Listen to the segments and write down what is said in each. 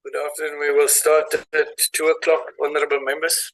Good afternoon. We will start at 2 o'clock, honorable members.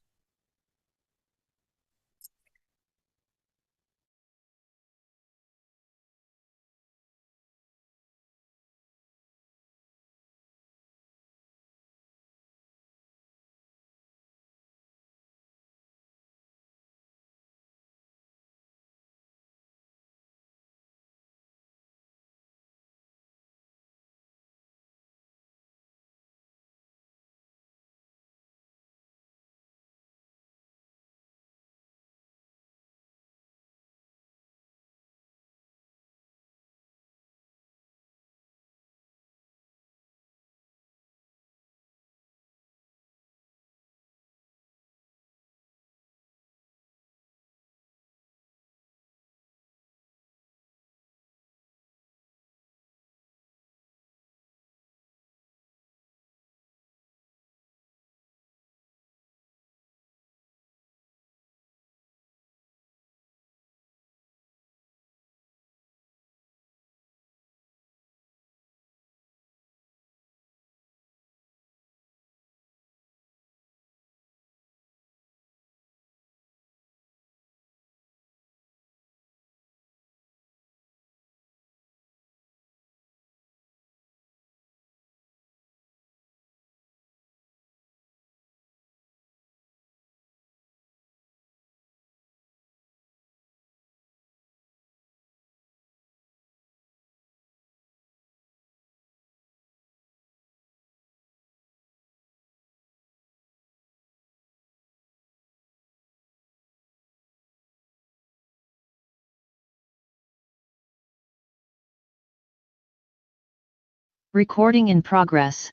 Recording in progress.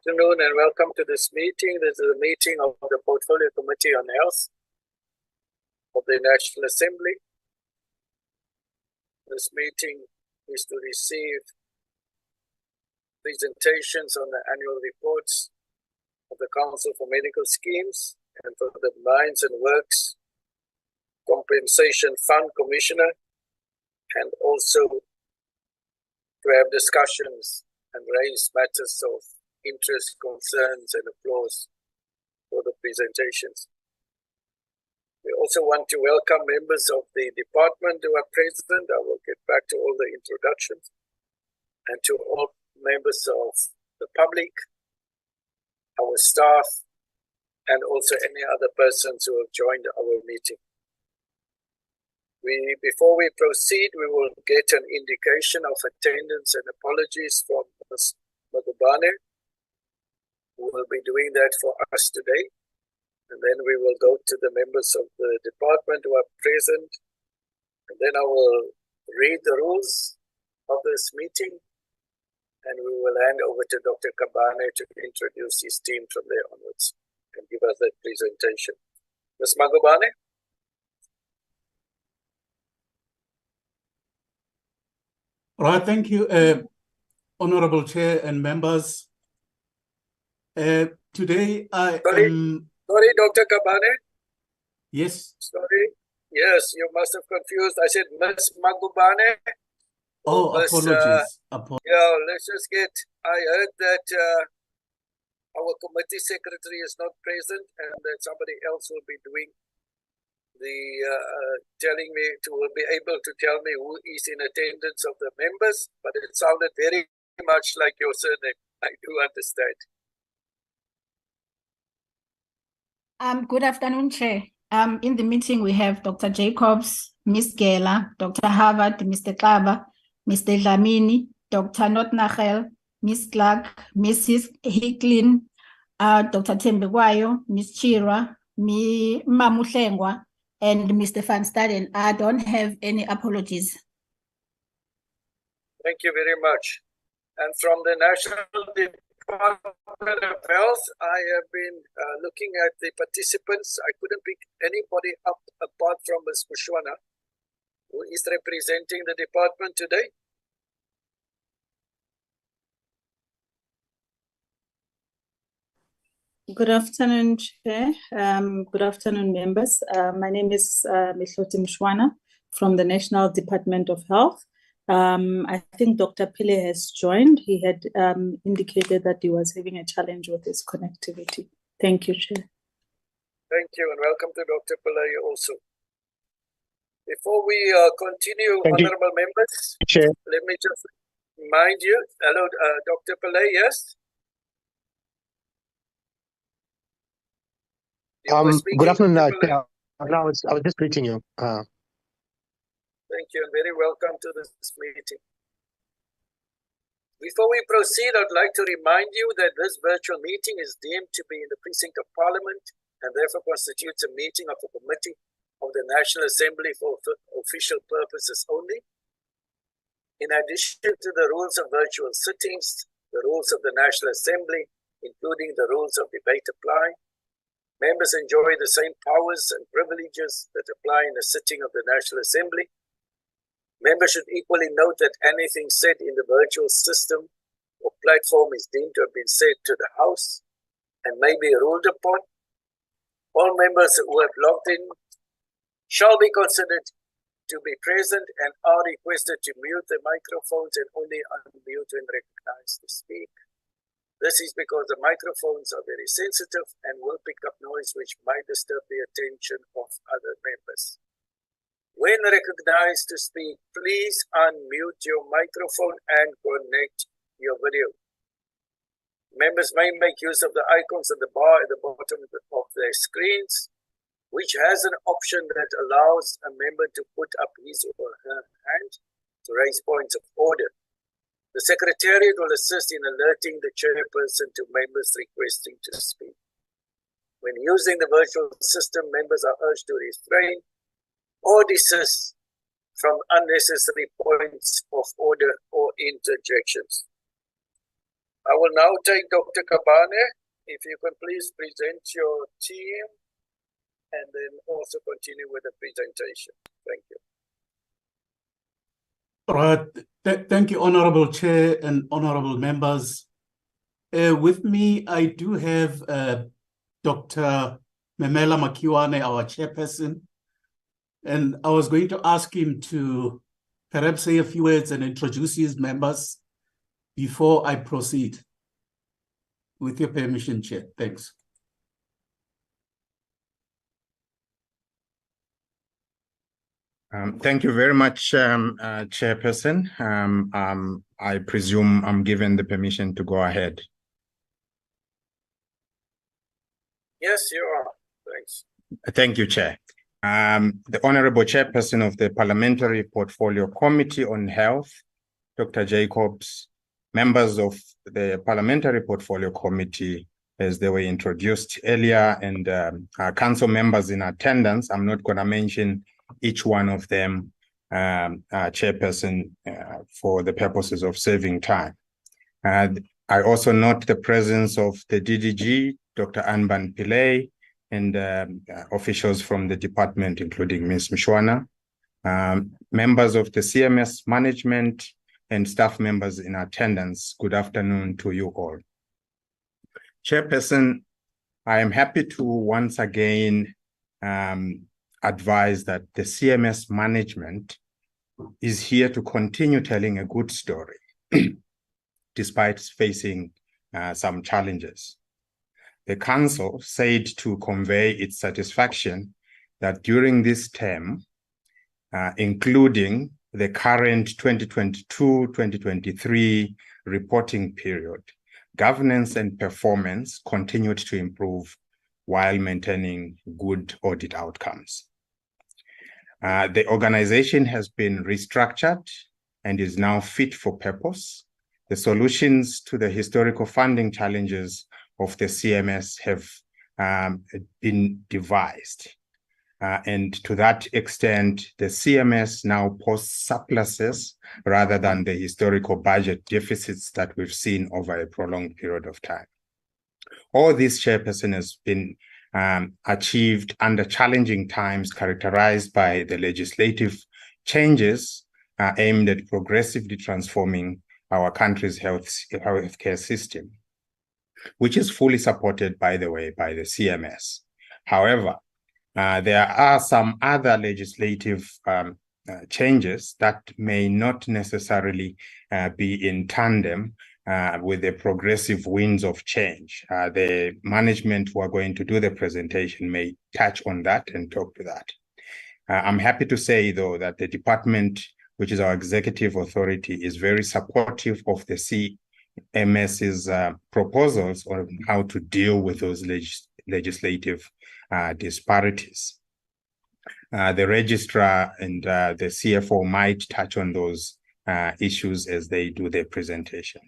afternoon and welcome to this meeting. This is a meeting of the Portfolio Committee on Health of the National Assembly. This meeting is to receive presentations on the annual reports of the Council for Medical Schemes and for the Mines and Works Compensation Fund Commissioner, and also to have discussions and raise matters of interest, concerns, and applause for the presentations. We also want to welcome members of the department who are present. I will get back to all the introductions, and to all members of the public, our staff, and also any other persons who have joined our meeting. Before we proceed, we will get an indication of attendance and apologies from Ms. Magubane, who will be doing that for us today. And then we will go to the members of the department who are present. And then I will read the rules of this meeting. And we will hand over to Dr. Kabane to introduce his team from there onwards and give us that presentation. Ms. Magubane? All right, thank you, Honorable Chair and members. Today I am... Sorry, Dr. Kabane? Yes. Sorry. Yes, you must have confused. I said Ms. Magubane. Oh, apologies. Yeah, let's just get... I heard that our committee secretary is not present and that somebody else will be doing telling me will be able to tell me who is in attendance of the members, but it sounded very much like your surname. I do understand. Good afternoon, Chair. In the meeting we have Dr. Jacobs, Ms. Gela, Dr. Harvard, Mr. Kaba, Mr. Dlamini, Dr. Notnagel, Ms. Clark, Mrs. Hicklin, Dr. Tembekwayo, Ms. Chira, Mamuhlengwa, and Mr. Van Staden. I don't have any apologies. Thank you very much. And from the National Department of Health, I have been looking at the participants. I couldn't pick anybody up apart from Ms. Mushwana, who is representing the department today. Good afternoon, Chair. Good afternoon, members. My name is Mihloti Mushwana from the National Department of Health. I think Dr. Pile has joined. He had indicated that he was having a challenge with his connectivity. Thank you, Chair. Thank you, and welcome to Dr. Pillay also. Before we continue, honorable members, Chair. Let me just remind you. Hello, Dr. Pillay, yes? Good afternoon. I was just greeting you. Thank you, and very welcome to this meeting. Before we proceed, I'd like to remind you that this virtual meeting is deemed to be in the precinct of Parliament and therefore constitutes a meeting of the Committee of the National Assembly for official purposes only. In addition to the rules of virtual sittings, the rules of the National Assembly, including the rules of debate, apply. Members enjoy the same powers and privileges that apply in a sitting of the National Assembly. Members should equally note that anything said in the virtual system or platform is deemed to have been said to the House and may be ruled upon. All members who have logged in shall be considered to be present and are requested to mute their microphones and only unmute when recognized to speak. This is because the microphones are very sensitive and will pick up noise which might disturb the attention of other members. When recognized to speak, please unmute your microphone and connect your video. Members may make use of the icons at the bar at the bottom of their screens, which has an option that allows a member to put up his or her hand to raise points of order. The Secretariat will assist in alerting the chairperson to members requesting to speak. When using the virtual system, members are urged to refrain or desist from unnecessary points of order or interjections. I will now take Dr. Kabane. If you can please present your team and then also continue with the presentation. Thank you. Right. Thank you, Honorable Chair and honorable members. With me, I do have Dr. Memela Makiwane, our chairperson, and I was going to ask him to perhaps say a few words and introduce his members before I proceed. With your permission, Chair. Thanks. Thank you very much, Chairperson. I presume I'm given the permission to go ahead. Yes, you are. Thanks. Thank you, Chair. The Honorable Chairperson of the Parliamentary Portfolio Committee on Health, Dr. Jacobs, members of the Parliamentary Portfolio Committee, as they were introduced earlier, and our council members in attendance. I'm not going to mention each one of them, Chairperson, for the purposes of saving time. I also note the presence of the DDG, Dr. Anban Pillay, and officials from the department, including Ms. Mshwana, members of the CMS management, and staff members in attendance. Good afternoon to you all. Chairperson, I am happy to once again advise that the CMS management is here to continue telling a good story, despite facing some challenges. The Council said to convey its satisfaction that during this term, including the current 2022-2023 reporting period, governance and performance continued to improve while maintaining good audit outcomes. The organization has been restructured and is now fit for purpose. The solutions to the historical funding challenges of the CMS have been devised. And to that extent, the CMS now posts surpluses rather than the historical budget deficits that we've seen over a prolonged period of time. All this, Chairperson, has been achieved under challenging times characterized by the legislative changes aimed at progressively transforming our country's healthcare system, which is fully supported, by the way, by the CMS. However, there are some other legislative changes that may not necessarily be in tandem with the progressive winds of change. The management who are going to do the presentation may touch on that and talk to that. I'm happy to say, though, that the department, which is our executive authority, is very supportive of the CMS's proposals on how to deal with those legislative disparities. The registrar and the CFO might touch on those issues as they do their presentation.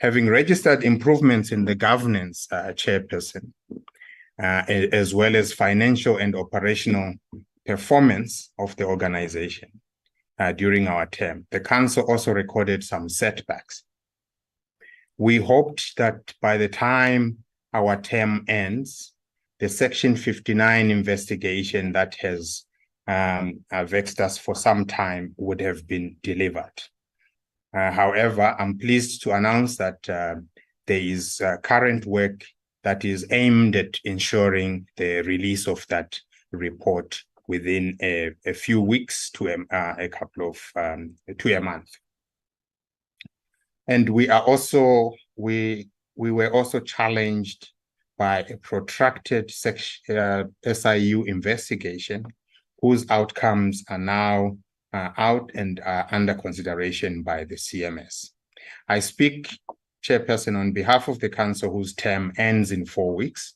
Having registered improvements in the governance, Chairperson, as well as financial and operational performance of the organization during our term, the Council also recorded some setbacks. We hoped that by the time our term ends, the Section 59 investigation that has vexed us for some time would have been delivered. However, I'm pleased to announce that there is current work that is aimed at ensuring the release of that report within a few weeks to a couple of to a month. And we were also challenged by a protracted SIU investigation, whose outcomes are now out and are under consideration by the CMS. I speak, Chairperson, on behalf of the Council, whose term ends in 4 weeks,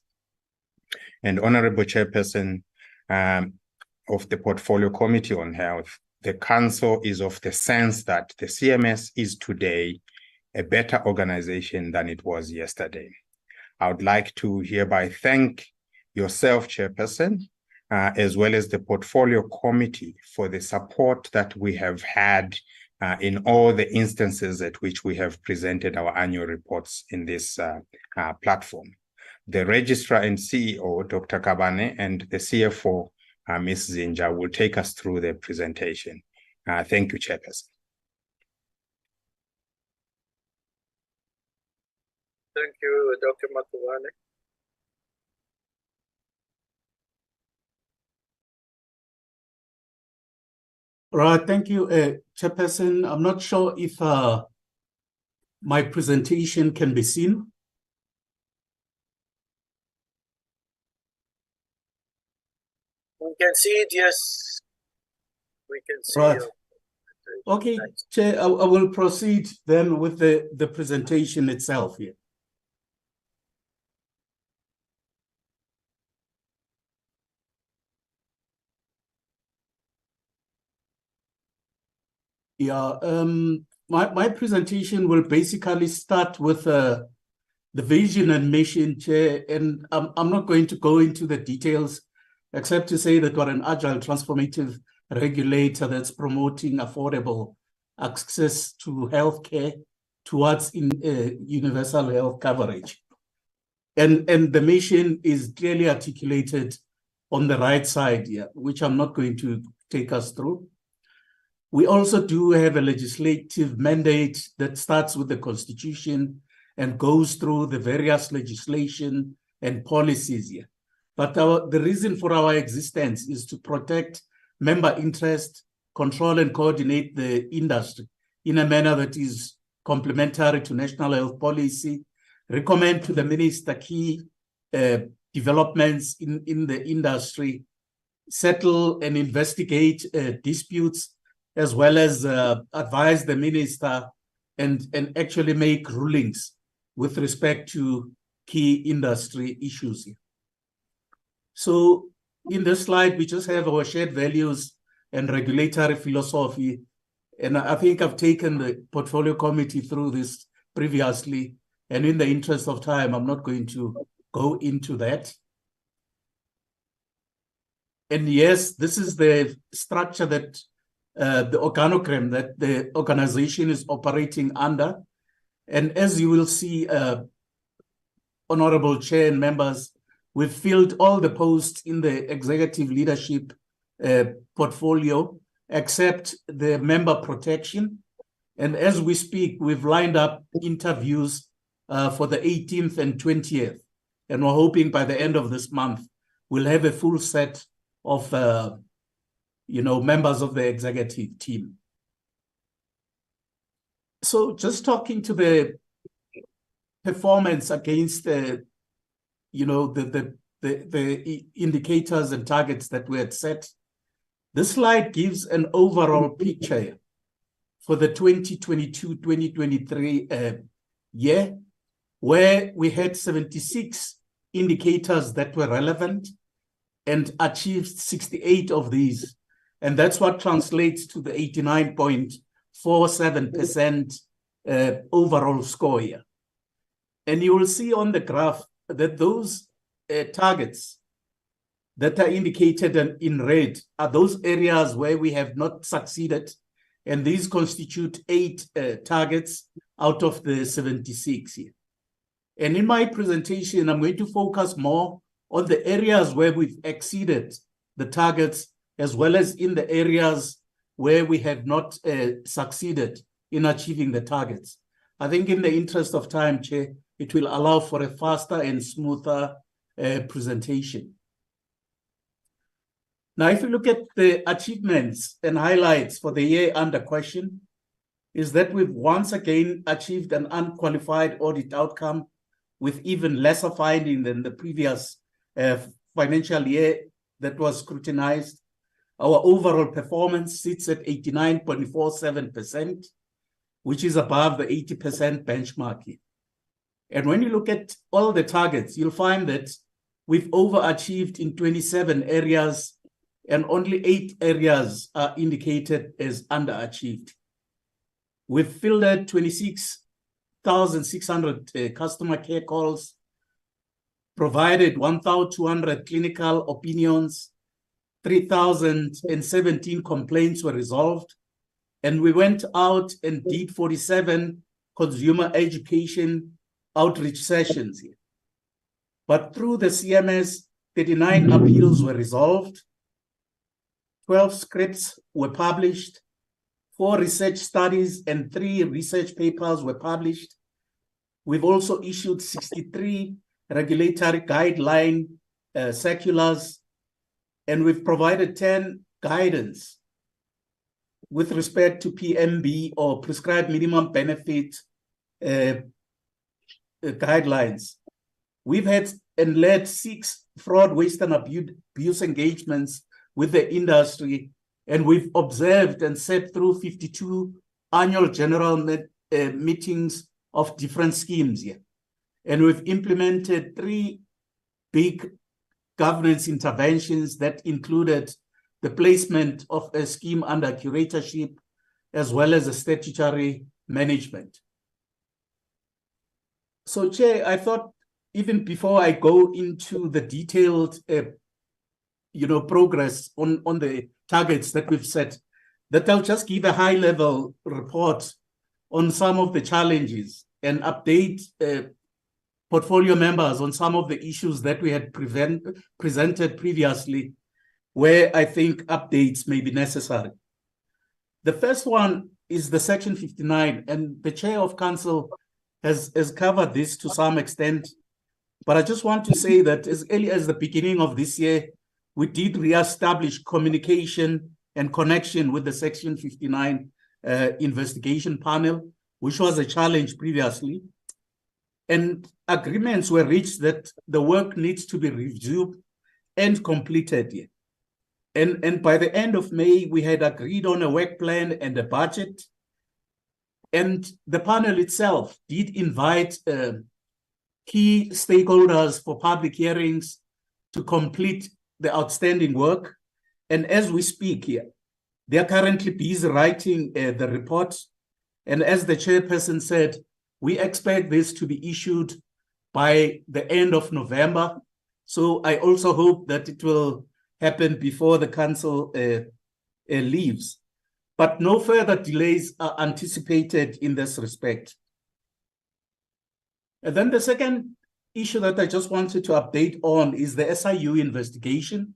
and Honorable Chairperson of the Portfolio Committee on Health. The Council is of the sense that the CMS is today a better organization than it was yesterday. I would like to hereby thank yourself, Chairperson, as well as the Portfolio Committee for the support that we have had in all the instances at which we have presented our annual reports in this platform. The Registrar and CEO, Dr. Kabane, and the CFO, Ms. Zinja, will take us through the presentation. Thank you, Chairperson. Thank you, Dr. Makiwane. Right, thank you, Chairperson. I'm not sure if my presentation can be seen. We can see it, yes. We can see Right. it. Okay, Nice. Chair, I will proceed then with the presentation itself here. Yeah, my presentation will basically start with the vision and mission, Chair, and I'm not going to go into the details, except to say that we're an agile, transformative regulator that's promoting affordable access to healthcare towards universal health coverage. And the mission is clearly articulated on the right side here, which I'm not going to take us through. We also do have a legislative mandate that starts with the Constitution and goes through the various legislation and policies here. But the reason for our existence is to protect member interest, control and coordinate the industry in a manner that is complementary to national health policy, recommend to the minister key developments in the industry, settle and investigate disputes, as well as advise the minister and actually make rulings with respect to key industry issues here. So in this slide, we just have our shared values and regulatory philosophy. And I think I've taken the portfolio committee through this previously. And in the interest of time, I'm not going to go into that. And yes, this is the structure that the organogram that the organization is operating under. And as you will see, Honorable Chair and members, we've filled all the posts in the executive leadership portfolio, except the member protection. And as we speak, we've lined up interviews for the 18th and 20th. And we're hoping by the end of this month, we'll have a full set of members of the executive team. So just talking to the performance against the indicators and targets that we had set, this slide gives an overall picture for the 2022-2023 year, where we had 76 indicators that were relevant and achieved 68 of these. And that's what translates to the 89.47% overall score here. And you will see on the graph that those targets that are indicated in red are those areas where we have not succeeded. And these constitute 8 targets out of the 76 here. And in my presentation, I'm going to focus more on the areas where we've exceeded the targets, as well as in the areas where we have not succeeded in achieving the targets. I think in the interest of time, Chair, it will allow for a faster and smoother presentation. Now, if you look at the achievements and highlights for the year under question, is that we've once again achieved an unqualified audit outcome with even lesser finding than the previous financial year that was scrutinized. Our overall performance sits at 89.47%, which is above the 80% benchmark. And when you look at all the targets, you'll find that we've overachieved in 27 areas and only 8 areas are indicated as underachieved. We've fielded 26,600 customer care calls, provided 1,200 clinical opinions, 3,017 complaints were resolved, And we went out and did 47 consumer education outreach sessions here. But through the CMS, 39 appeals were resolved, 12 scripts were published, 4 research studies and 3 research papers were published. We've also issued 63 regulatory guideline circulars, and we've provided 10 guidance with respect to PMB or prescribed minimum benefit guidelines. We've had and led 6 fraud, waste, and abuse engagements with the industry, and we've observed and sat through 52 annual general meetings of different schemes here. And we've implemented 3 big governance interventions that included the placement of a scheme under curatorship, as well as a statutory management. So, Chair, I thought even before I go into the detailed progress on the targets that we've set, that I'll just give a high-level report on some of the challenges and update portfolio members on some of the issues that we had presented previously, where I think updates may be necessary. The first one is the Section 59, and the Chair of Council has covered this to some extent, but I just want to say that as early as the beginning of this year, we did reestablish communication and connection with the Section 59 investigation panel, which was a challenge previously. And agreements were reached that the work needs to be reviewed and completed here. And by the end of May, we had agreed on a work plan and a budget. And the panel itself did invite key stakeholders for public hearings to complete the outstanding work. And as we speak here, they are currently busy writing the report. And as the chairperson said, we expect this to be issued by the end of November. So I also hope that it will happen before the council leaves. But no further delays are anticipated in this respect. And then the second issue that I just wanted to update on is the SIU investigation.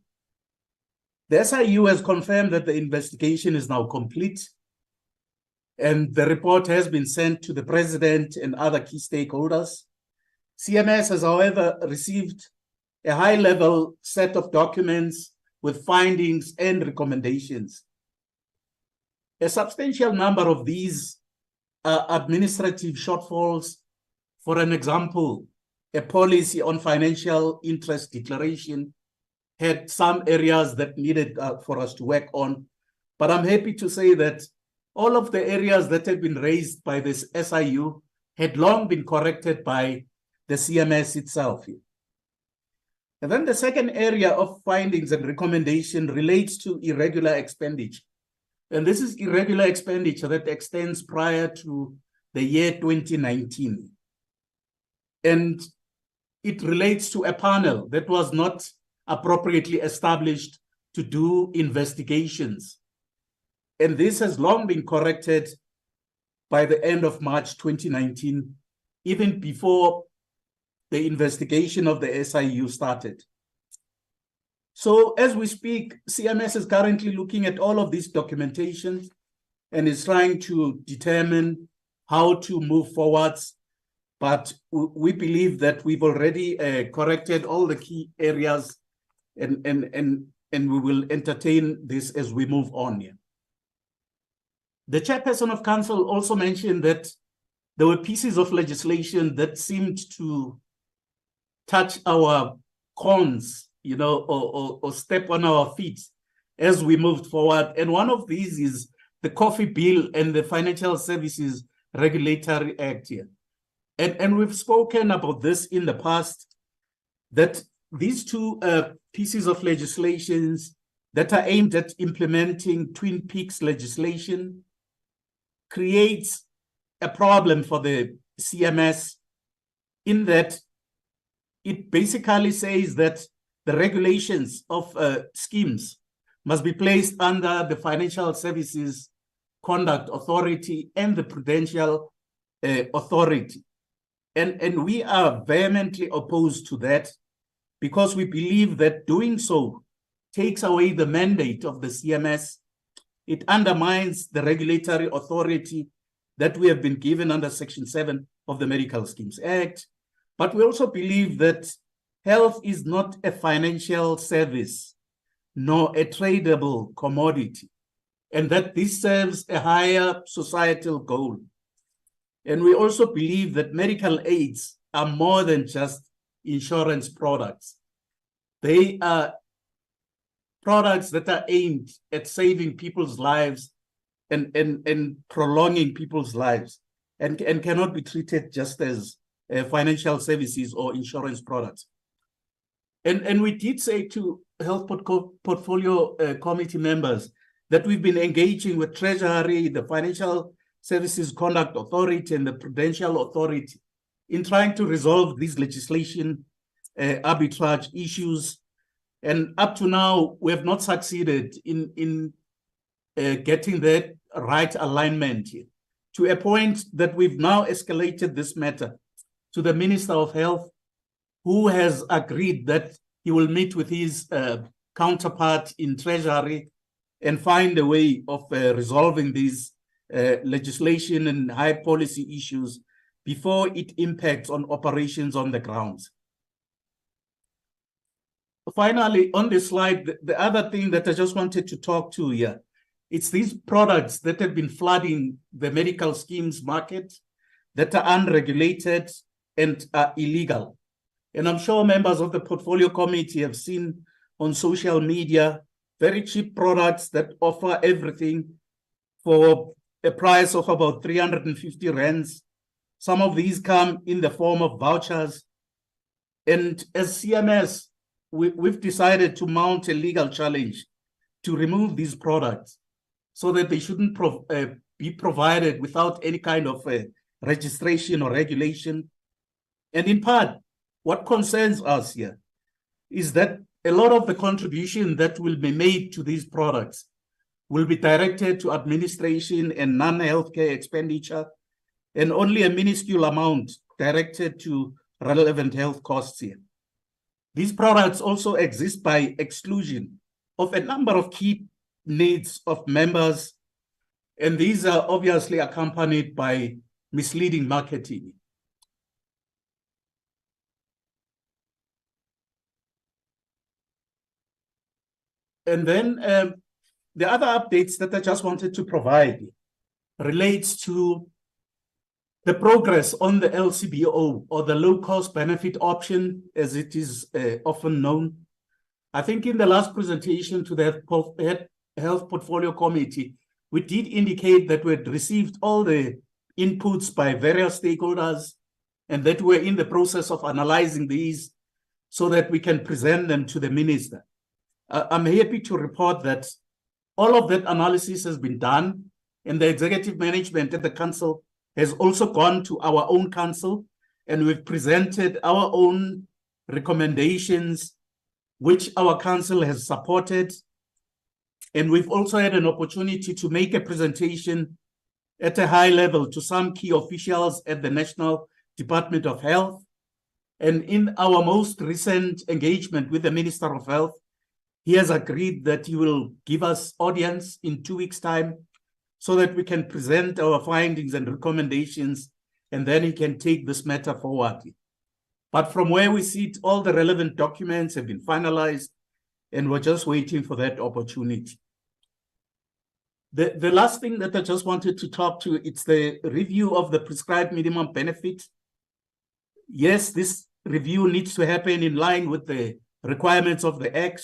The SIU has confirmed that the investigation is now complete, and the report has been sent to the president and other key stakeholders. CMS has, however, received a high-level set of documents with findings and recommendations. A substantial number of these are administrative shortfalls. For an example, a policy on financial interest declaration had some areas that needed for us to work on. But I'm happy to say that all of the areas that have been raised by this SIU had long been corrected by the CMS itself. And then the second area of findings and recommendation relates to irregular expenditure. And this is irregular expenditure that extends prior to the year 2019. And it relates to a panel that was not appropriately established to do investigations. And this has long been corrected by the end of March 2019, even before the investigation of the SIU started. So as we speak, CMS is currently looking at all of these documentation and is trying to determine how to move forwards. But we believe that we've already corrected all the key areas, and we will entertain this as we move on here. The chairperson of council also mentioned that there were pieces of legislation that seemed to touch our corns, or step on our feet as we moved forward. And one of these is the Coffee Bill and the Financial Services Regulatory Act here. And we've spoken about this in the past, that these two pieces of legislations that are aimed at implementing Twin Peaks legislation creates a problem for the CMS, in that it basically says that the regulations of schemes must be placed under the Financial Services Conduct Authority and the Prudential Authority. And we are vehemently opposed to that because we believe that doing so takes away the mandate of the CMS. It undermines the regulatory authority that we have been given under Section 7 of the Medical Schemes Act. But we also believe that health is not a financial service, nor a tradable commodity, and that this serves a higher societal goal. And we also believe that medical aids are more than just insurance products. They are products that are aimed at saving people's lives and prolonging people's lives, and cannot be treated just as financial services or insurance products. And we did say to Health Portfolio Committee members that we've been engaging with Treasury, the Financial Services Conduct Authority, and the Prudential Authority in trying to resolve these legislation arbitrage issues. And up to now, we have not succeeded in getting that right alignment here, to a point that we've now escalated this matter to the Minister of Health, who has agreed that he will meet with his counterpart in Treasury and find a way of resolving these legislation and high policy issues before it impacts on operations on the grounds. Finally, on this slide, the other thing that I just wanted to talk to here, it's these products that have been flooding the medical schemes market that are unregulated and are illegal. And I'm sure members of the Portfolio Committee have seen on social media very cheap products that offer everything for a price of about 350 rands. Some of these come in the form of vouchers. And as CMS, we've decided to mount a legal challenge to remove these products so that they shouldn't be provided without any kind of registration or regulation. And in part, what concerns us here is that a lot of the contribution that will be made to these products will be directed to administration and non-healthcare expenditure, and only a minuscule amount directed to relevant health costs here. These products also exist by exclusion of a number of key needs of members, and these are obviously accompanied by misleading marketing. And then the other updates that I just wanted to provide relates to the progress on the LCBO, or the low-cost benefit option, as it is often known. I think in the last presentation to the Health Portfolio Committee, we did indicate that we had received all the inputs by various stakeholders and that we're in the process of analyzing these so that we can present them to the minister. I'm happy to report that all of that analysis has been done, and the executive management at the council has also gone to our own council, and we've presented our own recommendations, which our council has supported. And we've also had an opportunity to make a presentation at a high level to some key officials at the National Department of Health. And in our most recent engagement with the Minister of Health, he has agreed that he will give us audience in 2 weeks' time so that we can present our findings and recommendations, and then he can take this matter forward. But from where we sit, all the relevant documents have been finalized, and we're just waiting for that opportunity. The last thing that I just wanted to talk to, it's the review of the prescribed minimum benefit. Yes, this review needs to happen in line with the requirements of the Act,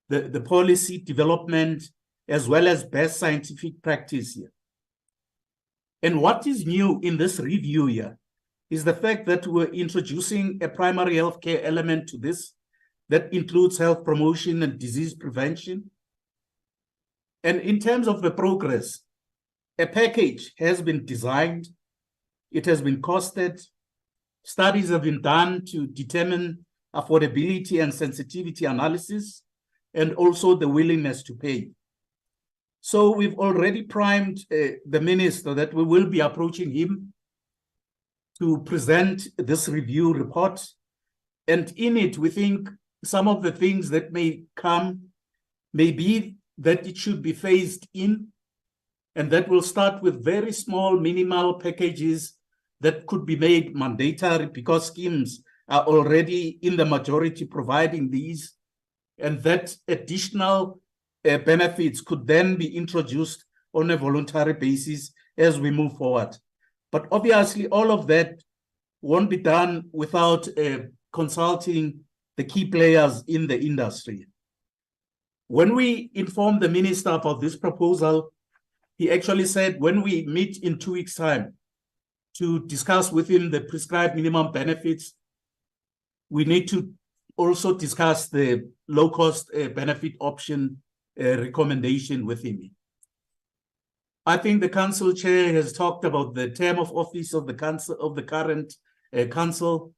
the policy development, as well as best scientific practice here. And what is new in this review here is the fact that we're introducing a primary healthcare element to this that includes health promotion and disease prevention. And in terms of the progress, a package has been designed, it has been costed, studies have been done to determine affordability and sensitivity analysis, and also the willingness to pay. So we've already primed the minister that we will be approaching him to present this review report. And in it, we think some of the things that may come may be that it should be phased in, and that will start with very small minimal packages that could be made mandatory because schemes are already in the majority providing these, and that additional benefits could then be introduced on a voluntary basis as we move forward. But obviously, all of that won't be done without consulting the key players in the industry. When we informed the minister about this proposal, he actually said when we meet in 2 weeks' time to discuss with him the prescribed minimum benefits, we need to also discuss the low-cost benefit option recommendation with him. I think the council chair has talked about the term of office of the council, of the current council,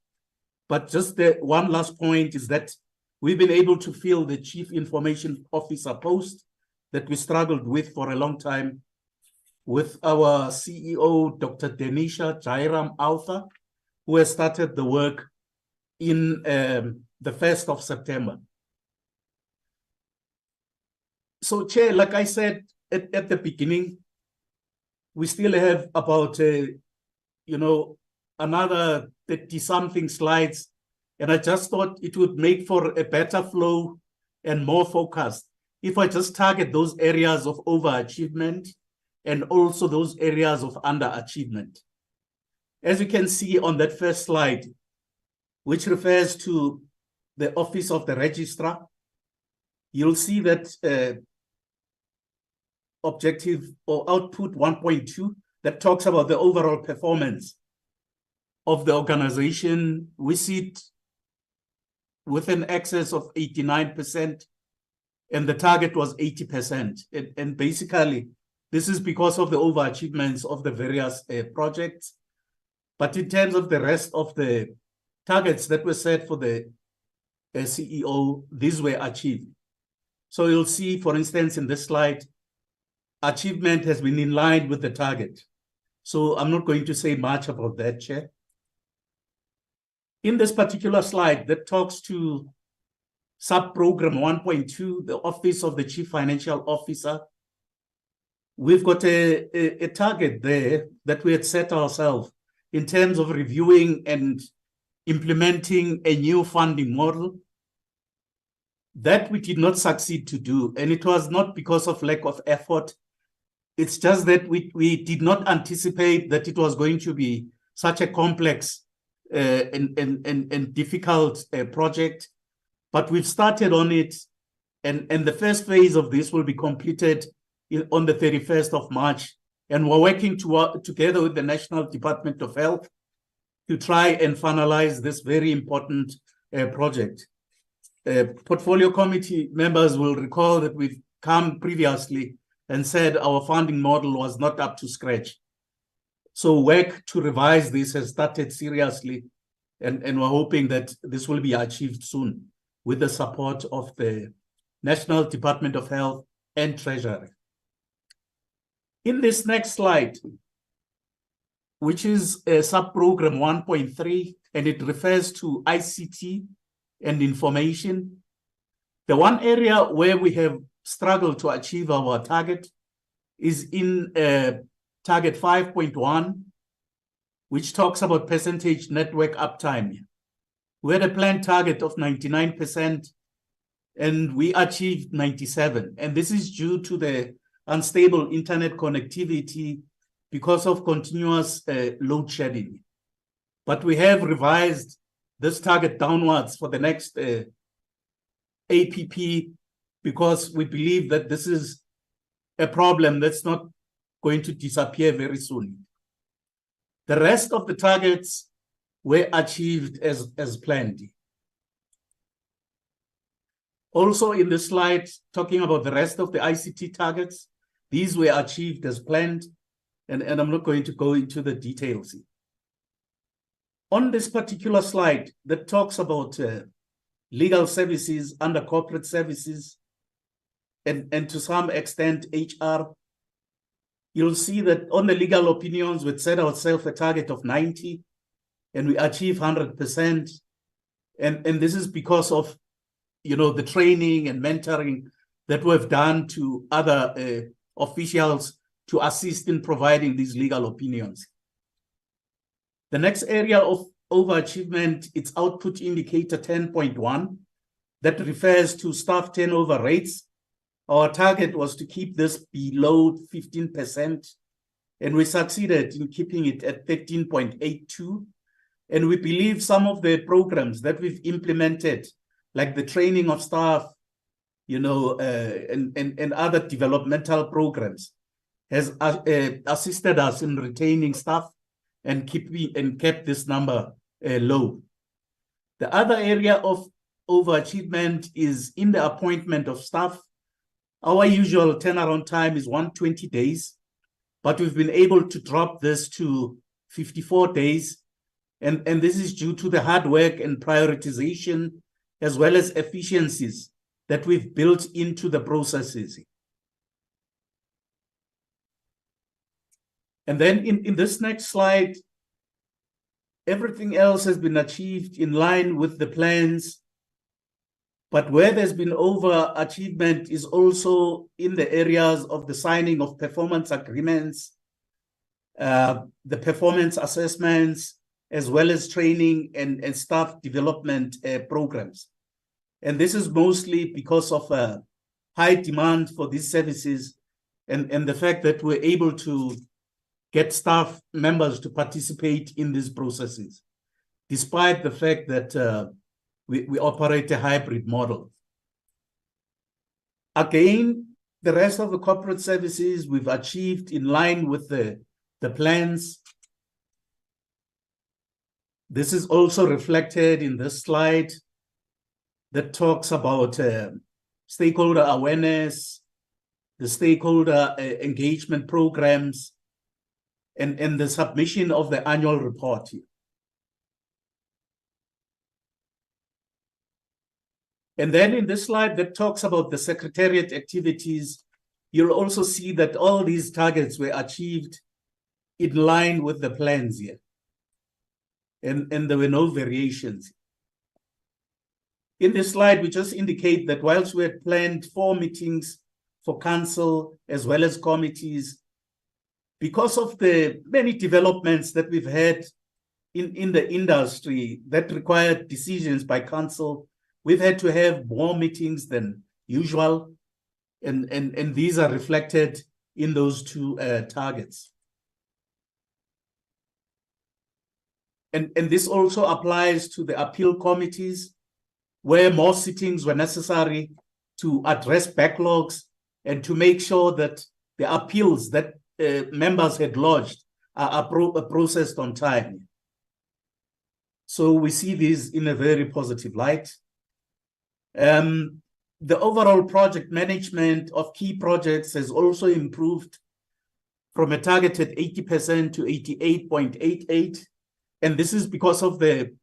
but just the one last point is that we've been able to fill the chief information officer post that we struggled with for a long time with our CEO, Dr. Denisha Jairam Alpha, who has started the work in the 1st of September. So, Chair, like I said at the beginning, we still have about, another 30-something slides. And I just thought it would make for a better flow and more focused if I just target those areas of overachievement and also those areas of underachievement. As you can see on that first slide, which refers to the Office of the Registrar, you'll see that objective or output 1.2 that talks about the overall performance of the organization. We see it with an excess of 89%, and the target was 80%. And basically, this is because of the overachievements of the various projects. But in terms of the rest of the targets that were set for the CEO, these were achieved. So you'll see, for instance, in this slide, achievement has been in line with the target. So I'm not going to say much about that, Chair. In this particular slide that talks to sub-program 1.2, the Office of the Chief Financial Officer, we've got a target there that we had set ourselves in terms of reviewing and implementing a new funding model that we did not succeed to do. And it was not because of lack of effort. It's just that we did not anticipate that it was going to be such a complex and difficult project. But we've started on it. And the first phase of this will be completed on the 31st of March. And we're working together with the National Department of Health to try and finalize this very important project. Portfolio committee members will recall that we've come previously and said our funding model was not up to scratch. So work to revise this has started seriously, and we're hoping that this will be achieved soon with the support of the National Department of Health and Treasury. In this next slide, which is a sub-program 1.3, and it refers to ICT and information. The one area where we have struggled to achieve our target is in target 5.1, which talks about percentage network uptime. We had a planned target of 99%, and we achieved 97%. And this is due to the unstable internet connectivity because of continuous load shedding. But we have revised this target downwards for the next APP because we believe that this is a problem that's not going to disappear very soon. The rest of the targets were achieved as planned. Also in the slide, talking about the rest of the ICT targets, these were achieved as planned, and I'm not going to go into the details. On this particular slide that talks about legal services under corporate services, and to some extent HR. You'll see that on the legal opinions, we set ourselves a target of 90 and we achieve 100%. And this is because of, the training and mentoring that we've done to other officials to assist in providing these legal opinions. The next area of overachievement, it's output indicator 10.1 that refers to staff turnover rates. Our target was to keep this below 15%, and we succeeded in keeping it at 13.82. And we believe some of the programs that we've implemented, like the training of staff, and other developmental programs, has assisted us in retaining staff and kept this number low. The other area of overachievement is in the appointment of staff. Our usual turnaround time is 120 days, but we've been able to drop this to 54 days. And this is due to the hard work and prioritization, as well as efficiencies that we've built into the processes. And then in this next slide, everything else has been achieved in line with the plans. But where there's been overachievement is also in the areas of the signing of performance agreements, the performance assessments, as well as training and staff development programs. And this is mostly because of high demand for these services and the fact that we're able to get staff members to participate in these processes, despite the fact that we operate a hybrid model. Again, the rest of the corporate services we've achieved in line with the plans. This is also reflected in this slide that talks about stakeholder awareness, the stakeholder engagement programs, and the submission of the annual report here. And then in this slide that talks about the secretariat activities, you'll also see that all these targets were achieved in line with the plans here. And there were no variations. In this slide, we just indicate that whilst we had planned 4 meetings for council as well as committees, because of the many developments that we've had in the industry that required decisions by council, we've had to have more meetings than usual, and these are reflected in those 2 targets. And this also applies to the appeal committees, where more sittings were necessary to address backlogs and to make sure that the appeals that members had lodged are processed on time. So we see these in a very positive light. The overall project management of key projects has also improved from a targeted 80% to 88.88%. And this is because of the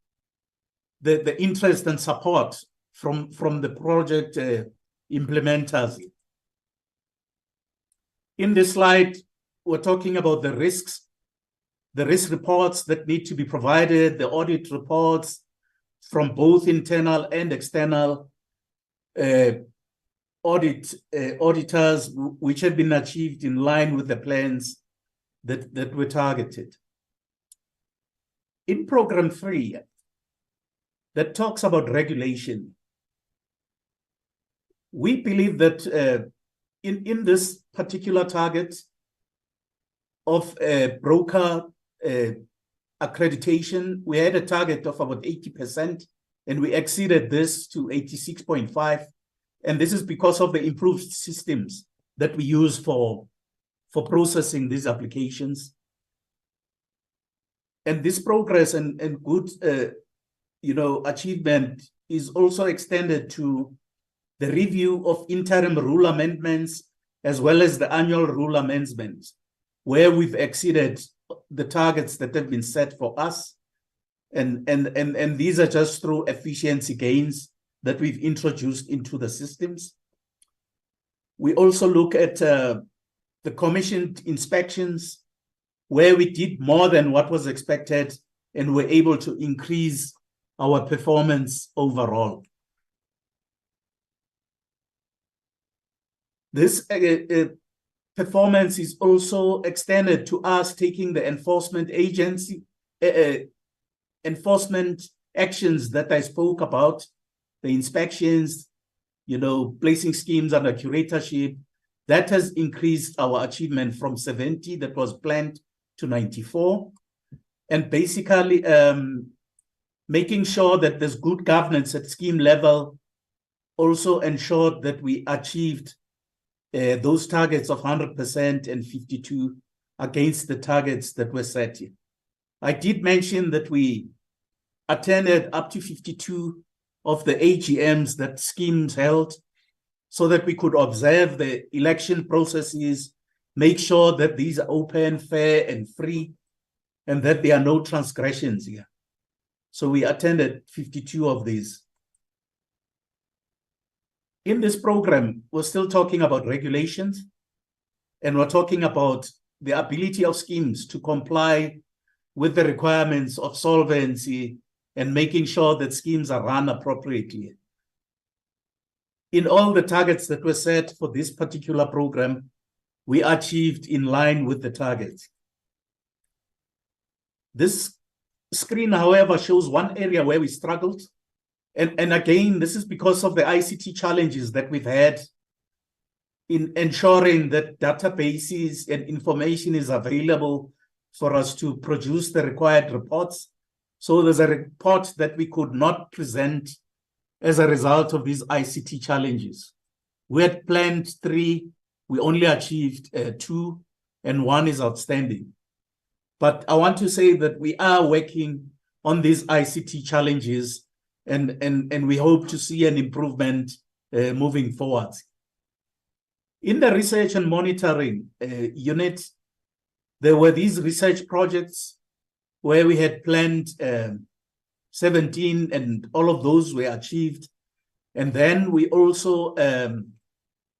interest and support from the project implementers. In this slide, we're talking about the risks, the risk reports that need to be provided, the audit reports from both internal and external auditors, which have been achieved in line with the plans that were targeted. In program 3, that talks about regulation, we believe that in this particular target of broker accreditation, we had a target of about 80%, and we exceeded this to 86.5%. And this is because of the improved systems that we use for processing these applications. And this progress and good achievement is also extended to the review of interim rule amendments as well as the annual rule amendments, where we've exceeded the targets that have been set for us. And these are just through efficiency gains that we've introduced into the systems. We also look at the commissioned inspections, where we did more than what was expected and were able to increase our performance overall. This performance is also extended to us taking the enforcement agency enforcement actions that I spoke about, the inspections, placing schemes under curatorship. That has increased our achievement from 70 that was planned to 94. And basically making sure that there's good governance at scheme level also ensured that we achieved those targets of 100% and 52 against the targets that were set here. I did mention that we attended up to 52 of the AGMs that schemes held so that we could observe the election processes, make sure that these are open, fair, and free, and that there are no transgressions here. So we attended 52 of these. In this program, we're still talking about regulations, and we're talking about the ability of schemes to comply with the requirements of solvency and making sure that schemes are run appropriately. In all the targets that were set for this particular program, we achieved in line with the targets. This screen, however, shows one area where we struggled. And again, this is because of the ICT challenges that we've had in ensuring that databases and information is available for us to produce the required reports. So there's a report that we could not present as a result of these ICT challenges. We had planned 3, we only achieved 2, and 1 is outstanding. But I want to say that we are working on these ICT challenges, and we hope to see an improvement moving forward. In the research and monitoring unit, there were these research projects where we had planned 17, and all of those were achieved. And then we also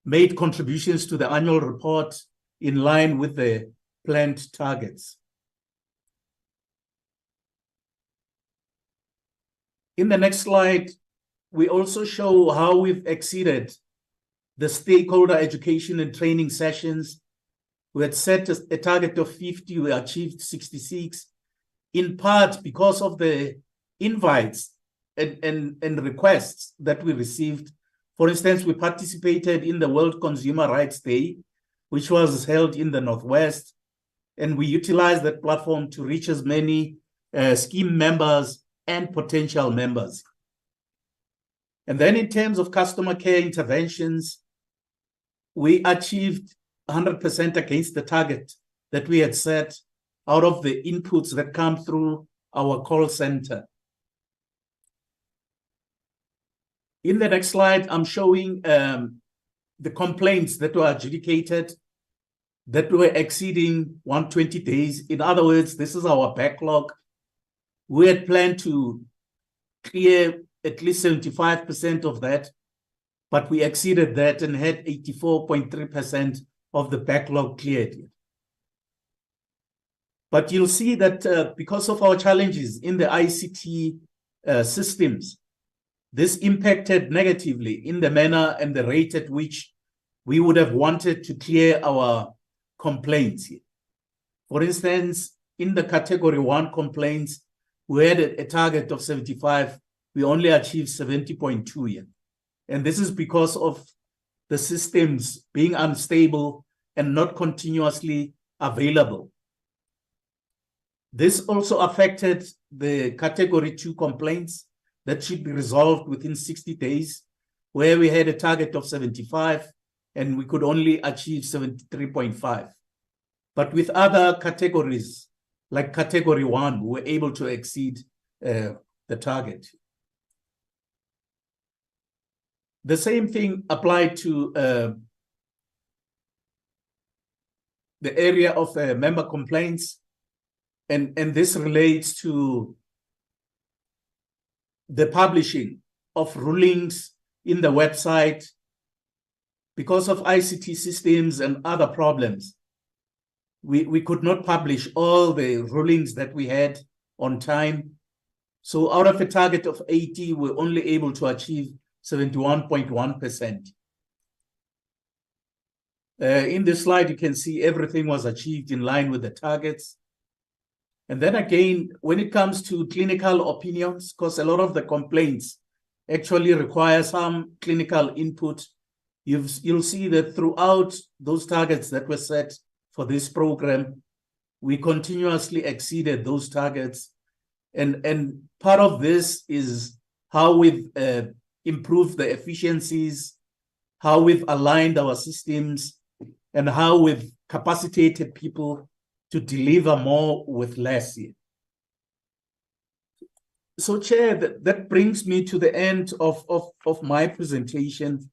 made contributions to the annual report in line with the planned targets. In the next slide, we also show how we've exceeded the stakeholder education and training sessions. We had set a target of 50, we achieved 66, in part because of the invites and requests that we received. For instance, we participated in the World Consumer Rights Day, which was held in the Northwest, and we utilized that platform to reach as many scheme members and potential members. And then in terms of customer care interventions, we achieved 100% against the target that we had set out of the inputs that come through our call center. In the next slide, I'm showing the complaints that were adjudicated that were exceeding 120 days. In other words, this is our backlog. We had planned to clear at least 75% of that, but we exceeded that and had 84.3% of the backlog cleared. But you'll see that because of our challenges in the ICT systems, this impacted negatively in the manner and the rate at which we would have wanted to clear our complaints. For instance, in the category 1 complaints, we had a target of 75. We only achieved 70.2 here. And this is because of the systems being unstable and not continuously available. This also affected the category 2 complaints that should be resolved within 60 days, where we had a target of 75 and we could only achieve 73.5. But with other categories, like category 1, we were able to exceed the target. The same thing applied to the area of member complaints, and this relates to the publishing of rulings in the website because of ICT systems and other problems, we could not publish all the rulings that we had on time. So out of a target of 80, we're only able to achieve 71.1%. In this slide, you can see everything was achieved in line with the targets. And then again, when it comes to clinical opinions, because a lot of the complaints actually require some clinical input, you'll see that throughout those targets that were set for this program, we continuously exceeded those targets. And part of this is how we've improved the efficiencies, how we've aligned our systems, and how we've capacitated people to deliver more with less. So, Chair, that brings me to the end of my presentation.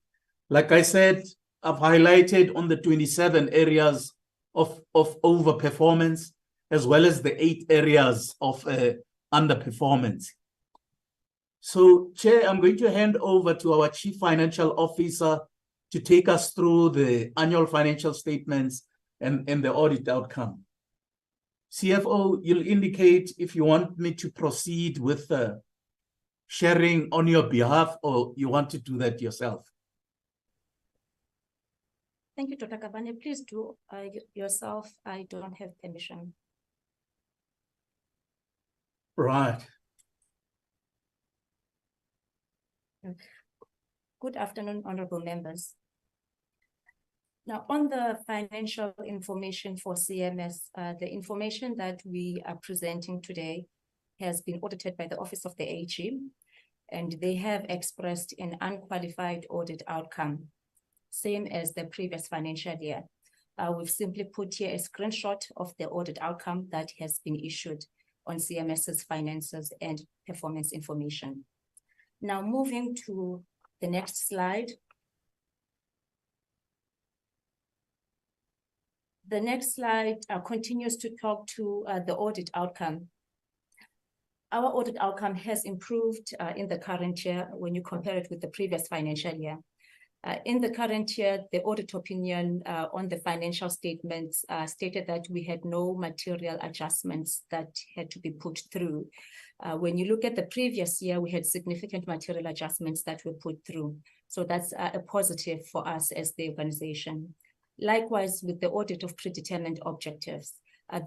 Like I said, I've highlighted on the 27 areas of overperformance, as well as the 8 areas of underperformance. So, Chair, I'm going to hand over to our Chief Financial Officer to take us through the annual financial statements and the audit outcome. CFO, you'll indicate if you want me to proceed with sharing on your behalf, or you want to do that yourself. Thank you, Dr. Kabane. Please do yourself. I don't have permission. Right. Good afternoon, honorable members. Now, on the financial information for CMS, the information that we are presenting today has been audited by the Office of the AG, and they have expressed an unqualified audit outcome, same as the previous financial year. We've simply put here a screenshot of the audit outcome that has been issued on CMS's finances and performance information. Now, moving to the next slide. The next slide continues to talk to the audit outcome. Our audit outcome has improved in the current year when you compare it with the previous financial year. In the current year, the audit opinion on the financial statements stated that we had no material adjustments that had to be put through. When you look at the previous year, we had significant material adjustments that were put through. So that's a positive for us as the organization. Likewise, with the audit of predetermined objectives,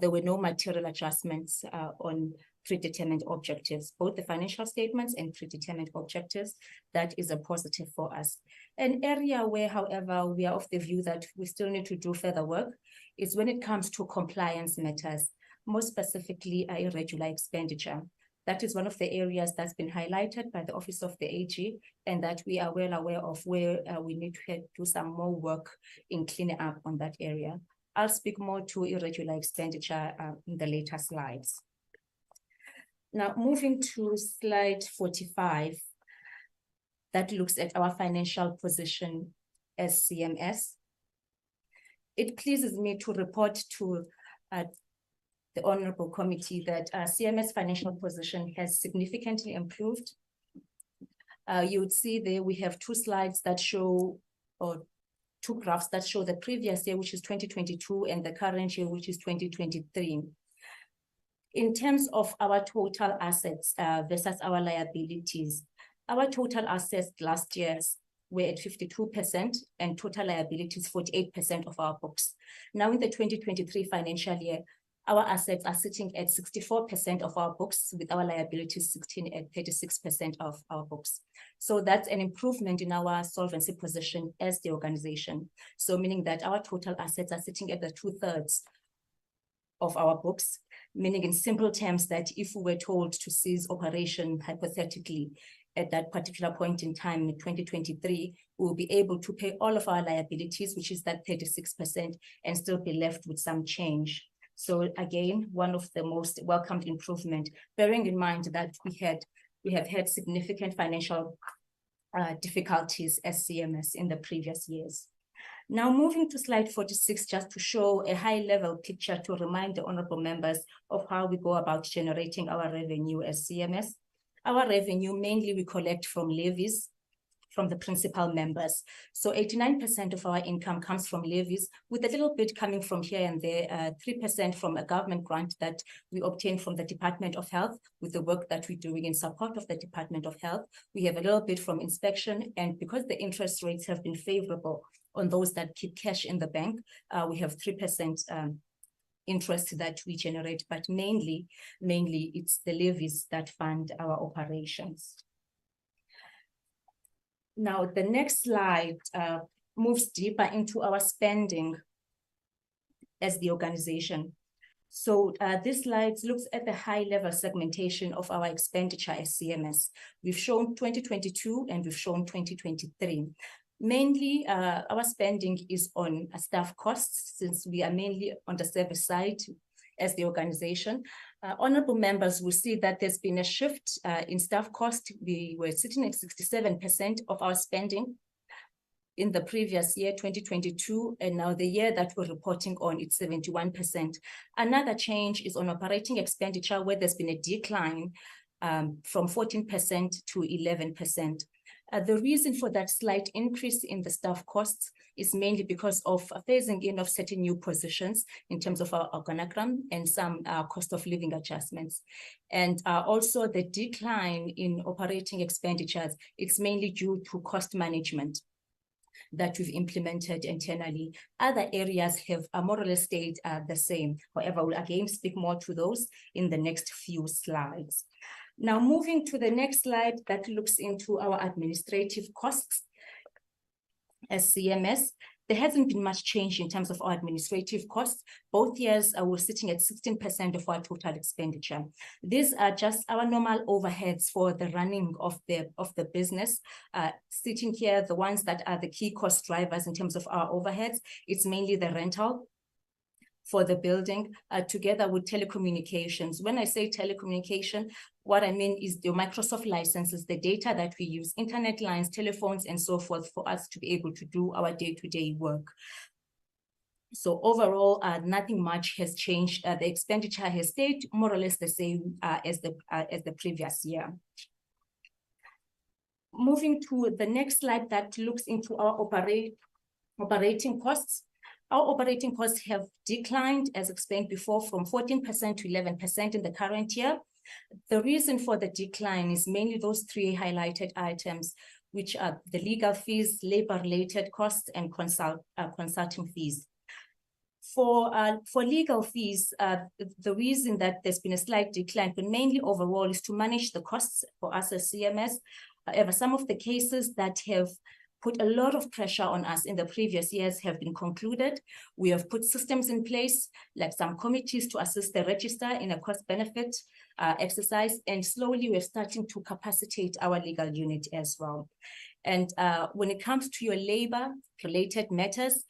there were no material adjustments on predetermined objectives, both the financial statements and predetermined objectives. That is a positive for us. An area where, however, we are of the view that we still need to do further work is when it comes to compliance matters, more specifically irregular expenditure. That is one of the areas that's been highlighted by the Office of the AG, and that we are well aware of where we need to do some more work in cleaning up on that area. I'll speak more to irregular expenditure in the later slides. Now, moving to slide 45, that looks at our financial position as CMS. It pleases me to report to the Honorable Committee that CMS financial position has significantly improved. You would see there we have 2 slides that show, or 2 graphs that show the previous year, which is 2022, and the current year, which is 2023. In terms of our total assets versus our liabilities, our total assets last year were at 52% and total liabilities 48% of our books. Now in the 2023 financial year, our assets are sitting at 64% of our books, with our liabilities sitting at 36% of our books. So that's an improvement in our solvency position as the organization. So meaning that our total assets are sitting at the 2/3 of our books, meaning in simple terms that if we were told to cease operation hypothetically at that particular point in time in 2023, we will be able to pay all of our liabilities, which is that 36%, and still be left with some change. So again, one of the most welcomed improvement, bearing in mind that we have had significant financial difficulties as CMS in the previous years. Now moving to slide 46, just to show a high-level picture to remind the honorable members of how we go about generating our revenue as CMS. Our revenue, mainly we collect from levies, from the principal members. So 89% of our income comes from levies, with a little bit coming from here and there, 3% from a government grant that we obtain from the Department of Health with the work that we're doing in support of the Department of Health. We have a little bit from inspection, and because the interest rates have been favorable on those that keep cash in the bank, we have 3% interest that we generate, but mainly it's the levies that fund our operations. Now, the next slide moves deeper into our spending as the organization. So this slide looks at the high-level segmentation of our expenditure as CMS. We've shown 2022 and we've shown 2023. Mainly, our spending is on staff costs, since we are mainly on the service side as the organization. Honorable members will see that there's been a shift in staff cost. We were sitting at 67% of our spending in the previous year, 2022, and now the year that we're reporting on, it's 71%. Another change is on operating expenditure, where there's been a decline from 14% to 11%. The reason for that slight increase in the staff costs is mainly because of a phasing in of certain new positions in terms of our organogram and some cost of living adjustments. And also the decline in operating expenditures, it's mainly due to cost management that we've implemented internally. Other areas have more or less stayed the same. However, we'll again speak more to those in the next few slides. Now, moving to the next slide that looks into our administrative costs as CMS, there hasn't been much change in terms of our administrative costs. Both years we're sitting at 16% of our total expenditure. These are just our normal overheads for the running of the business. Sitting here, the ones that are the key cost drivers in terms of our overheads, it's mainly the rental for the building, together with telecommunications. When I say telecommunication, what I mean is the Microsoft licenses, the data that we use, internet lines, telephones, and so forth, for us to be able to do our day-to-day work. So overall, nothing much has changed. The expenditure has stayed more or less the same as the previous year. Moving to the next slide that looks into our operating costs. Our operating costs have declined, as explained before, from 14% to 11% in the current year. The reason for the decline is mainly those three highlighted items, which are the legal fees, labor-related costs, and consulting fees. For legal fees, the reason that there's been a slight decline, but mainly overall, is to manage the costs for us as CMS. However, some of the cases that have put a lot of pressure on us in the previous years have been concluded. We have put systems in place, like some committees to assist the register in a cost-benefit exercise, and slowly we're starting to capacitate our legal unit as well. And when it comes to your labor-related matters,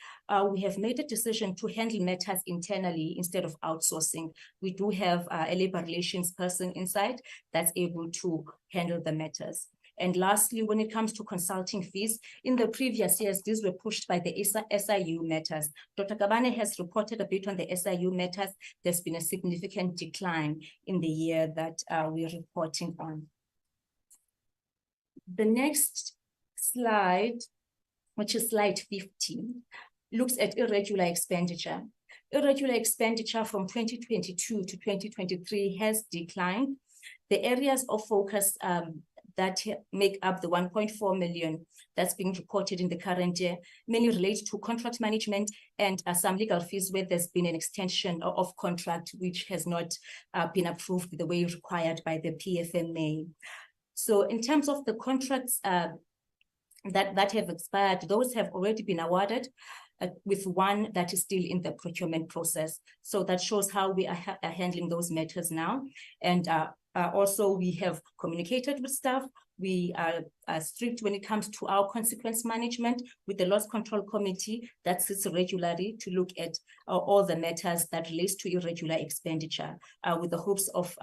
we have made a decision to handle matters internally instead of outsourcing. We do have a labor relations person inside that's able to handle the matters. And lastly, when it comes to consulting fees, in the previous years, these were pushed by the SIU matters. Dr. Kabane has reported a bit on the SIU matters. There's been a significant decline in the year that we're reporting on. The next slide, which is slide 15, looks at irregular expenditure. Irregular expenditure from 2022 to 2023 has declined. The areas of focus that make up the 1.4 million that's being reported in the current year mainly relate to contract management and some legal fees where there's been an extension of contract which has not been approved the way required by the PFMA. So in terms of the contracts that have expired, those have already been awarded, with one that is still in the procurement process. So that shows how we are handling those matters now. And also, we have communicated with staff. We are strict when it comes to our consequence management with the Loss Control Committee that sits regularly to look at all the matters that relates to irregular expenditure with the hopes of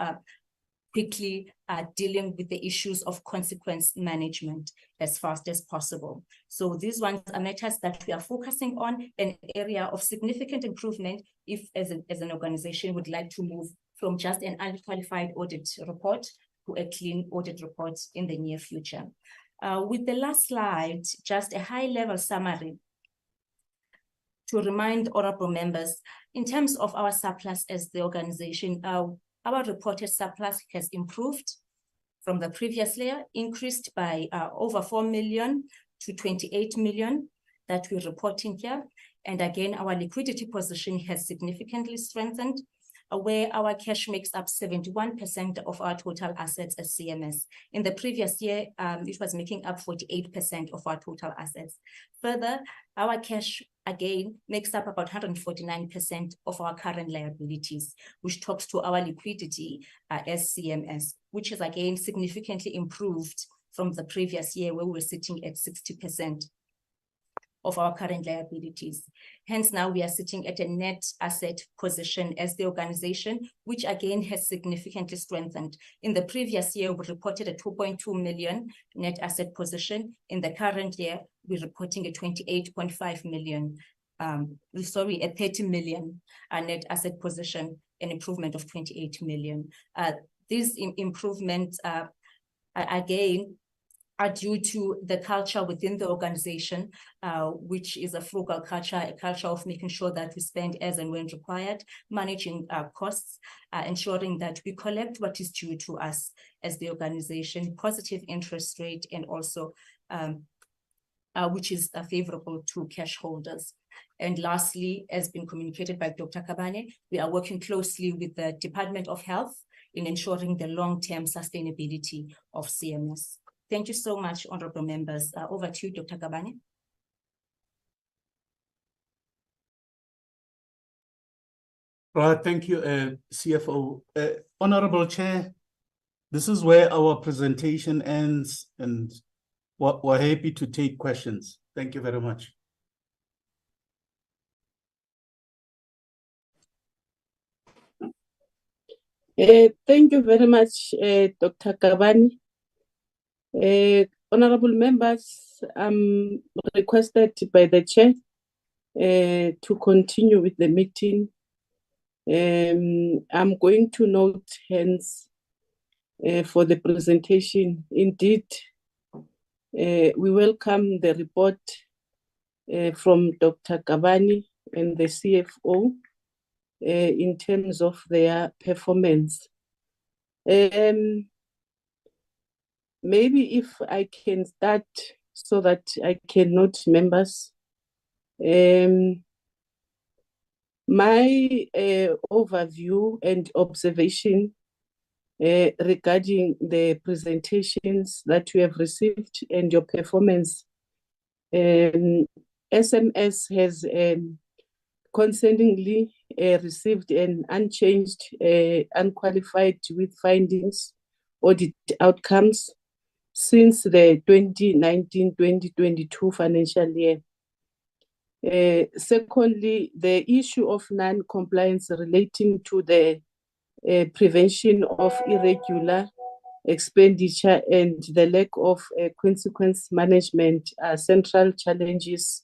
quickly dealing with the issues of consequence management as fast as possible. So these ones are matters that we are focusing on, an area of significant improvement if as an organization would like to move from just an unqualified audit report to a clean audit report in the near future. With the last slide, just a high-level summary to remind honorable members, in terms of our surplus as the organization, our reported surplus has improved from the previous year, increased by over 4 million to 28 million that we're reporting here. And again, our liquidity position has significantly strengthened, where our cash makes up 71% of our total assets as CMS. In the previous year, it was making up 48% of our total assets. Further, our cash, again, makes up about 149% of our current liabilities, which talks to our liquidity as CMS, which is again significantly improved from the previous year where we were sitting at 60% of our current liabilities. Hence, now we are sitting at a net asset position as the organization, which again has significantly strengthened. In the previous year, we reported a 2.2 million net asset position. In the current year, we're reporting a 28.5 million, a 30 million net asset position, an improvement of 28 million. These improvements, again, are due to the culture within the organization, which is a frugal culture, a culture of making sure that we spend as and when required, managing our costs, ensuring that we collect what is due to us as the organization, positive interest rate, and also which is favorable to cash holders. And lastly, as been communicated by Dr. Kabane, we are working closely with the Department of Health in ensuring the long-term sustainability of CMS. Thank you so much, honorable members. Over to you, Dr. Kabane. Thank you, CFO. Honorable Chair, this is where our presentation ends, and we're happy to take questions. Thank you very much. Thank you very much, Dr. Kabane. Honorable members, I'm requested by the chair to continue with the meeting. I'm going to note hands for the presentation. Indeed, we welcome the report from Dr. Kabane and the CFO in terms of their performance. Maybe if I can start so that I can note members. My overview and observation regarding the presentations that you have received and your performance. SMS has concerningly received an unchanged, unqualified with findings audit outcomes since the 2019-2022 financial year. Secondly, the issue of non-compliance relating to the prevention of irregular expenditure and the lack of consequence management are central challenges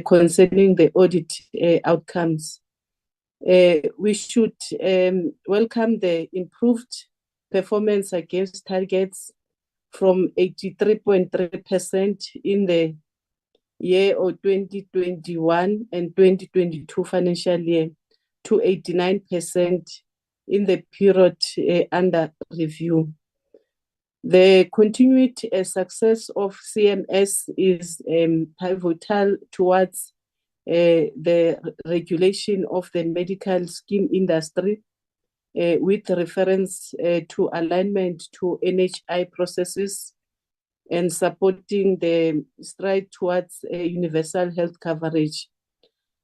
concerning the audit outcomes. We should welcome the improved performance against targets from 83.3% in the year of 2021 and 2022 financial year to 89% in the period under review. The continued success of CMS is pivotal towards the regulation of the medical scheme industry with reference to alignment to NHI processes and supporting the stride towards universal health coverage.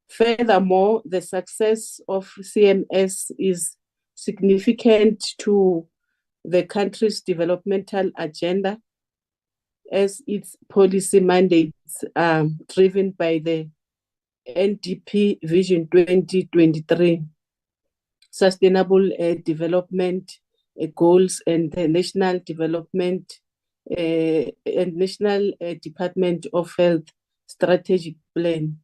Furthermore, the success of CMS is significant to the country's developmental agenda as its policy mandates are driven by the NDP Vision 2023, Sustainable Development Goals, and the National Development and National Department of Health Strategic Plan.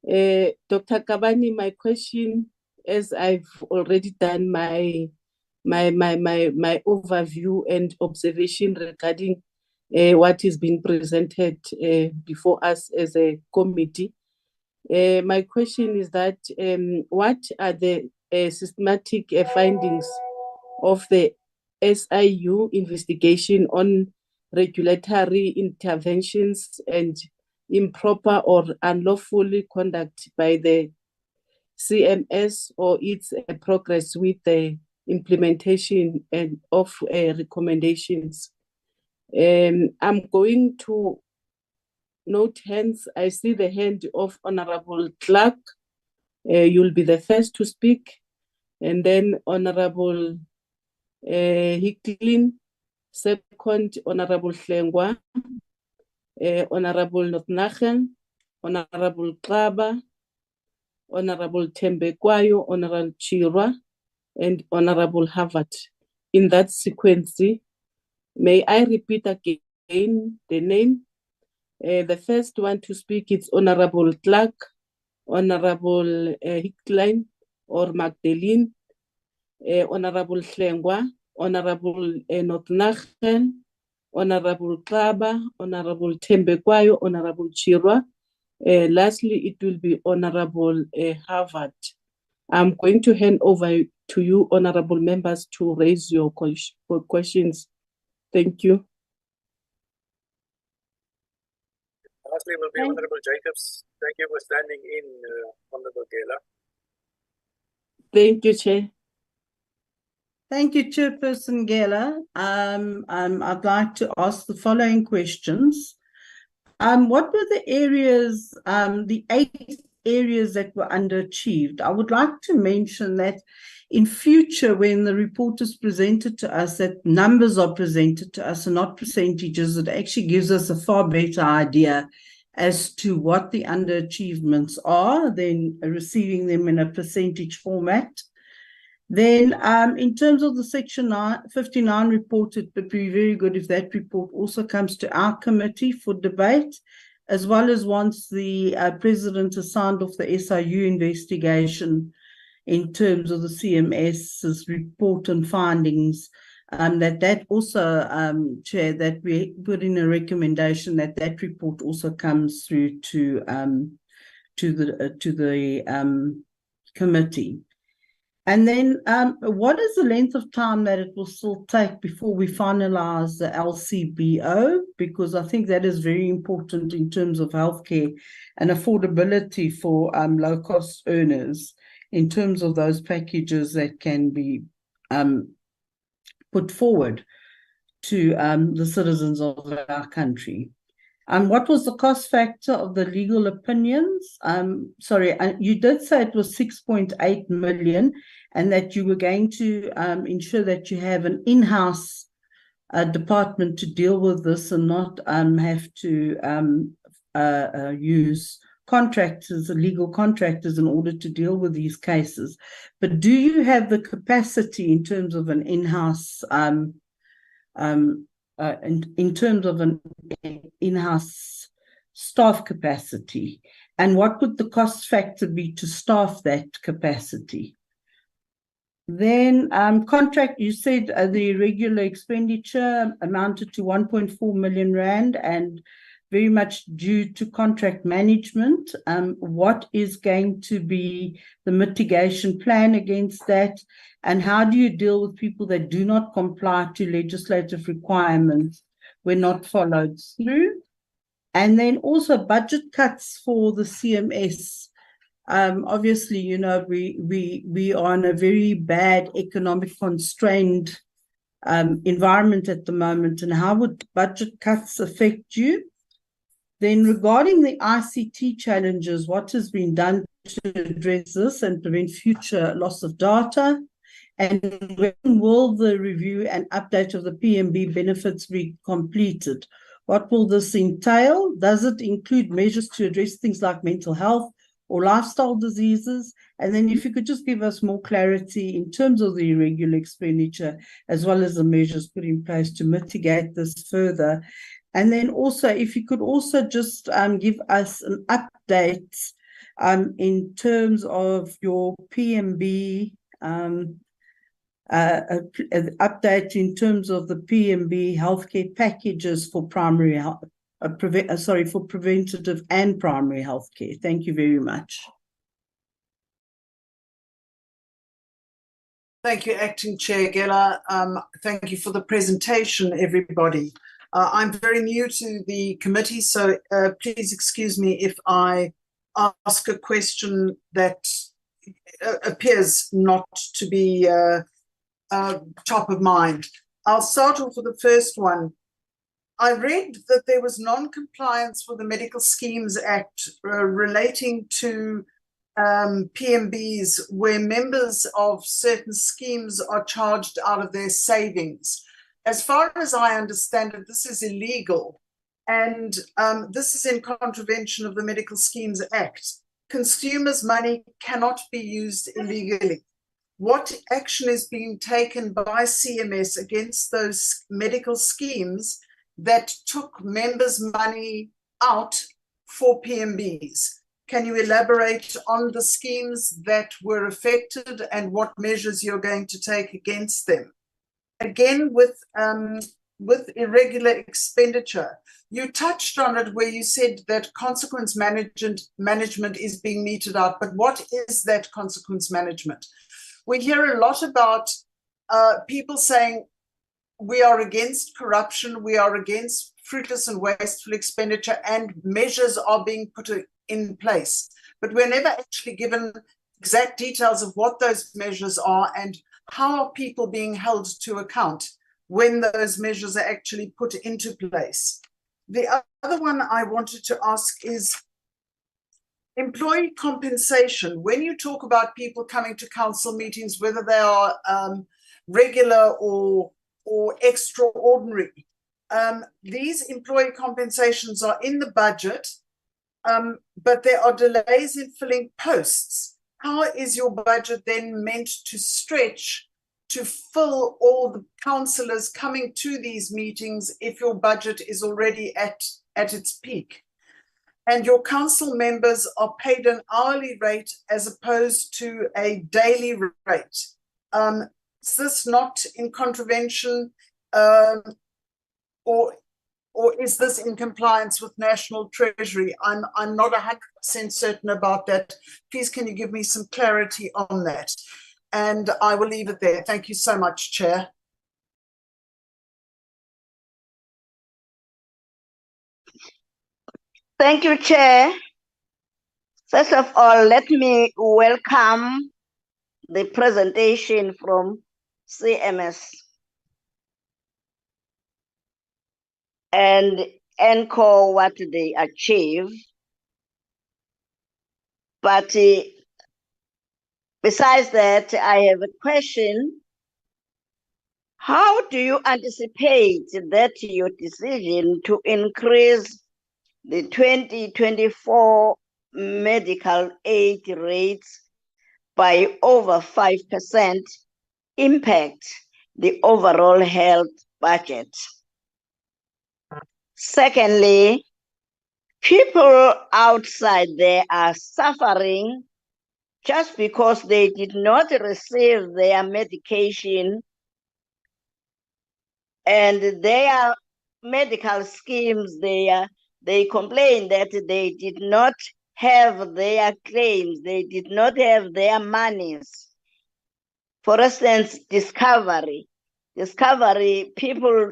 Dr. Kabane, my question, as I've already done my overview and observation regarding what is being presented before us as a committee. My question is that what are the systematic findings of the SIU investigation on regulatory interventions and improper or unlawful conduct by the CMS or its progress with the implementation and of recommendations? I'm going to note hands. I see the hand of Honorable Clark. You'll be the first to speak, and then Honorable Hicklin, second Honorable Hlengwa, Honorable Notnachen, Honorable Klaba, Honorable Tembekwayo, Honorable Chirwa, and Honorable Harvard. In that sequence, may I repeat again the name? The first one to speak is Honorable Clark, Honorable Hicklin or Magdalene, Honorable Hlengwa, Honorable Notnachen, Honorable Klaba, Honorable Tembekwayo, Honorable Chirwa. Lastly, it will be Honorable Harvard. I'm going to hand over to you, honorable members, to raise your questions. Thank you. Lastly will be Honorable Jacobs. Thank you for standing in, Honorable Gela. Thank you, Chair. Thank you, Chairperson Gela. I'd like to ask the following questions. What were the areas, the 8 areas that were underachieved? I would like to mention that in future, when the report is presented to us, that numbers are presented to us and not percentages, it actually gives us a far better idea as to what the underachievements are than receiving them in a percentage format. Then in terms of the Section 59 report, it would be very good if that report also comes to our committee for debate, as well as once the President has signed off the SIU investigation in terms of the CMS's report and findings, that also, Chair, that we put in a recommendation that that report also comes through to the committee. And then what is the length of time that it will still take before we finalize the LCBO? Because I think that is very important in terms of healthcare and affordability for low-cost earners in terms of those packages that can be put forward to the citizens of our country. What was the cost factor of the legal opinions? Sorry, you did say it was 6.8 million and that you were going to ensure that you have an in-house department to deal with this and not have to use contractors, legal contractors, in order to deal with these cases. But do you have the capacity in terms of an in-house in terms of an in-house staff capacity, and what would the cost factor be to staff that capacity? Then contract, you said the regular expenditure amounted to 1.4 million rand and very much due to contract management. What is going to be the mitigation plan against that? And how do you deal with people that do not comply to legislative requirements when not followed through? And then also budget cuts for the CMS. Obviously, you know, we are in a very bad economic constrained environment at the moment. And how would budget cuts affect you? Then regarding the ICT challenges, what has been done to address this and prevent future loss of data? And when will the review and update of the PMB benefits be completed? What will this entail? Does it include measures to address things like mental health or lifestyle diseases? And then if you could just give us more clarity in terms of the irregular expenditure, as well as the measures put in place to mitigate this further. And then also, if you could also just give us an update in terms of your PMB an update in terms of the PMB healthcare packages for primary health, for preventative and primary healthcare. Thank you very much. Thank you, Acting Chair Geller. Thank you for the presentation, everybody. I'm very new to the committee, so please excuse me if I ask a question that appears not to be top of mind. I'll start off with the first one. I read that there was non-compliance with the Medical Schemes Act relating to PMBs where members of certain schemes are charged out of their savings. As far as I understand it, this is illegal, and this is in contravention of the Medical Schemes Act. Consumers' money cannot be used illegally. What action is being taken by CMS against those medical schemes that took members' money out for PMBs? Can you elaborate on the schemes that were affected and what measures you're going to take against them? Again, with irregular expenditure, you touched on it where you said that consequence management is being meted out, but what is that consequence management? We hear a lot about people saying we are against corruption, we are against fruitless and wasteful expenditure, and measures are being put in place. But we're never actually given exact details of what those measures are and how are people being held to account when those measures are actually put into place. The other one I wanted to ask is employee compensation. When you talk about people coming to council meetings, whether they are regular or extraordinary, these employee compensations are in the budget, but there are delays in filling posts. How is your budget then meant to stretch to fill all the councillors coming to these meetings if your budget is already at its peak? And your council members are paid an hourly rate as opposed to a daily rate. Is this not in contravention or is this in compliance with National Treasury? I'm not 100% certain about that. Please, can you give me some clarity on that? And I will leave it there. Thank you so much, Chair. Thank you, Chair. First of all, let me welcome the presentation from CMS and encore what they achieve. But besides that, I have a question. How do you anticipate that your decision to increase the 2024 medical aid rates by over 5% impact the overall health budget? Secondly, people outside there are suffering just because they did not receive their medication and their medical schemes, they complain that they did not have their claims, they did not have their monies. For instance, Discovery, people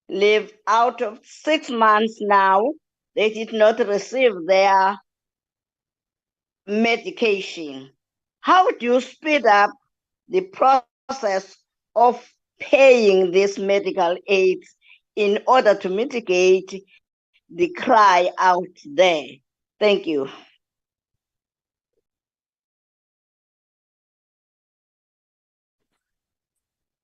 live out of 6 months now, they did not receive their medication. How do you speed up the process of paying this medical aid in order to mitigate the cry out there? Thank you.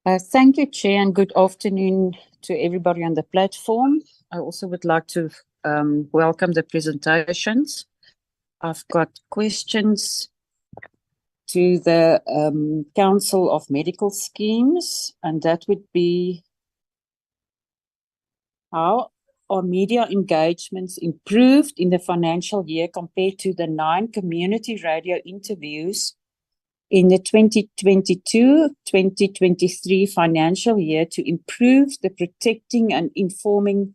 Thank you, Chair, and good afternoon to everybody on the platform. I also would like to welcome the presentations. I've got questions to the Council of Medical Schemes, and that would be, how are media engagements improved in the financial year compared to the 9 community radio interviews in the 2022-2023 financial year to improve the protecting and informing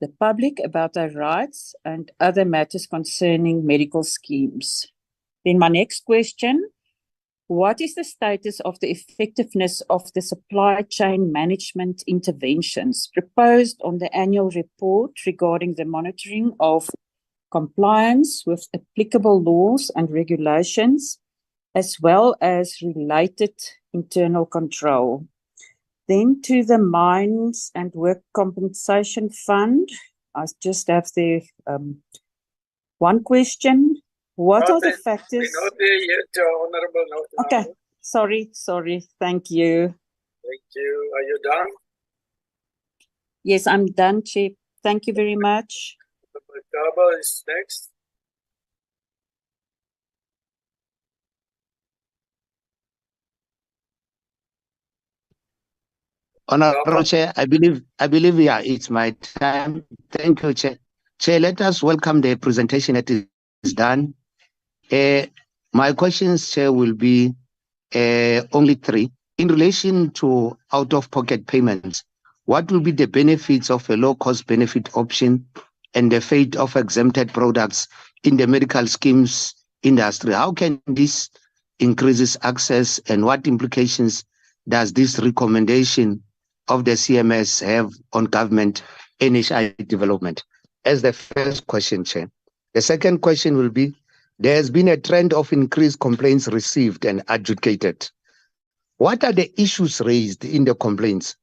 the public about their rights and other matters concerning medical schemes. Then my next question, what is the status of the effectiveness of the supply chain management interventions proposed on the annual report regarding the monitoring of compliance with applicable laws and regulations, as well as related internal control? Then to the Mines and Work Compensation Fund, I just have there one question. What are the factors? We're not there yet, Honorable. Okay, sorry. Thank you. Thank you. Are you done? Yes, I'm done, Chair. Thank you very much. Makaba is next. Honorable Chair, I believe, yeah, it's my time. Thank you, Chair. Chair, let us welcome the presentation that is done. My questions, Chair, will be only three. In relation to out-of-pocket payments, what will be the benefits of a low-cost benefit option and the fate of exempted products in the medical schemes industry? How can this increase access, and what implications does this recommendation of the CMS have on government NHI development? As the first question, Chair. The second question will be, there has been a trend of increased complaints received and adjudicated. What are the issues raised in the complaints,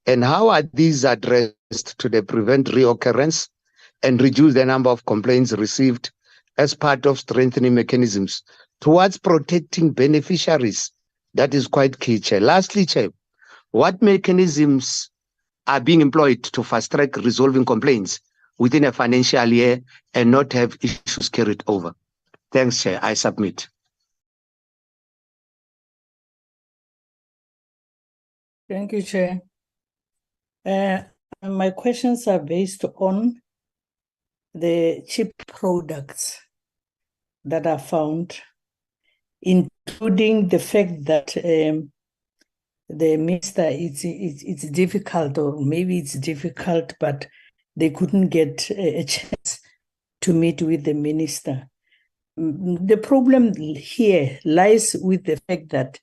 and how are these addressed to prevent reoccurrence and reduce the number of complaints received as part of strengthening mechanisms towards protecting beneficiaries? That is quite key, Chair. Lastly, Chair, what mechanisms are being employed to fast-track resolving complaints within a financial year and not have issues carried over? Thanks, Chair. I submit. Thank you, Chair. My questions are based on the cheap products that are found, including the fact that the minister, it's difficult, or maybe it's difficult, but they couldn't get a chance to meet with the minister. The problem here lies with the fact that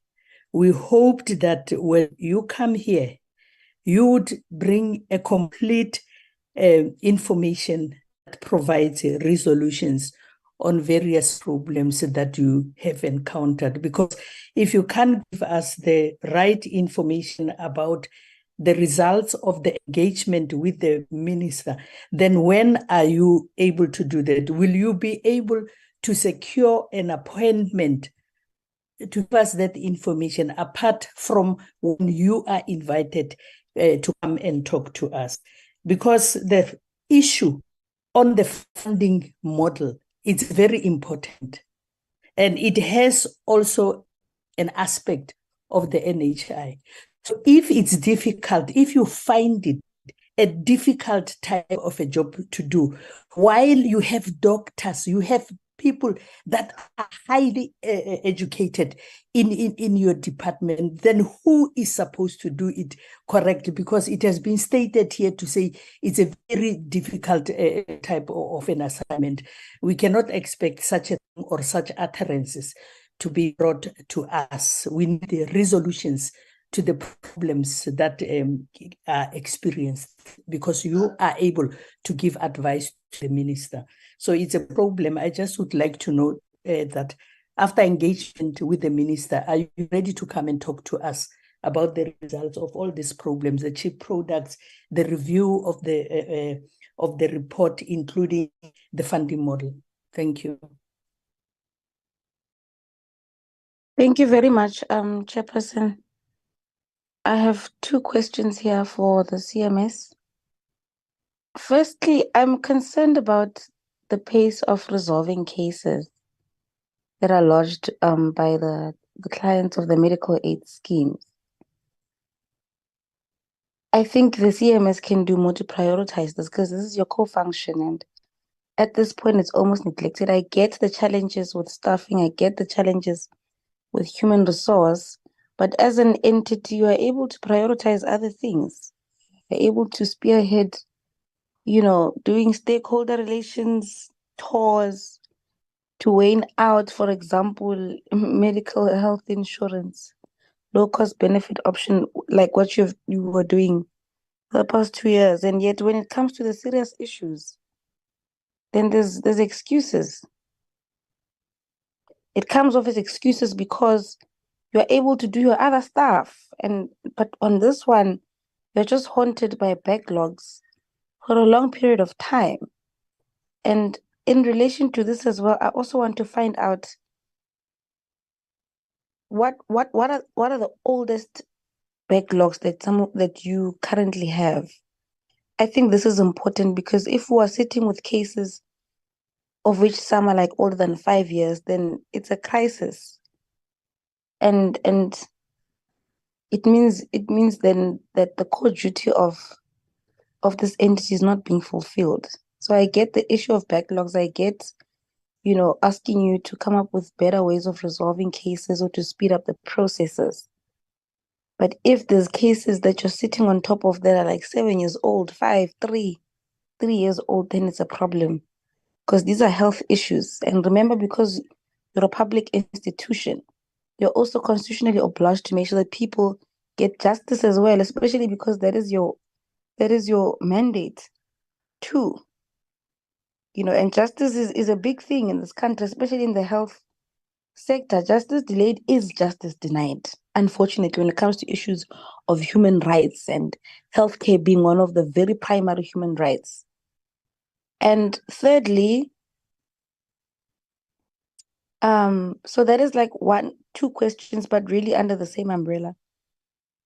we hoped that when you come here, you would bring a complete information that provides resolutions on various problems that you have encountered. Because if you can't give us the right information about the results of the engagement with the minister, then when are you able to do that? Will you be able to secure an appointment to give us that information apart from when you are invited to come and talk to us? Because the issue on the funding model is very important, and it has also an aspect of the NHI. So if it's difficult, if you find it a difficult type of a job to do, while you have doctors, you have people that are highly educated in your department, then who is supposed to do it correctly? Because it has been stated here to say it's a very difficult type of an assignment. We cannot expect such a thing or such utterances to be brought to us. We need the resolutions to the problems that are experienced, because you are able to give advice to the minister. So it's a problem. I just would like to know that after engagement with the minister, are you ready to come and talk to us about the results of all these problems, the cheap products, the review of the report, including the funding model? Thank you. Thank you very much, Chairperson. I have two questions here for the CMS. Firstly, I'm concerned about the pace of resolving cases that are lodged by the clients of the medical aid schemes. I think the CMS can do more to prioritize this, because this is your core function, and at this point it's almost neglected. I get the challenges with staffing, I get the challenges with human resource, but as an entity, you are able to prioritize other things. You're able to spearhead, doing stakeholder relations tours to weigh out, for example, medical health insurance, low-cost benefit option, like what you were doing for the past 2 years. And yet when it comes to the serious issues, then there's excuses. It comes off as excuses because you're able to do your other stuff. But on this one, you're just haunted by backlogs for a long period of time. And in relation to this as well, I also want to find out what are the oldest backlogs that you currently have. I think this is important because if we are sitting with cases of which some are like older than 5 years, then it's a crisis. And it means then that the core duty of this entity is not being fulfilled. So I get the issue of backlogs. I get, asking you to come up with better ways of resolving cases or to speed up the processes. But if there's cases that you're sitting on top of that are like 7 years old, 5, 3 years old, then it's a problem. Because these are health issues. And remember, because you're a public institution, you're also constitutionally obliged to make sure that people get justice as well, especially because that is your mandate too. And justice is a big thing in this country, especially in the health sector. Justice delayed is justice denied, unfortunately, when it comes to issues of human rights and healthcare being one of the very primary human rights. And thirdly, so that is like 2 questions, but really under the same umbrella.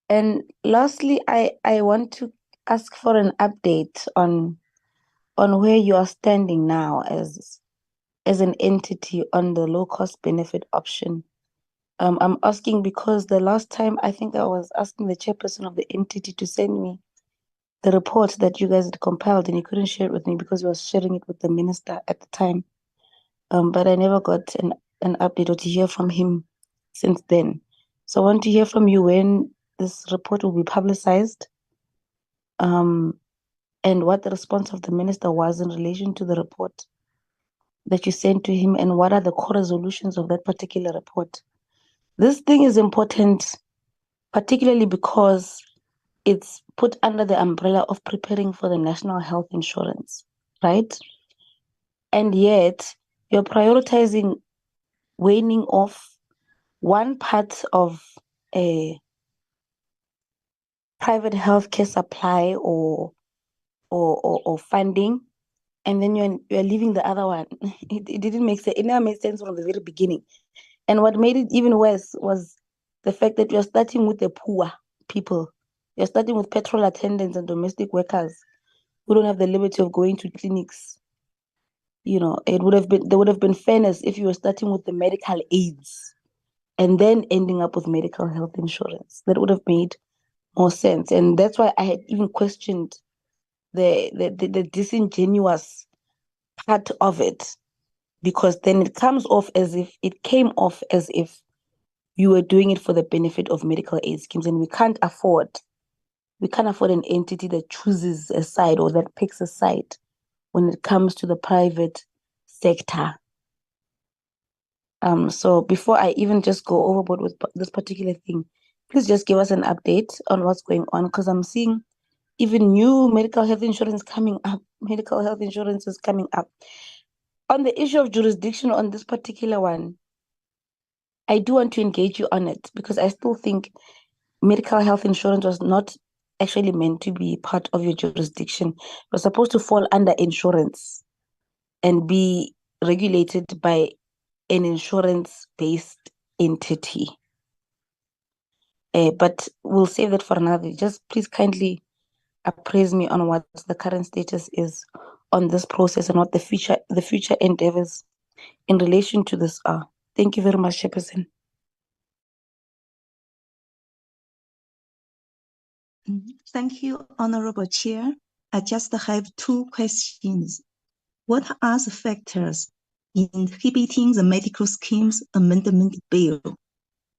And lastly, I want to ask for an update on where you are standing now as an entity on the low-cost benefit option. I'm asking because the last time I think I was asking the chairperson of the entity to send me the report that you guys had compiled, and he couldn't share it with me because he was sharing it with the minister at the time. But I never got an update or to hear from him since then. So I want to hear from you when this report will be publicized, and what the response of the minister was in relation to the report that you sent to him, and what are the core resolutions of that particular report. This thing is important, particularly because it's put under the umbrella of preparing for the national health insurance, right? And yet you're prioritizing waning off one part of a private healthcare supply or funding, and then you're leaving the other one. It didn't make sense. It never made sense from the very beginning. And what made it even worse was the fact that you're starting with the poor people. You're starting with petrol attendants and domestic workers who don't have the liberty of going to clinics. There would have been fairness if you were starting with the medical aids and then ending up with medical health insurance. That would have made more sense. And that's why I had even questioned the disingenuous part of it, because then it came off as if you were doing it for the benefit of medical aid schemes, and we can't afford an entity that chooses a side or that picks a side when it comes to the private sector. So before I even just go overboard with this particular thing, please just give us an update on what's going on, because I'm seeing even new medical health insurance coming up. Medical health insurance is coming up. On the issue of jurisdiction on this particular one, I do want to engage you on it, because I still think medical health insurance was not actually meant to be part of your jurisdiction. It was supposed to fall under insurance and be regulated by an insurance-based entity. But we'll save that for another day. Just please kindly appraise me on what the current status is on this process and what the future endeavors in relation to this are. Thank you very much, Chairperson. Thank you, Honorable Chair. I just have 2 questions. What are the factors inhibiting the medical schemes amendment bill?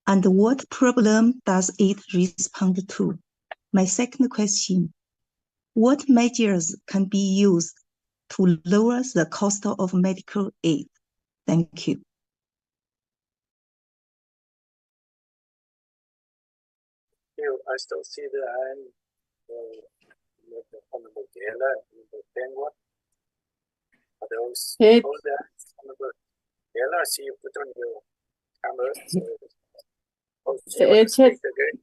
And what problem does it respond to? My second question, what measures can be used to lower the cost of medical aid? Thank you. I still see the hand with the Honorable Gela and Honorable Pengwa. Are those Hey. hold their hands? Honorable Gela, I see you put on your camera. So, oh, so you want to Chair, speak again?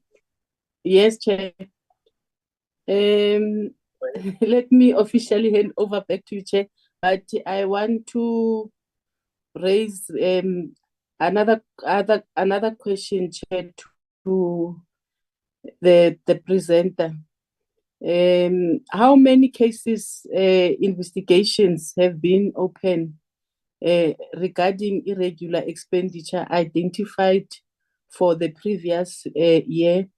yes, Chair. Let me officially hand over back to you, Chair, but I want to raise another question, Chair, to the presenter. How many cases investigations have been open regarding irregular expenditure identified for the previous year?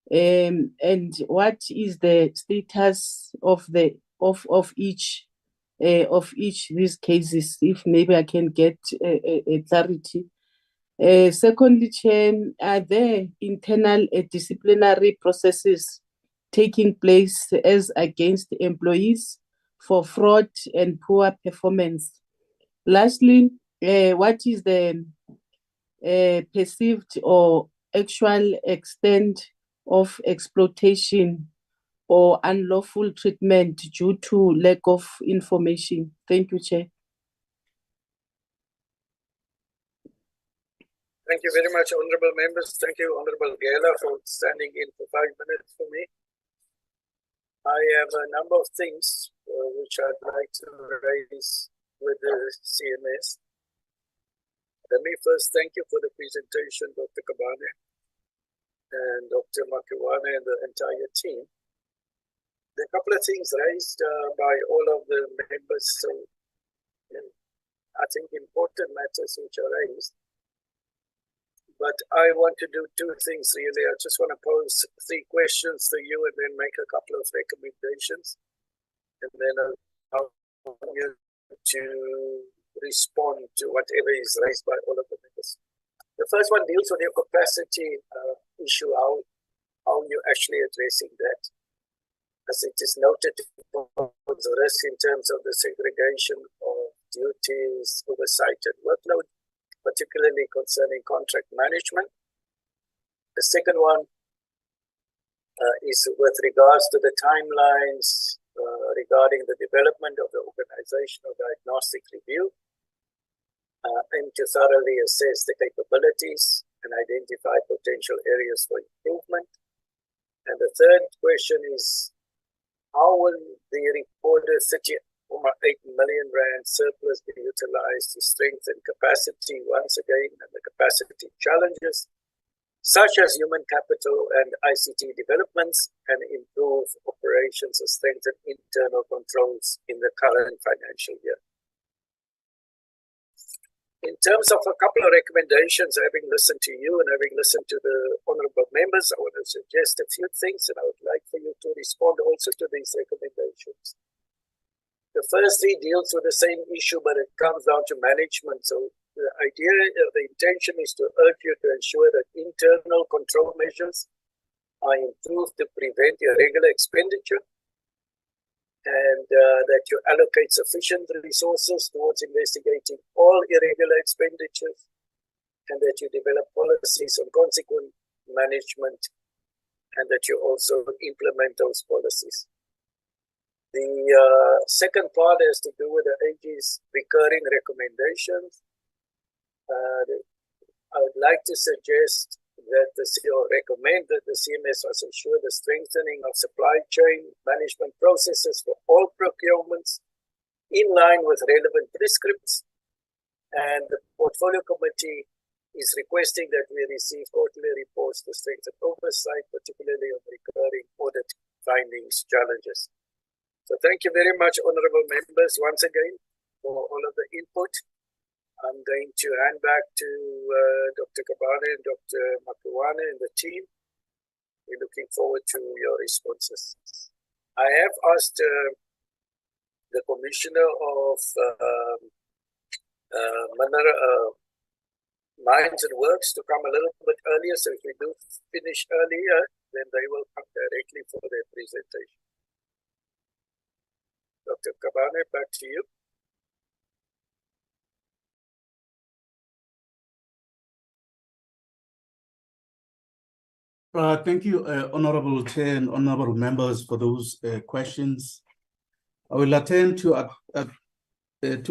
And what is the status of each these cases, if maybe I can get a clarity. Secondly, Chair, are there internal disciplinary processes taking place as against employees for fraud and poor performance? Lastly, what is the perceived or actual extent of exploitation or unlawful treatment due to lack of information? Thank you, Chair. Thank you very much, honorable members. Thank you, Honorable Gela, for standing in for 5 minutes for me. I have a number of things which I'd like to raise with the CMS. Let me first thank you for the presentation, Dr. Kabane and Dr. Makiwane and the entire team. There are a couple of things raised by all of the members. So, I think important matters which are raised. But I want to do two things really. I just want to pose 3 questions to you and then make a couple of recommendations. And then I'll want you to respond to whatever is raised by all of the members. The first one deals with your capacity issue, how you're actually addressing that. As it is noted, the risk in terms of the segregation of duties, oversight and workload, particularly concerning contract management. The second one is with regards to the timelines regarding the development of the organizational diagnostic review and to thoroughly assess the capabilities and identify potential areas for improvement. And the third question is, how will the reported 30.8 million rand surplus be utilized to strengthen capacity once again and the capacity challenges such as human capital and ICT developments and improve operations and strengthen internal controls in the current financial year? In terms of a couple of recommendations, having listened to you and having listened to the honorable members, I want to suggest a few things and I would like for you to respond also to these recommendations. The first 3 deals with the same issue, but it comes down to management. So the idea, the intention is to urge you to ensure that internal control measures are improved to prevent irregular expenditure and that you allocate sufficient resources towards investigating all irregular expenditures and that you develop policies on consequent management and that you also implement those policies. The second part has to do with the AG's recurring recommendations. I would like to suggest that the CEO recommend that the CMS must ensure the strengthening of supply chain management processes for all procurements in line with relevant prescripts. And the portfolio committee is requesting that we receive quarterly reports to strengthen oversight, particularly on recurring audit findings challenges. So thank you very much, honorable members, once again for all of the input. I'm going to hand back to Dr. Kabane and Dr. Makiwane and the team. We're looking forward to your responses. I have asked the Commissioner of minds and works to come a little bit earlier. So if we do finish earlier, then they will come directly for their presentation. Dr. Kabane, back to you. Thank you, Honorable Chair and Honorable Members, for those questions. I will attempt to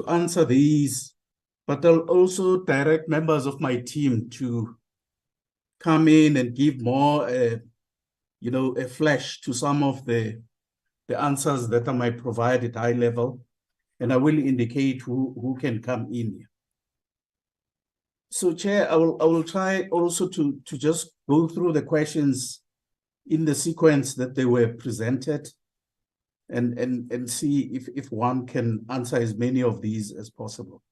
answer these, but I'll also direct members of my team to come in and give more, a flash to some of the answers that I might provide at high level, and I will indicate who can come in. So, Chair, I will try also to just go through the questions in the sequence that they were presented, and see if one can answer as many of these as possible.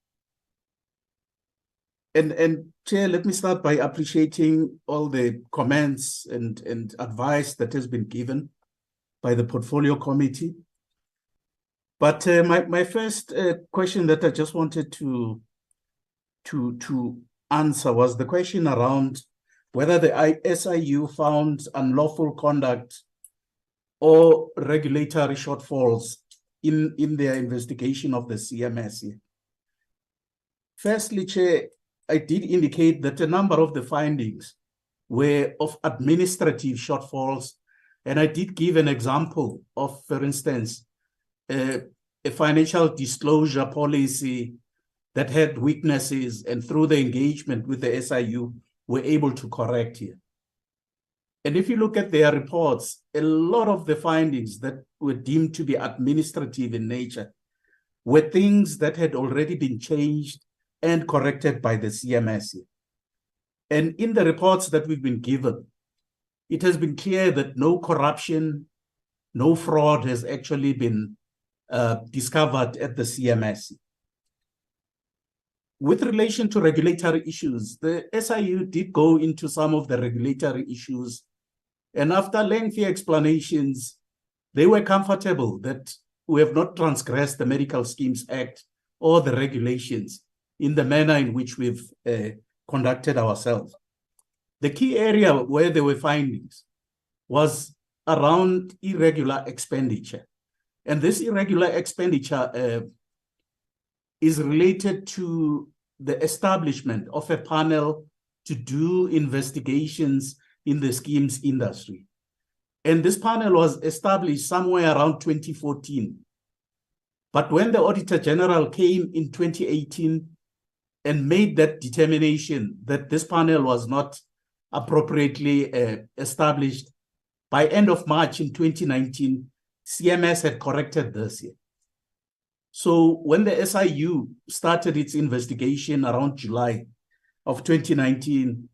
And Chair, let me start by appreciating all the comments and advice that has been given by the Portfolio Committee. But my first question that I just wanted to answer was the question around whether the SIU found unlawful conduct or regulatory shortfalls in their investigation of the CMS here. Firstly, Chair, I did indicate that a number of the findings were of administrative shortfalls, and I did give an example of, for instance, a financial disclosure policy that had weaknesses, and through the engagement with the SIU, were able to correct here. And if you look at their reports, a lot of the findings that were deemed to be administrative in nature were things that had already been changed and corrected by the CMS here. And in the reports that we've been given, it has been clear that no corruption, no fraud has actually been discovered at the CMS. With relation to regulatory issues, the SIU did go into some of the regulatory issues, and after lengthy explanations, they were comfortable that we have not transgressed the Medical Schemes Act or the regulations in the manner in which we've conducted ourselves. The key area where there were findings was around irregular expenditure. And this irregular expenditure is related to the establishment of a panel to do investigations in the schemes industry. And this panel was established somewhere around 2014. But when the Auditor General came in 2018 and made that determination that this panel was not appropriately established, by end of March in 2019, CMS had corrected this year. So when the SIU started its investigation around July of 2019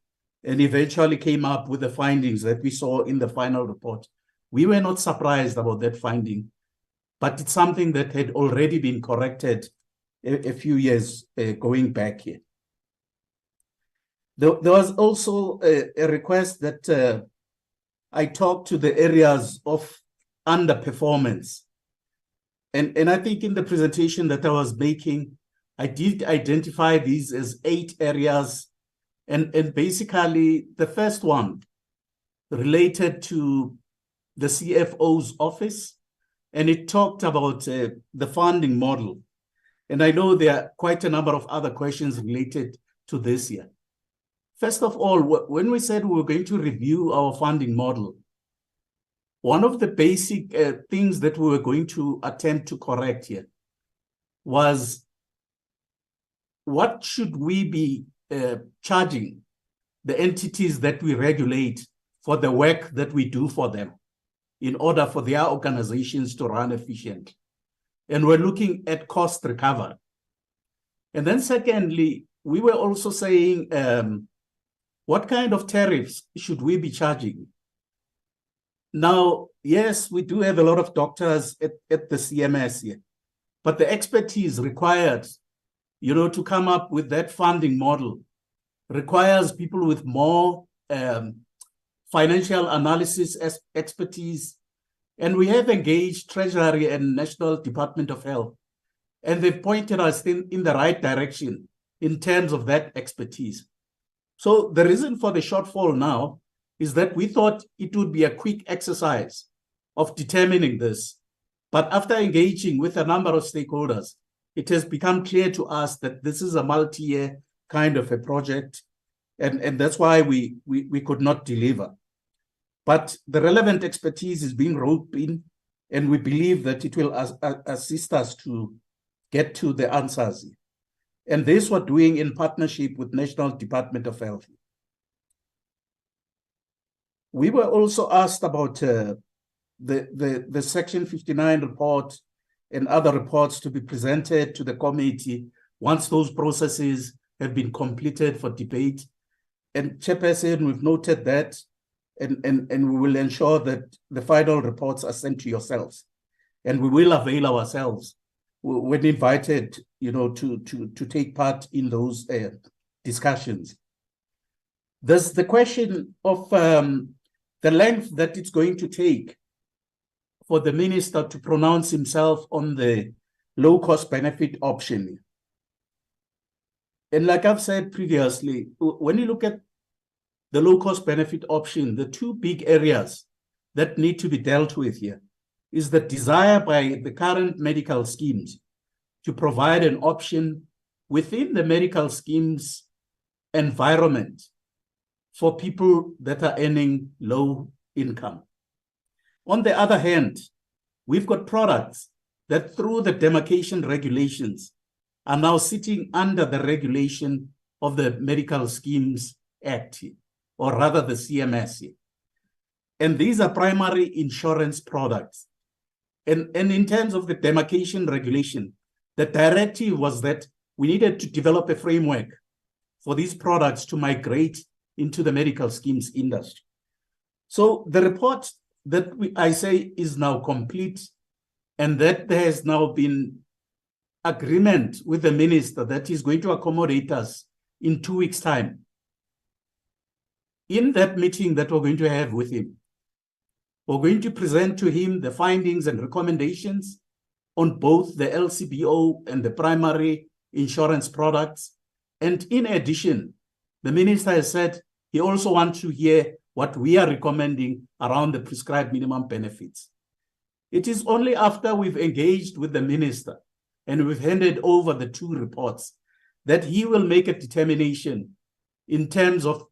and eventually came up with the findings that we saw in the final report, we were not surprised about that finding, but it's something that had already been corrected a few years going back here. There was also a request that I talk to the areas of underperformance. And I think in the presentation that I was making, I did identify these as 8 areas. And basically, the first one related to the CFO's office, and it talked about the funding model. And I know there are quite a number of other questions related to this here. First of all, when we said we were going to review our funding model, one of the basic things that we were going to attempt to correct here was what should we be charging the entities that we regulate for the work that we do for them in order for their organizations to run efficiently. And we're looking at cost recovery. And then secondly, we were also saying, what kind of tariffs should we be charging? Now, yes, we do have a lot of doctors at the CMS here, but the expertise required, to come up with that funding model requires people with more financial analysis expertise. And we have engaged Treasury and National Department of Health, and they've pointed us in the right direction in terms of that expertise. So the reason for the shortfall now is that we thought it would be a quick exercise of determining this. But after engaging with a number of stakeholders, it has become clear to us that this is a multi-year kind of a project, and that's why we could not deliver. But the relevant expertise is being roped in, and we believe that it will assist us to get to the answers. And this we're doing in partnership with National Department of Health. We were also asked about the Section 59 report and other reports to be presented to the committee once those processes have been completed for debate. And Chairperson, we've noted that, and we will ensure that the final reports are sent to yourselves. And we will avail ourselves when invited, to take part in those discussions. There's the question of the length that it's going to take for the minister to pronounce himself on the low-cost benefit option. And like I've said previously, when you look at the low-cost benefit option, the two big areas that need to be dealt with here is the desire by the current medical schemes to provide an option within the medical schemes environment for people that are earning low income. On the other hand, we've got products that through the demarcation regulations are now sitting under the regulation of the Medical Schemes Act, or rather the CMS. And these are primary insurance products. And in terms of the demarcation regulation, the directive was that we needed to develop a framework for these products to migrate into the medical schemes industry. So the report that I say is now complete, and that there has now been agreement with the minister that is going to accommodate us in 2 weeks' time. In that meeting that we're going to have with him, we're going to present to him the findings and recommendations on both the LCBO and the primary insurance products. And in addition, the minister has said he also wants to hear what we are recommending around the prescribed minimum benefits. It is only after we've engaged with the minister and we've handed over the 2 reports that he will make a determination in terms of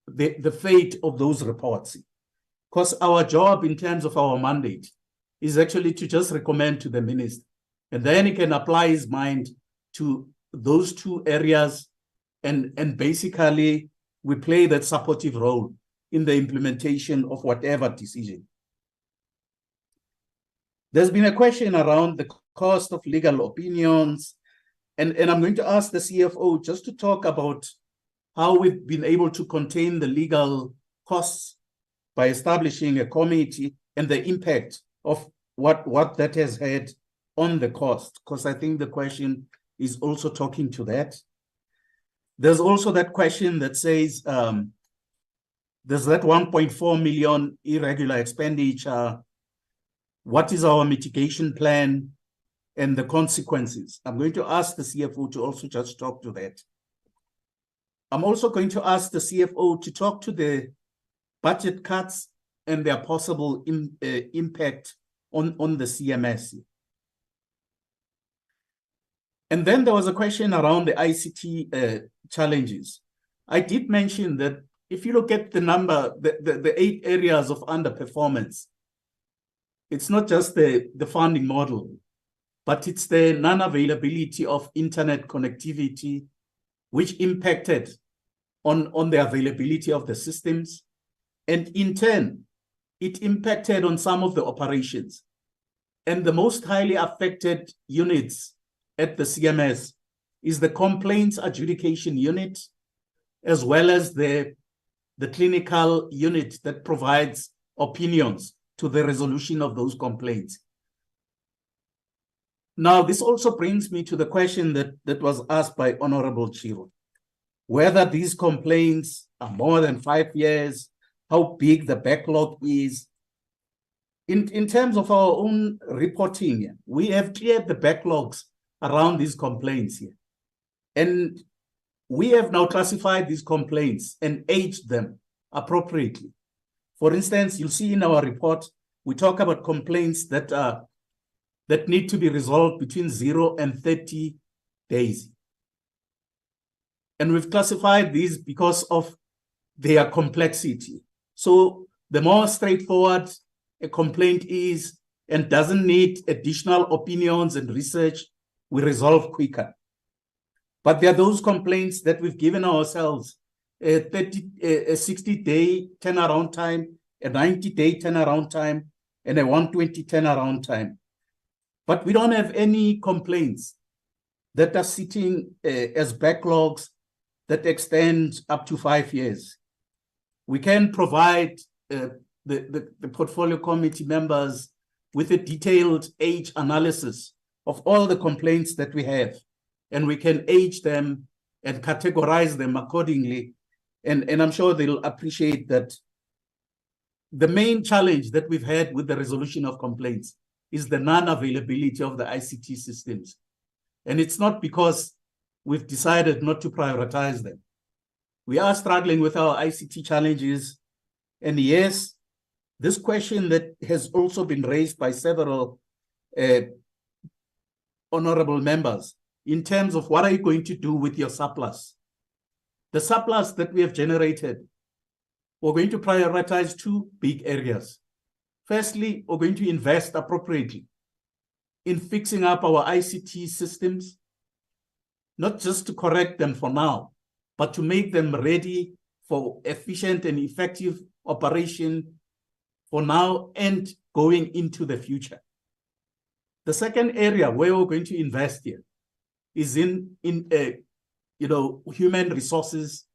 the fate of those reports. Because our job in terms of our mandate is actually to just recommend to the minister, and then he can apply his mind to those 2 areas, and basically we play that supportive role in the implementation of whatever decision. There's been a question around the cost of legal opinions, and I'm going to ask the CFO just to talk about how we've been able to contain the legal costs by establishing a committee and the impact of what that has had on the cost, because I think the question is also talking to that. There's also that question that says, there's that 1.4 million irregular expenditure. What is our mitigation plan and the consequences? I'm going to ask the CFO to also just talk to that. I'm also going to ask the CFO to talk to the budget cuts and their possible impact on the CMS. And then there was a question around the ICT challenges. I did mention that if you look at the number, the 8 areas of underperformance, it's not just the funding model, but it's the non-availability of internet connectivity, which impacted on the availability of the systems. And in turn, it impacted on some of the operations. And the most highly affected units at the CMS is the complaints adjudication unit, as well as the clinical unit that provides opinions to the resolution of those complaints. Now, this also brings me to the question that was asked by Honorable Chiro, whether these complaints are more than 5 years, how big the backlog is. In terms of our own reporting, we have cleared the backlogs around these complaints here. And we have now classified these complaints and aged them appropriately. For instance, you'll see in our report, we talk about complaints that need to be resolved between 0 and 30 days. And we've classified these because of their complexity. So the more straightforward a complaint is and doesn't need additional opinions and research, we resolve quicker. But there are those complaints that we've given ourselves a 60-day turnaround time, a 90-day turnaround time, and a 120 turnaround time. But we don't have any complaints that are sitting as backlogs that extend up to 5 years. We can provide the portfolio committee members with a detailed age analysis of all the complaints that we have, and we can age them and categorize them accordingly. And I'm sure they'll appreciate that the main challenge that we've had with the resolution of complaints is the non-availability of the ICT systems. And it's not because we've decided not to prioritize them. We are struggling with our ICT challenges. And yes, this question that has also been raised by several honorable members in terms of what are you going to do with your surplus? The surplus that we have generated, we're going to prioritize two big areas. Firstly, we're going to invest appropriately in fixing up our ICT systems, not just to correct them for now, but to make them ready for efficient and effective operation for now and going into the future. The second area where we're going to invest here is in human resources,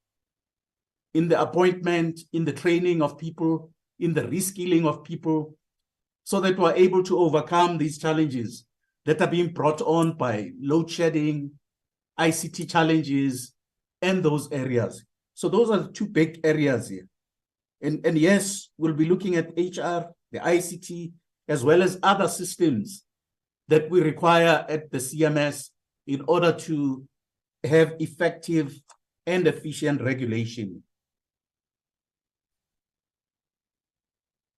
in the appointment, in the training of people, in the reskilling of people, so that we're able to overcome these challenges that are being brought on by load shedding, ICT challenges, and those areas. So those are the two big areas here. And yes, we'll be looking at HR, the ICT, as well as other systems that we require at the CMS in order to have effective and efficient regulation.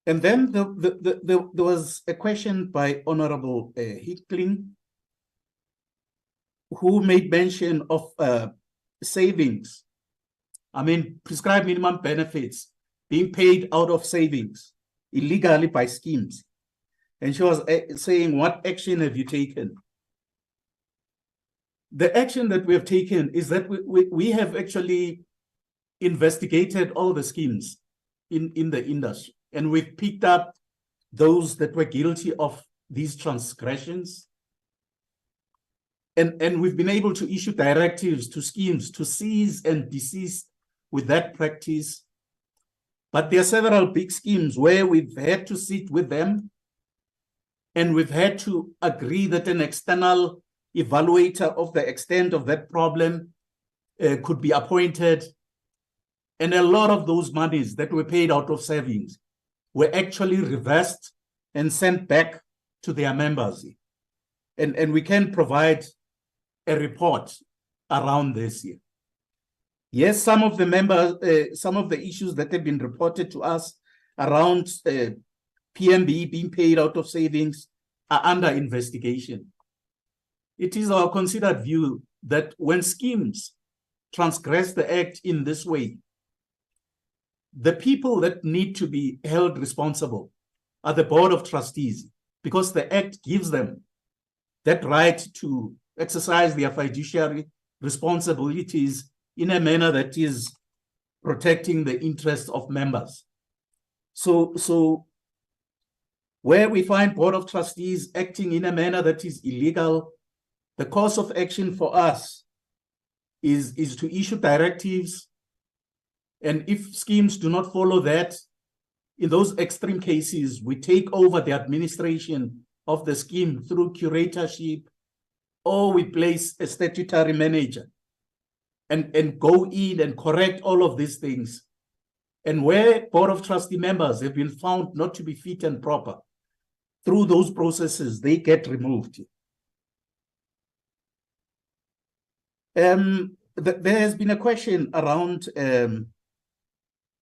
And then there was a question by Honorable Hickling, who made mention of savings. I mean, prescribed minimum benefits being paid out of savings illegally by schemes. And she was saying, what action have you taken? The action that we have taken is that we have actually investigated all the schemes in the industry, and we've picked up those that were guilty of these transgressions. And we've been able to issue directives to schemes to cease and desist with that practice. But there are several big schemes where we've had to sit with them, and we've had to agree that an external evaluator of the extent of that problem could be appointed. And a lot of those monies that were paid out of savings were actually reversed and sent back to their members. And we can provide a report around this year. Yes, some of the members, some of the issues that have been reported to us around PMB being paid out of savings are under investigation. It is our considered view that when schemes transgress the act in this way, the people that need to be held responsible are the Board of Trustees, because the act gives them that right to exercise their fiduciary responsibilities in a manner that is protecting the interests of members. So where we find Board of Trustees acting in a manner that is illegal, the course of action for us is to issue directives. And if schemes do not follow that, in those extreme cases, we take over the administration of the scheme through curatorship, or we place a statutory manager and go in and correct all of these things. And where Board of Trustee members have been found not to be fit and proper, through those processes, they get removed. there has been a question around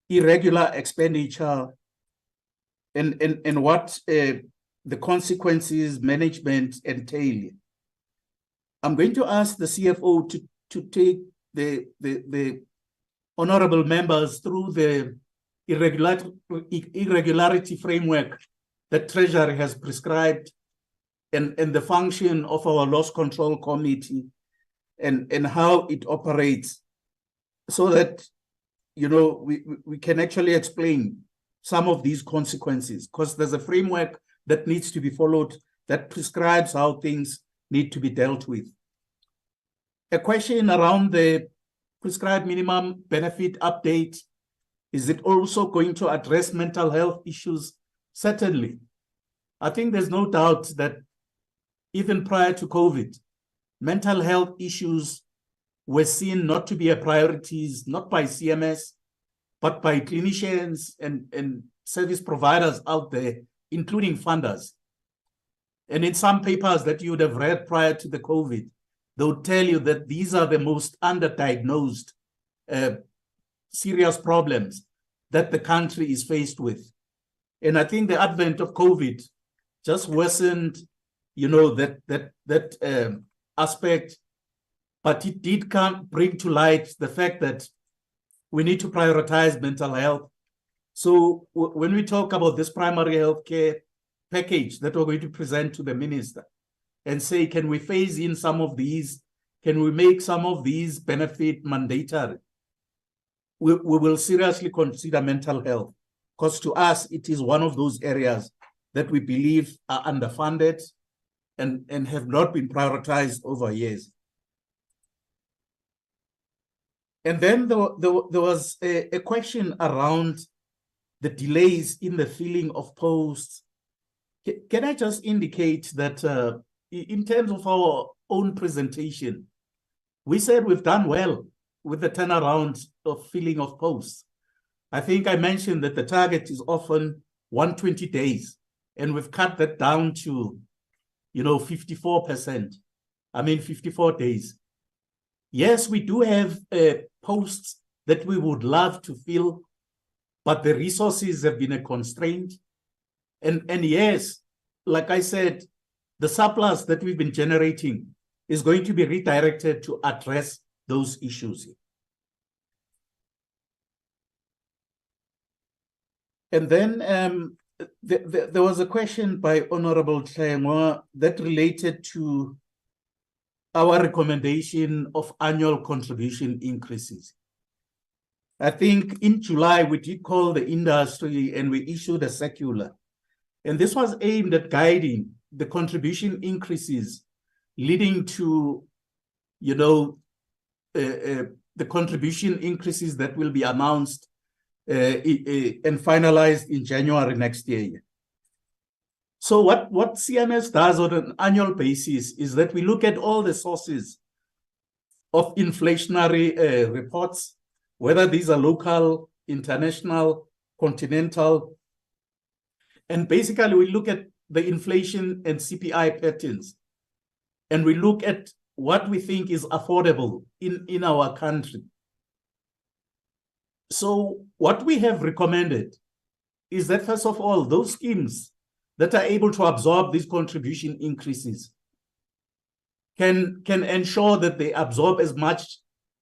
irregular expenditure and what the consequences management entail. I'm going to ask the CFO to take the honorable members through the irregularity framework that Treasury has prescribed and the function of our loss control committee and how it operates, so that, you know, we can actually explain some of these consequences, because there's a framework that needs to be followed that prescribes how things need to be dealt with. A question around the prescribed minimum benefit update. Is it also going to address mental health issues? Certainly. I think there's no doubt that even prior to COVID, mental health issues were seen not to be a priority, not by CMS, but by clinicians and service providers out there, including funders. And in some papers that you would have read prior to the COVID, they would tell you that these are the most underdiagnosed serious problems that the country is faced with. And I think the advent of COVID just worsened, you know, that aspect, but it did bring to light the fact that we need to prioritize mental health. So when we talk about this primary health care package that we're going to present to the minister and say, can we phase in some of these? Can we make some of these benefit mandatory? We will seriously consider mental health, because to us, it is one of those areas that we believe are underfunded and have not been prioritized over years. And then there was a question around the delays in the filling of posts. Can I just indicate that in terms of our own presentation, we said we've done well with the turnaround of filling of posts. I think I mentioned that the target is often 120 days, and we've cut that down to, you know, 54%. I mean, 54 days. Yes, we do have posts that we would love to fill, but the resources have been a constraint. And yes, like I said, the surplus that we've been generating is going to be redirected to address those issues. And then there was a question by Honorable Tlengwa that related to our recommendation of annual contribution increases. I think in July, we did call the industry and we issued a circular. And this was aimed at guiding the contribution increases leading to, you know, the contribution increases that will be announced and finalized in January next year. So what CMS does on an annual basis is that we look at all the sources of inflationary reports, whether these are local, international, continental, and basically we look at the inflation and CPI patterns, and we look at what we think is affordable in our country. So what we have recommended is that, first of all, those schemes that are able to absorb these contribution increases can ensure that they absorb as much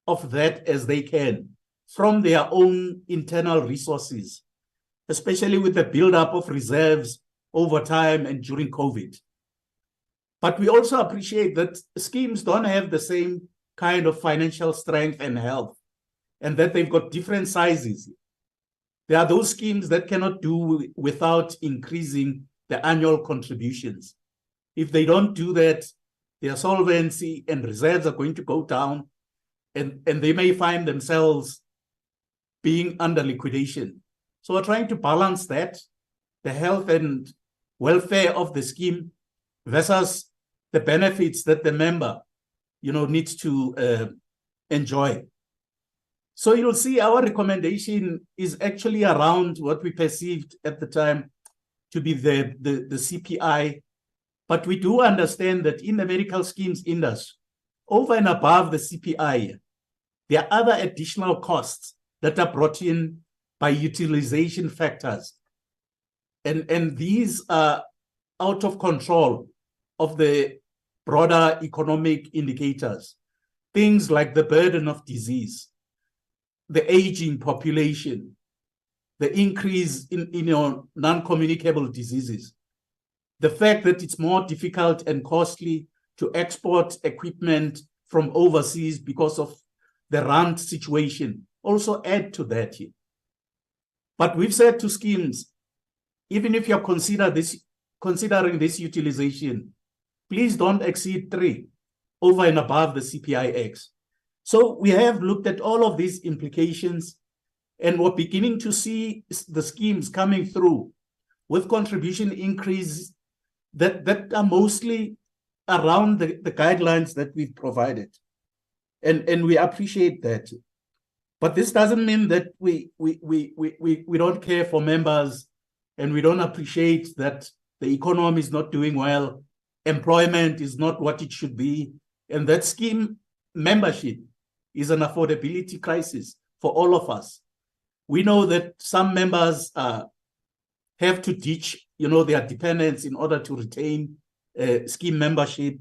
of that as they can from their own internal resources, especially with the buildup of reserves over time and during COVID. But we also appreciate that schemes don't have the same kind of financial strength and health, and that they've got different sizes. There are those schemes that cannot do without increasing the annual contributions. If they don't do that, their solvency and reserves are going to go down, and they may find themselves being under liquidation. So we're trying to balance that, the health and welfare of the scheme versus the benefits that the member, you know, needs to enjoy. So you'll see our recommendation is actually around what we perceived at the time to be the CPI. But we do understand that in the medical schemes industry, over and above the CPI, there are other additional costs that are brought in by utilization factors. And these are out of control of the broader economic indicators. Things like the burden of disease, the aging population, the increase in non-communicable diseases, the fact that it's more difficult and costly to export equipment from overseas because of the rand situation also add to that here. But we've said to schemes, even if you're considering this utilization, please don't exceed 3 over and above the CPIX. So we have looked at all of these implications, and we're beginning to see the schemes coming through with contribution increases that are mostly around the guidelines that we've provided. And we appreciate that. But this doesn't mean that we don't care for members and we don't appreciate that the economy is not doing well, employment is not what it should be, and that scheme membership is an affordability crisis for all of us. We know that some members have to ditch, their dependents in order to retain scheme membership.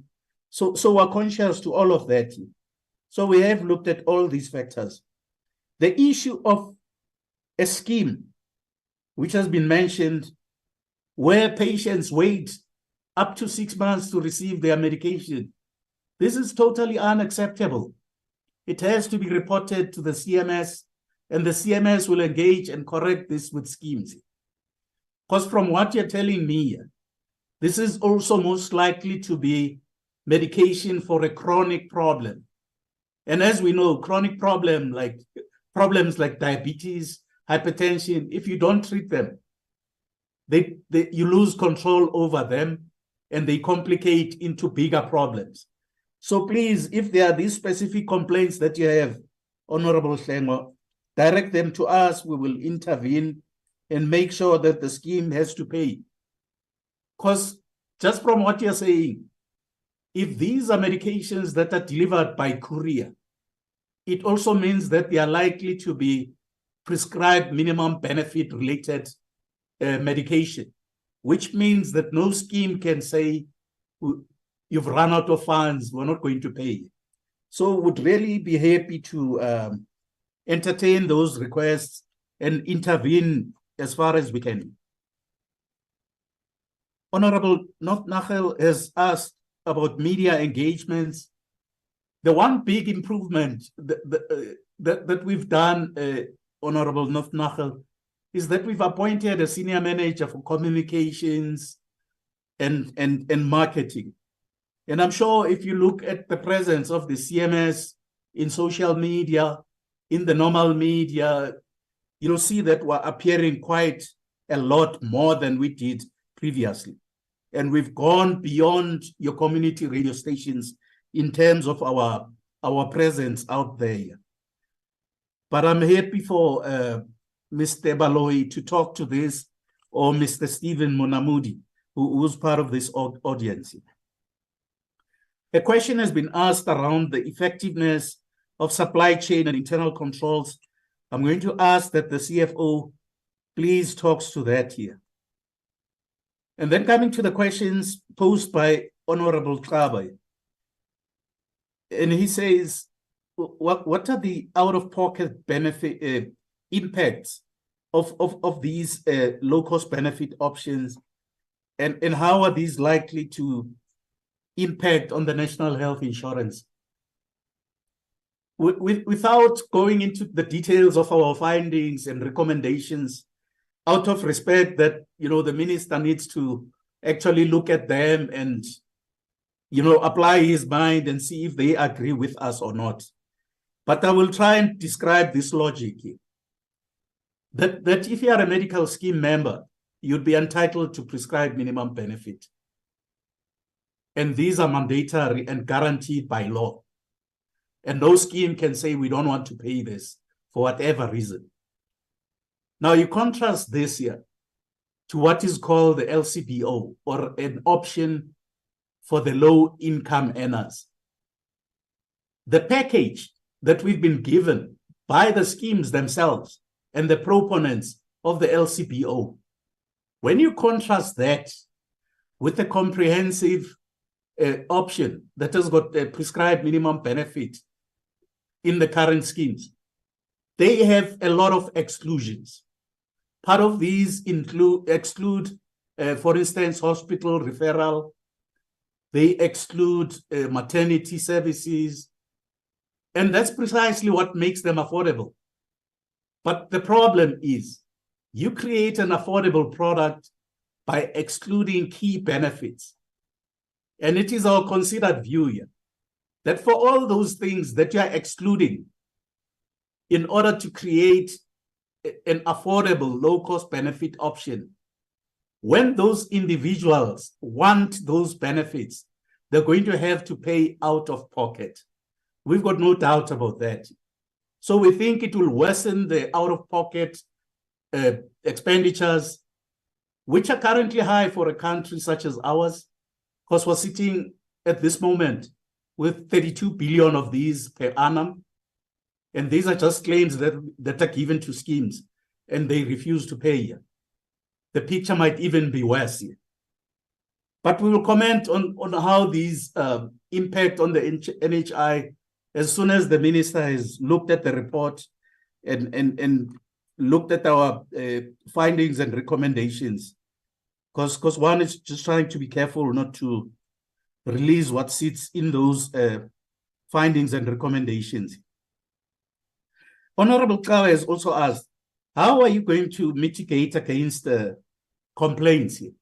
So we're conscious to all of that. So we have looked at all these factors. The issue of a scheme, which has been mentioned, where patients wait up to 6 months to receive their medication, this is totally unacceptable. It has to be reported to the CMS, and the CMS will engage and correct this with schemes. Because from what you're telling me, this is also most likely to be medication for a chronic problem. And as we know, chronic problems like diabetes, hypertension, if you don't treat them, you lose control over them and they complicate into bigger problems. So please, if there are these specific complaints that you have, Honorable Hlengo, direct them to us. We will intervene and make sure that the scheme has to pay. Because just from what you're saying, if these are medications that are delivered by courier, it also means that they are likely to be prescribed minimum benefit related medication, which means that no scheme can say, you've run out of funds, we're not going to pay. So would really be happy to entertain those requests and intervene as far as we can. Honorable Nothnagel has asked about media engagements. The one big improvement that we've done, Honorable Nothnagel, is that we've appointed a senior manager for communications and marketing. And I'm sure if you look at the presence of the CMS in social media, in the normal media, you'll see that we're appearing quite a lot more than we did previously. And we've gone beyond your community radio stations in terms of our presence out there. But I'm happy for Mr. Baloyi to talk to this, or Mr. Stephen Monamudi, who's part of this audience. A question has been asked around the effectiveness of supply chain and internal controls. I'm going to ask that the CFO please talks to that here. And then coming to the questions posed by Honorable Tlaba. And he says, what are the out-of-pocket benefit impacts of these low-cost benefit options, and how are these likely to impact on the national health insurance? Without going into the details of our findings and recommendations, out of respect that, the minister needs to actually look at them and, apply his mind and see if they agree with us or not. But I will try and describe this logic here. That if you are a medical scheme member, you'd be entitled to prescribed minimum benefit. And these are mandatory and guaranteed by law. And no scheme can say we don't want to pay this for whatever reason. Now you contrast this here to what is called the LCBO, or an option for the low income earners. The package that we've been given by the schemes themselves and the proponents of the LCPO. When you contrast that with the comprehensive option that has got a prescribed minimum benefit in the current schemes, they have a lot of exclusions. Part of these exclude, for instance, hospital referral. They exclude maternity services. And that's precisely what makes them affordable. But the problem is you create an affordable product by excluding key benefits. And it is our considered view here that for all those things that you are excluding in order to create an affordable low-cost benefit option, when those individuals want those benefits, they're going to have to pay out of pocket. We've got no doubt about that. So we think it will worsen the out-of-pocket expenditures, which are currently high for a country such as ours, because we're sitting at this moment with 32 billion of these per annum. And these are just claims that are given to schemes and they refuse to pay. The picture might even be worse here. But we will comment on how these impact on the NHI as soon as the minister has looked at the report and looked at our findings and recommendations. Because one is just trying to be careful not to release what sits in those findings and recommendations. Honorable Kawa has also asked, how are you going to mitigate against complaints here?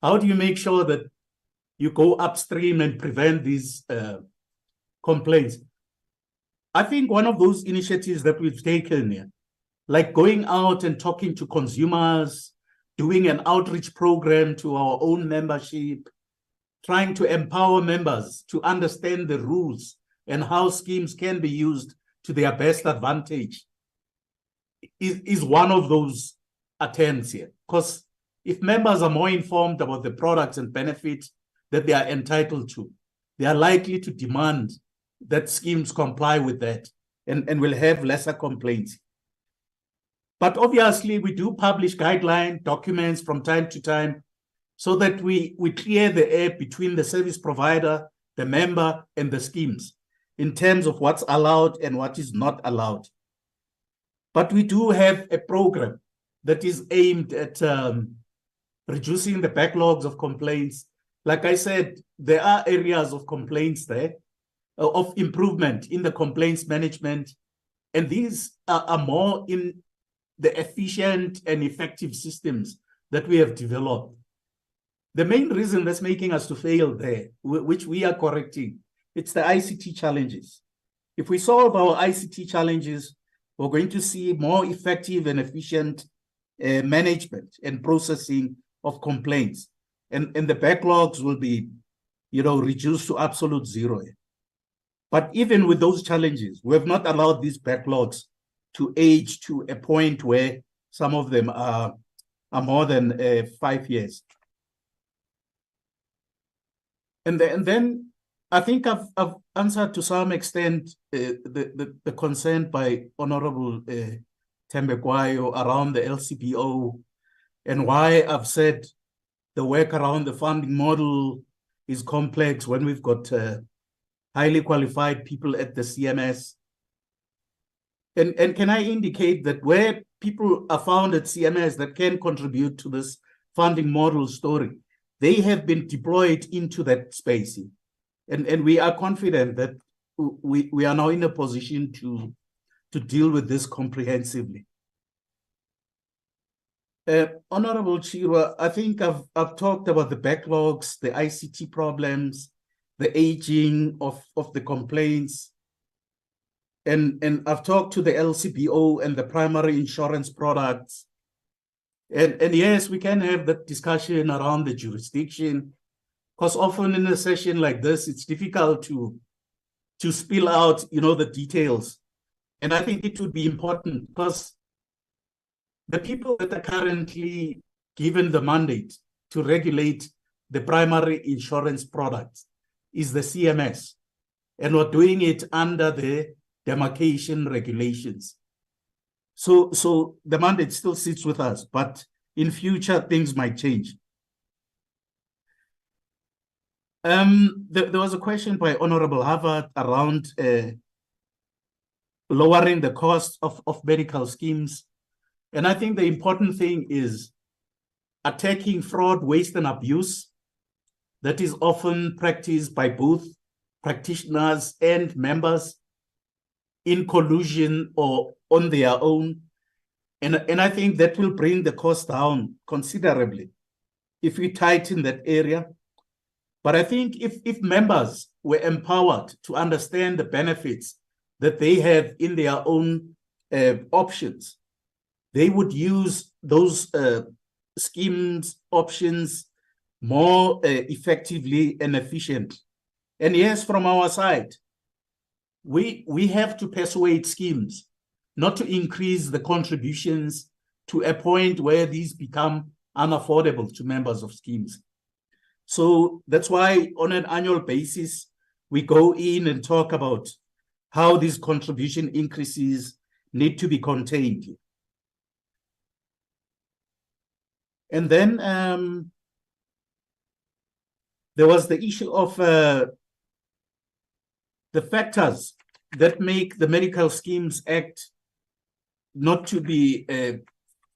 How do you make sure that you go upstream and prevent these complaints? I think one of those initiatives that we've taken here, like going out and talking to consumers, doing an outreach program to our own membership, trying to empower members to understand the rules and how schemes can be used to their best advantage, is one of those attempts here. Because if members are more informed about the products and benefits that they are entitled to, they are likely to demand that schemes comply with that and will have lesser complaints. But obviously, we do publish guideline documents from time to time so that we clear the air between the service provider, the member, and the schemes in terms of what's allowed and what is not allowed. But we do have a program that is aimed at reducing the backlogs of complaints. Like I said, there are areas of complaints there, of improvement in the complaints management, and these are more in the efficient and effective systems that we have developed. The main reason that's making us to fail there, which we are correcting, it's the ICT challenges. If we solve our ICT challenges, we're going to see more effective and efficient management and processing of complaints. And the backlogs will be, reduced to absolute zero. But even with those challenges, we have not allowed these backlogs to age to a point where some of them are more than 5 years. And then I think I've answered to some extent the concern by Honorable Thembekwayo around the LCPO and why I've said the work around the funding model is complex when we've got highly qualified people at the CMS. And can I indicate that where people are found at CMS that can contribute to this funding model story, they have been deployed into that space. And we are confident that we are now in a position to deal with this comprehensively. Honorable Chirwa, I think I've talked about the backlogs, the ICT problems, the aging of the complaints, and I've talked to the LCPO and the primary insurance products. And yes, we can have that discussion around the jurisdiction, because often in a session like this, it's difficult to spill out, the details. And I think it would be important because the people that are currently given the mandate to regulate the primary insurance products is the CMS. And we're doing it under the demarcation regulations. So the mandate still sits with us, but in future things might change. There was a question by Honorable Harvard around lowering the cost of medical schemes. And I think the important thing is attacking fraud, waste, and abuse that is often practiced by both practitioners and members in collusion or on their own. And I think that will bring the cost down considerably if we tighten that area. But I think if members were empowered to understand the benefits that they have in their own options, they would use those schemes, options more effectively and efficiently. And yes, from our side, we have to persuade schemes not to increase the contributions to a point where these become unaffordable to members of schemes. So that's why on an annual basis, we go in and talk about how these contribution increases need to be contained. And then there was the issue of the factors that make the Medical Schemes Act not to be,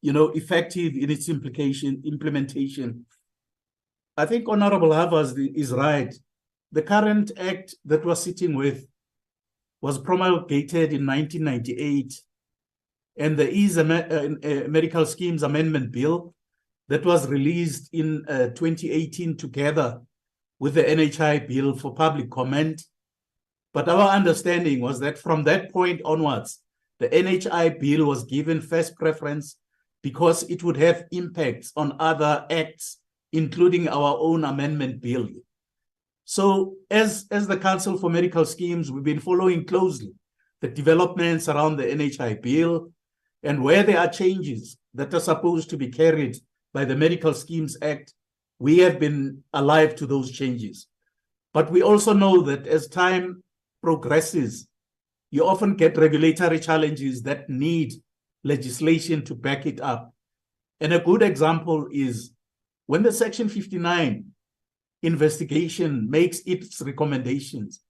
effective in its implementation. I think Honorable Havas is right. The current act that we're sitting with was promulgated in 1998, and there is a Medical Schemes Amendment Bill that was released in 2018 together with the NHI bill for public comment. But our understanding was that from that point onwards, the NHI bill was given first preference because it would have impacts on other acts, including our own amendment bill. So as the Council for Medical Schemes, we've been following closely the developments around the NHI bill, and where there are changes that are supposed to be carried by the Medical Schemes Act, we have been alive to those changes. But we also know that as time progresses, you often get regulatory challenges that need legislation to back it up. And a good example is when the Section 59 investigation makes its recommendations,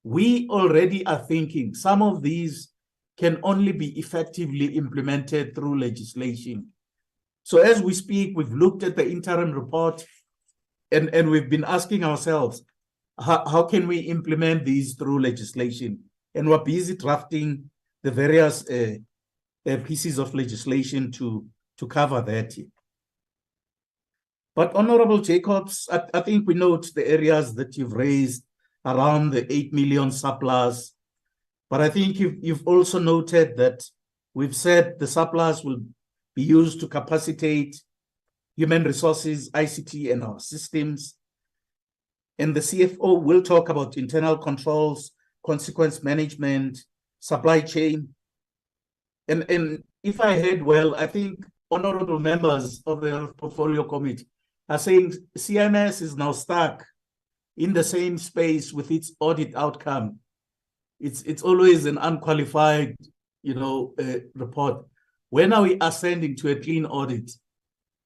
we already are thinking some of these can only be effectively implemented through legislation. So as we speak, we've looked at the interim report and we've been asking ourselves, how can we implement these through legislation? And we're busy drafting the various pieces of legislation to cover that. But Honorable Jacobs, I think we note the areas that you've raised around the 8 million surplus. But I think you've also noted that we've said the surplus will be used to capacitate human resources, ICT, and our systems. And the CFO will talk about internal controls, consequence management, supply chain. And if I heard well, I think honorable members of the Portfolio Committee are saying CMS is now stuck in the same space with its audit outcome. It's always an unqualified, report. When are we ascending to a clean audit?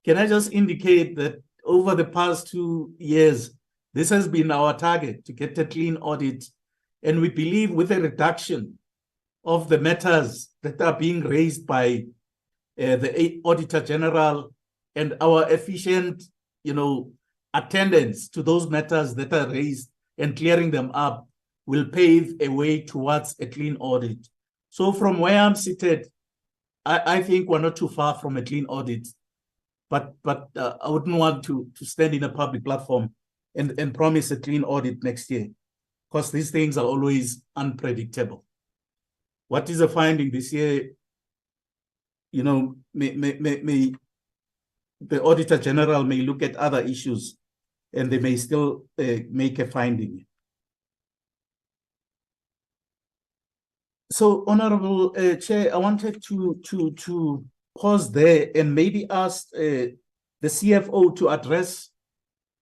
Can I just indicate that over the past 2 years, this has been our target, to get a clean audit. And we believe with a reduction of the matters that are being raised by the Auditor General and our efficient, attendance to those matters that are raised and clearing them up will pave a way towards a clean audit. So from where I'm seated, I think we're not too far from a clean audit, but I wouldn't want to stand in a public platform and promise a clean audit next year, because these things are always unpredictable. What is the finding this year? May the Auditor General may look at other issues and they may still make a finding. So, Honorable Chair, I wanted to pause there and maybe ask the CFO to address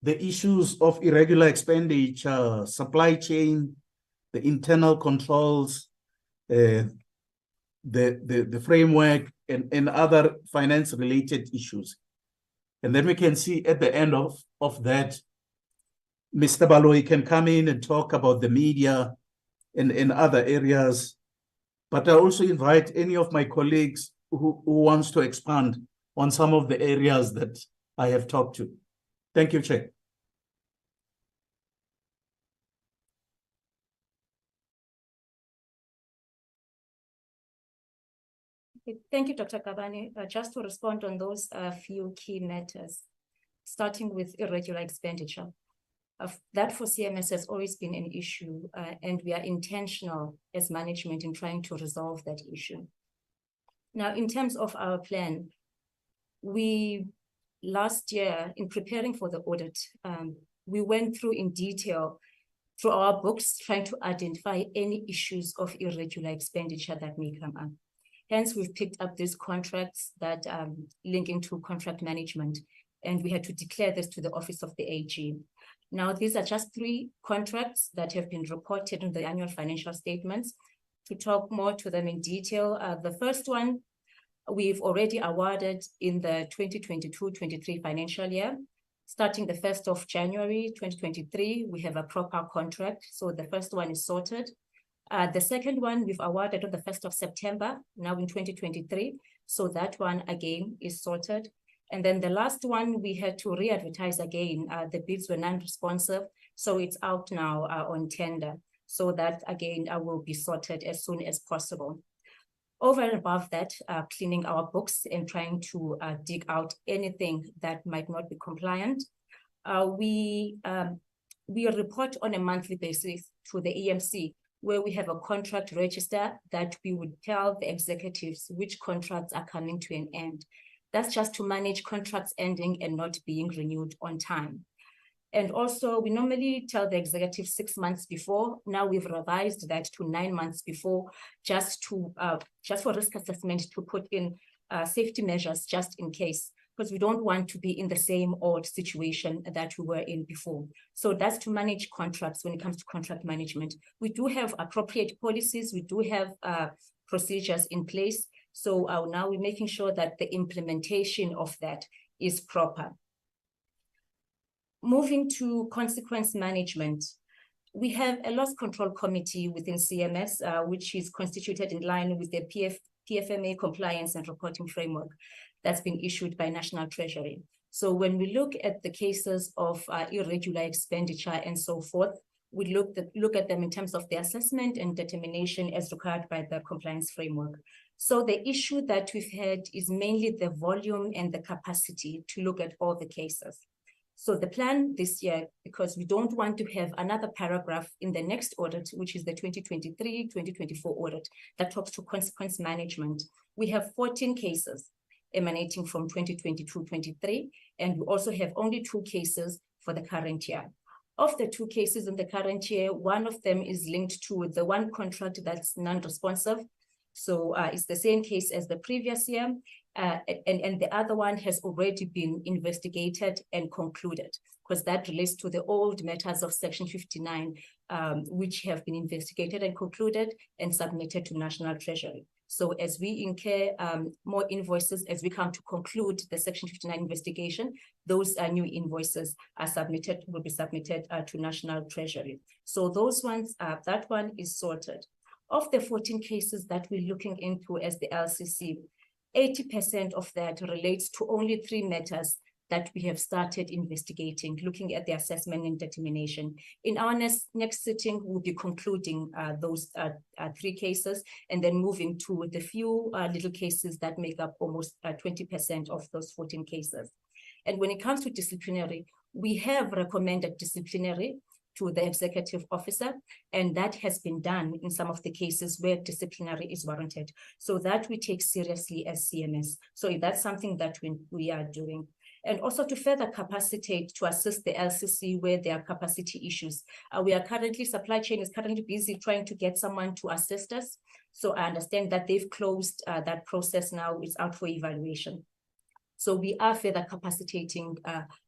the issues of irregular expenditure, supply chain, the internal controls, the framework and other finance-related issues. And then we can see at the end of that, Mr. Baloyi can come in and talk about the media and in other areas. But I also invite any of my colleagues who wants to expand on some of the areas that I have talked to. Thank you, Chair. Thank you, Dr. Kabane. Just to respond on those few key matters, starting with irregular expenditure. That for CMS has always been an issue, and we are intentional as management in trying to resolve that issue. Now, in terms of our plan, last year, in preparing for the audit, we went through in detail through our books, trying to identify any issues of irregular expenditure that may come up. Hence, we've picked up these contracts that link into contract management, and we had to declare this to the Office of the AG. Now, these are just 3 contracts that have been reported in the annual financial statements. To talk more to them in detail, the first one, we've already awarded in the 2022-23 financial year. Starting the 1st of January 2023, we have a proper contract. So the first one is sorted. The second one we've awarded on the 1st of September, now in 2023. So that one again is sorted. And then the last one, we had to re-advertise again. The bids were non-responsive. So it's out now on tender. So that again will be sorted as soon as possible. Over and above that, cleaning our books and trying to dig out anything that might not be compliant. We report on a monthly basis to the EMC, where we have a contract register that we would tell the executives which contracts are coming to an end. That's just to manage contracts ending and not being renewed on time. And also, we normally tell the executives 6 months before. Now we've revised that to 9 months before, just for risk assessment, to put in safety measures just in case, because we don't want to be in the same old situation that we were in before. So that's to manage contracts when it comes to contract management. We do have appropriate policies. We do have procedures in place. So now we're making sure that the implementation of that is proper. Moving to consequence management, we have a loss control committee within CMS, which is constituted in line with the PFMA compliance and reporting framework that's been issued by National Treasury. So when we look at the cases of irregular expenditure and so forth, we look at them in terms of the assessment and determination as required by the compliance framework. So the issue that we've had is mainly the volume and the capacity to look at all the cases. So the plan this year, because we don't want to have another paragraph in the next audit, which is the 2023-2024 audit, that talks to consequence management. We have 14 cases emanating from 2022-23, and we also have only 2 cases for the current year. Of the 2 cases in the current year, one of them is linked to the one contract that's non-responsive. So it's the same case as the previous year. And the other one has already been investigated and concluded, because that relates to the old matters of Section 59, which have been investigated and concluded and submitted to National Treasury. So as we incur more invoices, as we come to conclude the Section 59 investigation, those new invoices will be submitted to National Treasury. So those ones, that one is sorted. Of the 14 cases that we're looking into as the LCC, 80% of that relates to only 3 matters that we have started investigating, looking at the assessment and determination. In our next sitting, we'll be concluding those 3 cases and then moving to the few little cases that make up almost 20% of those 14 cases. And when it comes to disciplinary, we have recommended disciplinary to the executive officer, and that has been done in some of the cases where disciplinary is warranted. So that we take seriously as CMS. So that's something that we are doing. And also to further capacitate to assist the LCC where there are capacity issues. Supply chain is currently busy trying to get someone to assist us. So I understand that they've closed that process now, it's out for evaluation. So we are further capacitating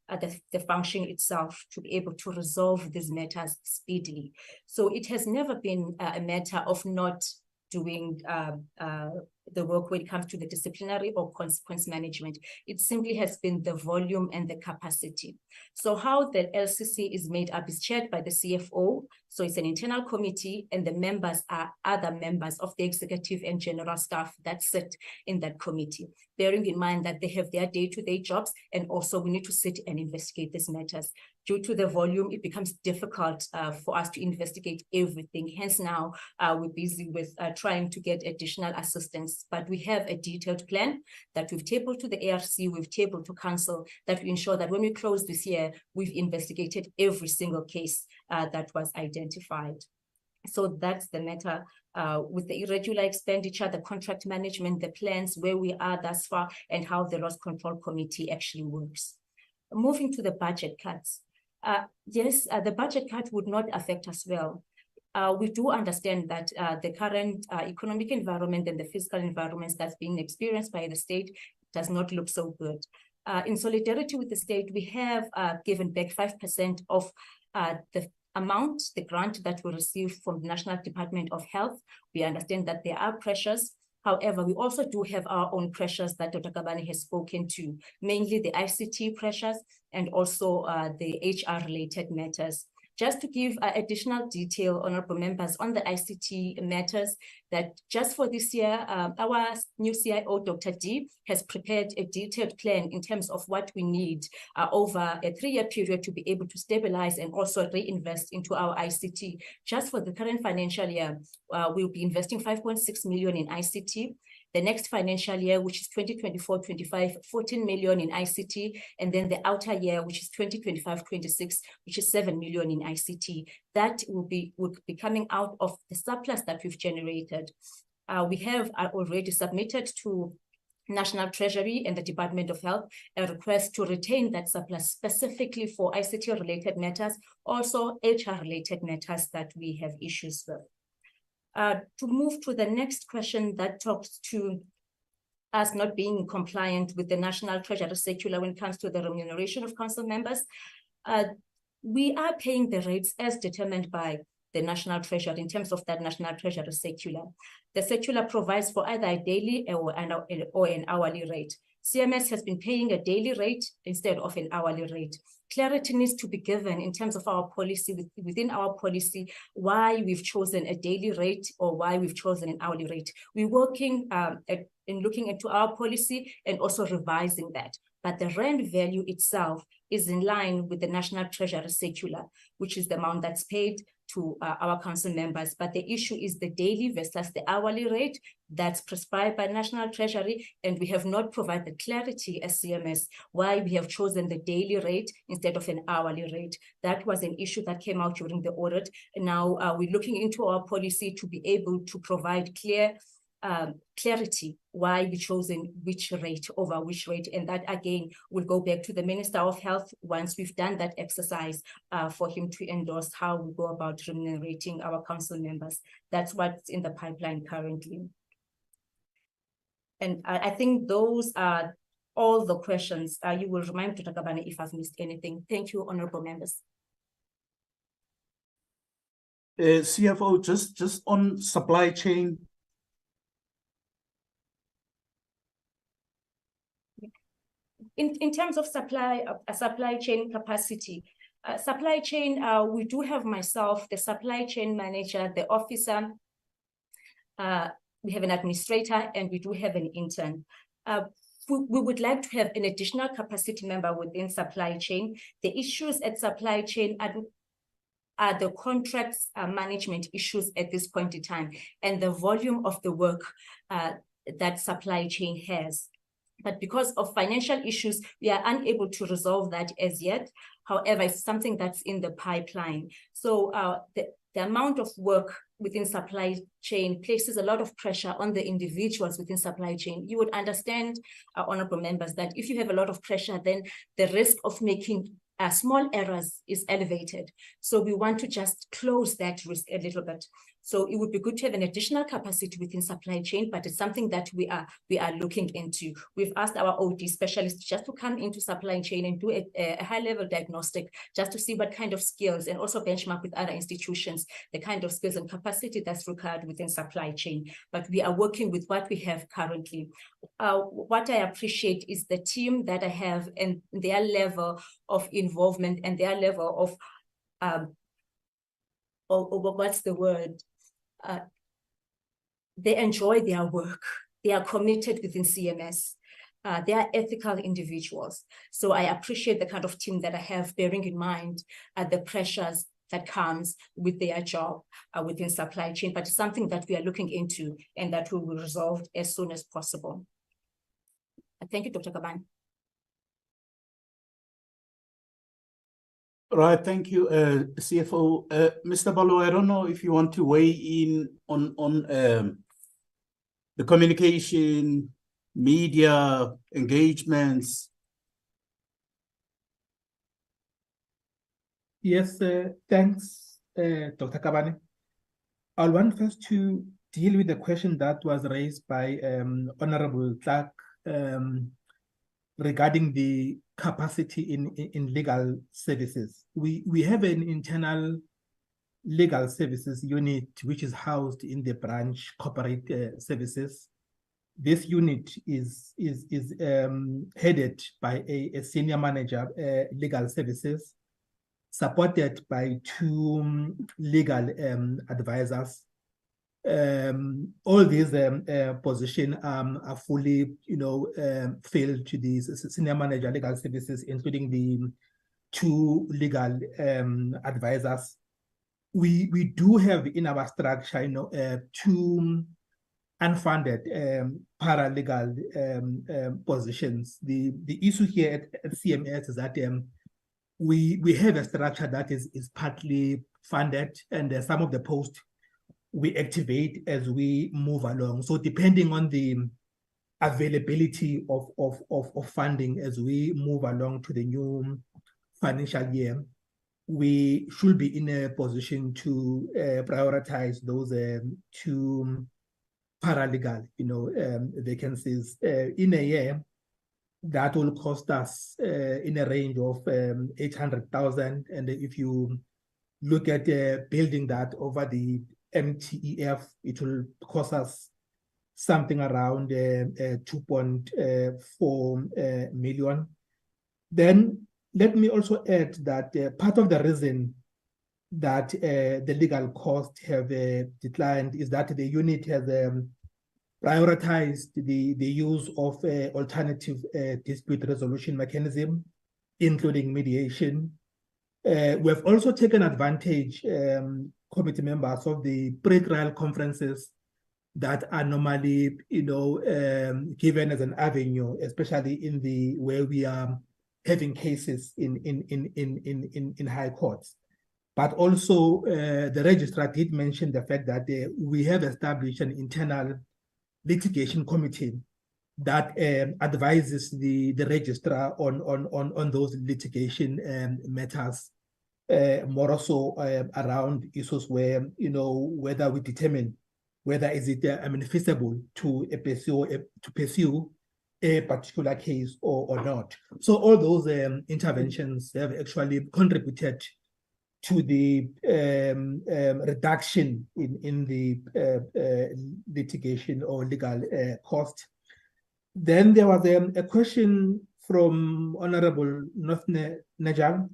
the function itself to be able to resolve these matters speedily. So it has never been a matter of not doing the work when it comes to the disciplinary or consequence management. It simply has been the volume and the capacity. So how the LCC is made up is chaired by the CFO. So it's an internal committee, and the members are other members of the executive and general staff that sit in that committee, bearing in mind that they have their day-to-day jobs, and also we need to sit and investigate these matters. Due to the volume, it becomes difficult for us to investigate everything. Hence now we're busy with trying to get additional assistance, but we have a detailed plan that we've tabled to the ARC, we've tabled to council, that we ensure that when we close this year, we've investigated every single case that was identified. So that's the matter with the irregular expenditure, the contract management, the plans, where we are thus far, and how the loss control committee actually works. Moving to the budget cuts. Yes, the budget cut would not affect us well. We do understand that the current economic environment and the fiscal environments that's being experienced by the state does not look so good. In solidarity with the state, we have given back 5% of the amount, the grant that we received from the National Department of Health. We understand that there are pressures. However, we also do have our own pressures that Dr. Kabane has spoken to, mainly the ICT pressures and also the HR-related matters. Just to give additional detail, honorable members, on the ICT matters, that just for this year, our new CIO, Dr. D, has prepared a detailed plan in terms of what we need over a 3-year period to be able to stabilize and also reinvest into our ICT. Just for the current financial year, we'll be investing 5.6 million in ICT. The next financial year, which is 2024-25, 14 million in ICT, and then the outer year, which is 2025-26, which is 7 million in ICT. That will be coming out of the surplus that we've generated. We have already submitted to National Treasury and the Department of Health a request to retain that surplus specifically for ICT-related matters, also HR-related matters that we have issues with. To move to the next question that talks to us not being compliant with the National Treasury Circular when it comes to the remuneration of council members, we are paying the rates as determined by the National Treasury in terms of that National Treasury Circular. The circular provides for either a daily or an hourly rate. CMS has been paying a daily rate instead of an hourly rate. Clarity needs to be given in terms of our policy, within our policy, why we've chosen a daily rate or why we've chosen an hourly rate. We're working in looking into our policy and also revising that. But the rand value itself is in line with the National Treasury Circular, which is the amount that's paid to our council members. But the issue is the daily versus the hourly rate that's prescribed by National Treasury, and we have not provided clarity as CMS why we have chosen the daily rate instead of an hourly rate. That was an issue that came out during the audit. And now we're looking into our policy to be able to provide clarity why we chosen which rate over which rate, and that again will go back to the Minister of Health once we've done that exercise for him to endorse how we go about remunerating our council members. That's what's in the pipeline currently. And I think those are all the questions. You will remind Dr. Kabane if I've missed anything. Thank you, honorable members. CFO, just on supply chain. In terms of supply chain capacity, we do have myself, the supply chain manager, the officer, we have an administrator, and we do have an intern. We would like to have an additional capacity member within supply chain. The issues at supply chain are the contracts management issues at this point in time, and the volume of the work that supply chain has. But because of financial issues, we are unable to resolve that as yet. However, it's something that's in the pipeline. So the amount of work within supply chain places a lot of pressure on the individuals within supply chain. You would understand, honorable members, that if you have a lot of pressure, then the risk of making small errors is elevated. So we want to just close that risk a little bit. So it would be good to have an additional capacity within supply chain, but it's something that we are looking into. We've asked our OD specialists just to come into supply chain and do a high-level diagnostic, just to see what kind of skills, and also benchmark with other institutions, the kind of skills and capacity that's required within supply chain. But we are working with what we have currently. What I appreciate is the team that I have and their level of involvement and their level of what's the word? They enjoy their work. They are committed within CMS. They are ethical individuals. So I appreciate the kind of team that I have, bearing in mind the pressures that comes with their job within supply chain, but it's something that we are looking into and that we will resolve as soon as possible. Thank you, Dr. Kabane. Right, thank you, CFO. Mr. Balo, I don't know if you want to weigh in on the communication, media engagements. Yes, thanks, Dr. Kabane. I want first to deal with the question that was raised by Honorable Clark regarding the capacity in legal services. We have an internal legal services unit which is housed in the branch corporate services. This unit is headed by a senior manager, legal services, supported by 2 legal advisors. All these positions are fully, filled to the senior manager legal services, including the 2 legal advisors. We do have in our structure, 2 unfunded paralegal positions. The issue here at CMS is that we have a structure that is partly funded, and some of the posts we activate as we move along. So depending on the availability of funding as we move along to the new financial year, we should be in a position to prioritize those 2 paralegal, vacancies in a year. That will cost us in a range of 800,000. And if you look at building that over the MTEF, it will cost us something around 2.4 million. Then let me also add that part of the reason that the legal costs have declined is that the unit has prioritized the use of alternative dispute resolution mechanism, including mediation. We have also taken advantage, committee members, of the pre-trial conferences that are normally, given as an avenue, especially in the where we are having cases in high courts. But also, the registrar did mention the fact that we have established an internal litigation committee that advises the registrar on those litigation matters, more so around issues where, whether we determine whether is it feasible to pursue a particular case or not. So all those interventions have actually contributed to the reduction in the litigation or legal cost. Then there was a question from Honorable Nofne Najang.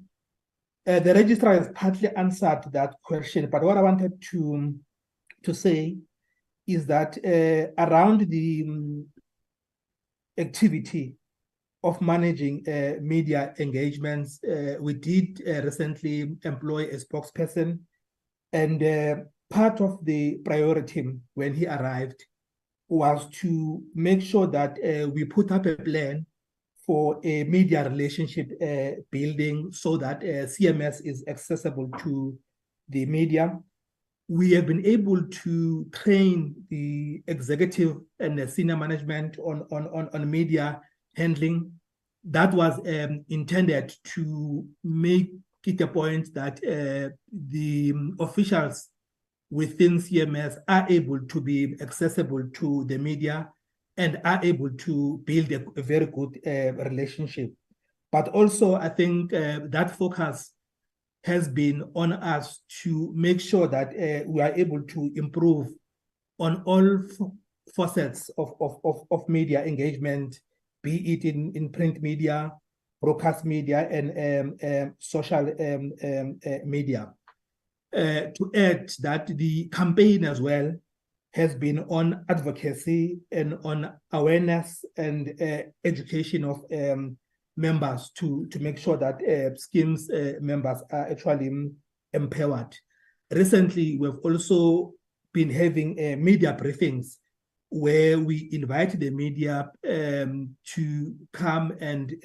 The registrar has partly answered that question, but what I wanted to say is that around the activity of managing media engagements, we did recently employ a spokesperson, and part of the priority when he arrived was to make sure that we put up a plan for a media relationship building so that CMS is accessible to the media. We have been able to train the executive and the senior management on media handling. That was intended to make it a point that the officials within CMS are able to be accessible to the media and are able to build a very good relationship. But also, I think that focus has been on us to make sure that we are able to improve on all facets of media engagement, be it in print media, broadcast media, and social media. To add that the campaign as well has been on advocacy and on awareness and education of members to make sure that schemes members are actually empowered. Recently, we've also been having media briefings where we invite the media to come and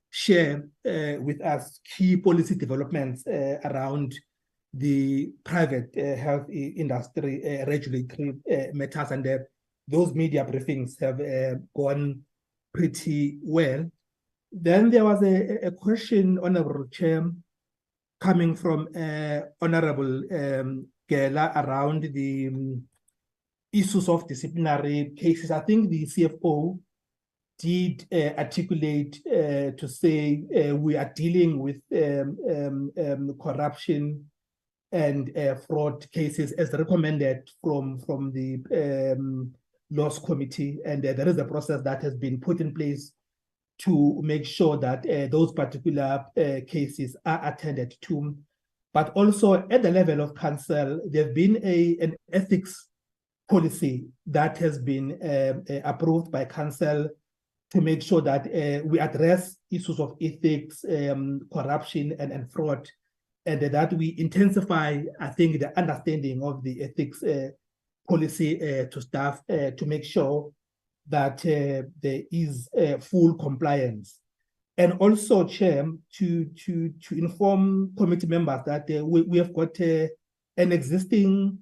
share with us key policy developments around the private health industry regulatory matters, and those media briefings have gone pretty well. Then there was a question, Honorable Chair, coming from Honorable Gela around the issues of disciplinary cases. I think the CFO did articulate to say we are dealing with corruption and fraud cases as recommended from the Laws Committee, and there is a process that has been put in place to make sure that those particular cases are attended to. But also at the level of council, there's been an ethics policy that has been approved by council to make sure that we address issues of ethics, corruption, and fraud, and that we intensify, I think, the understanding of the ethics policy to staff to make sure that there is full compliance. And also, Chair, to inform committee members that we have got an existing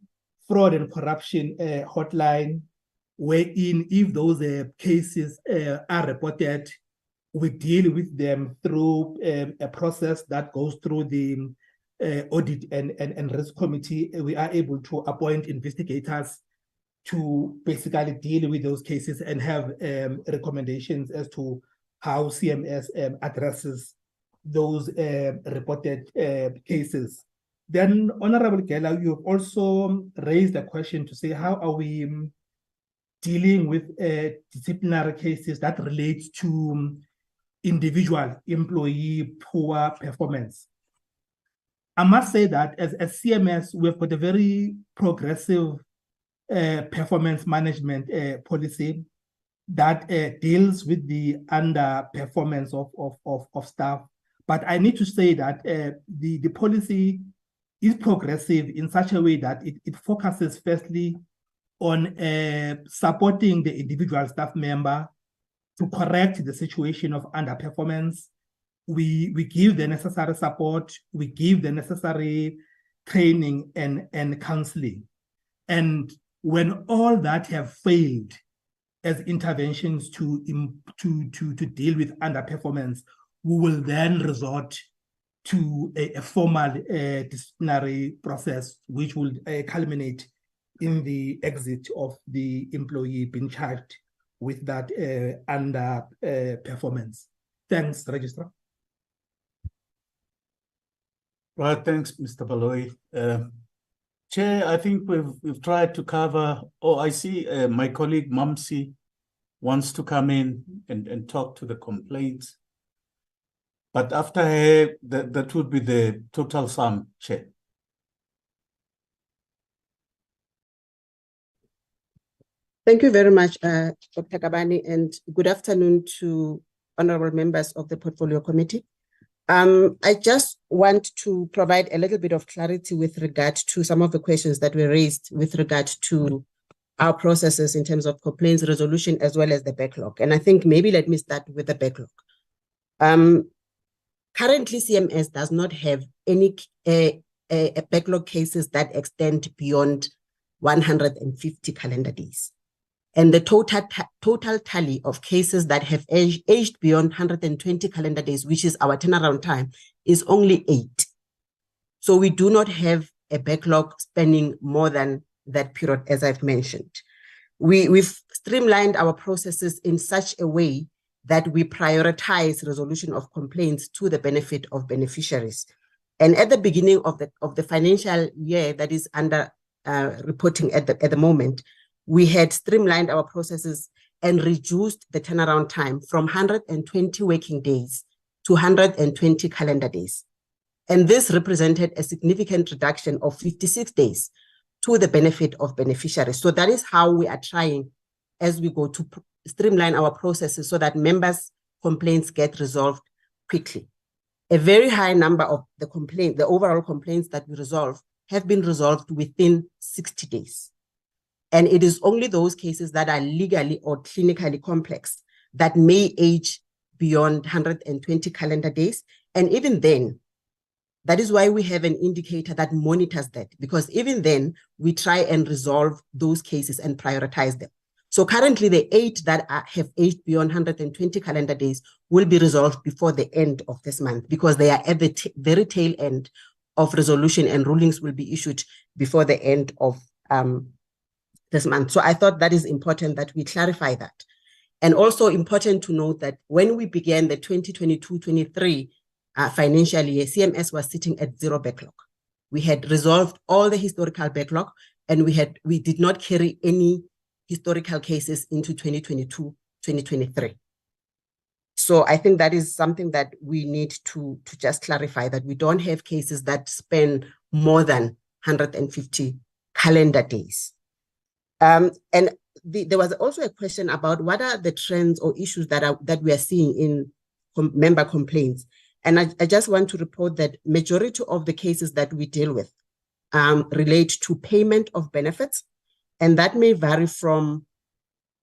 fraud and corruption hotline, wherein if those cases are reported, we deal with them through a process that goes through the audit and risk committee. We are able to appoint investigators to basically deal with those cases and have recommendations as to how CMS addresses those reported cases. Then, Honorable Gela, you have also raised a question to say, how are we dealing with disciplinary cases that relate to individual employee poor performance? I must say that as CMS, we've got a very progressive performance management policy that deals with the underperformance of staff. But I need to say that the policy is progressive in such a way that it focuses firstly on supporting the individual staff member to correct the situation of underperformance. We give the necessary support, we give the necessary training and counseling. And when all that have failed as interventions to deal with underperformance, we will then resort to a formal disciplinary process, which will culminate in the exit of the employee being charged with that underperformance. Thanks, Registrar. Right, thanks, Mr. Baloyi. Chair, I think we've tried to cover. Oh, I see my colleague Mamsi wants to come in and talk to the complaints. But after her, that would be the total sum, Chair. Thank you very much, Dr. Kabani, and good afternoon to honorable members of the Portfolio Committee. I just want to provide a little bit of clarity with regard to some of the questions that were raised with regard to our processes in terms of complaints resolution as well as the backlog. And I think maybe let me start with the backlog. Currently, CMS does not have any backlog cases that extend beyond 150 calendar days. And the total tally of cases that have aged beyond 120 calendar days, which is our turnaround time, is only 8. So we do not have a backlog spanning more than that period, as I've mentioned. We've streamlined our processes in such a way that we prioritize resolution of complaints to the benefit of beneficiaries. And at the beginning of the financial year that is under reporting at the moment, we had streamlined our processes and reduced the turnaround time from 120 working days to 120 calendar days. And this represented a significant reduction of 56 days to the benefit of beneficiaries. So that is how we are trying as we go to streamline our processes so that members' complaints get resolved quickly. A very high number of the overall complaints that we resolve have been resolved within 60 days. And it is only those cases that are legally or clinically complex that may age beyond 120 calendar days. And even then, that is why we have an indicator that monitors that, because even then we try and resolve those cases and prioritize them. So currently the 8 that have aged beyond 120 calendar days will be resolved before the end of this month because they are at the very tail end of resolution and rulings will be issued before the end of this month. So I thought that is important that we clarify that. And also important to note that when we began the 2022-23 financial year, CMS was sitting at 0 backlog. We had resolved all the historical backlog and we did not carry any historical cases into 2022-2023. So I think that is something that we need to just clarify, that we don't have cases that span more than 150 calendar days. And there was also a question about what are the trends or issues that we are seeing in member complaints. And I just want to report that majority of the cases that we deal with relate to payment of benefits, and that may vary from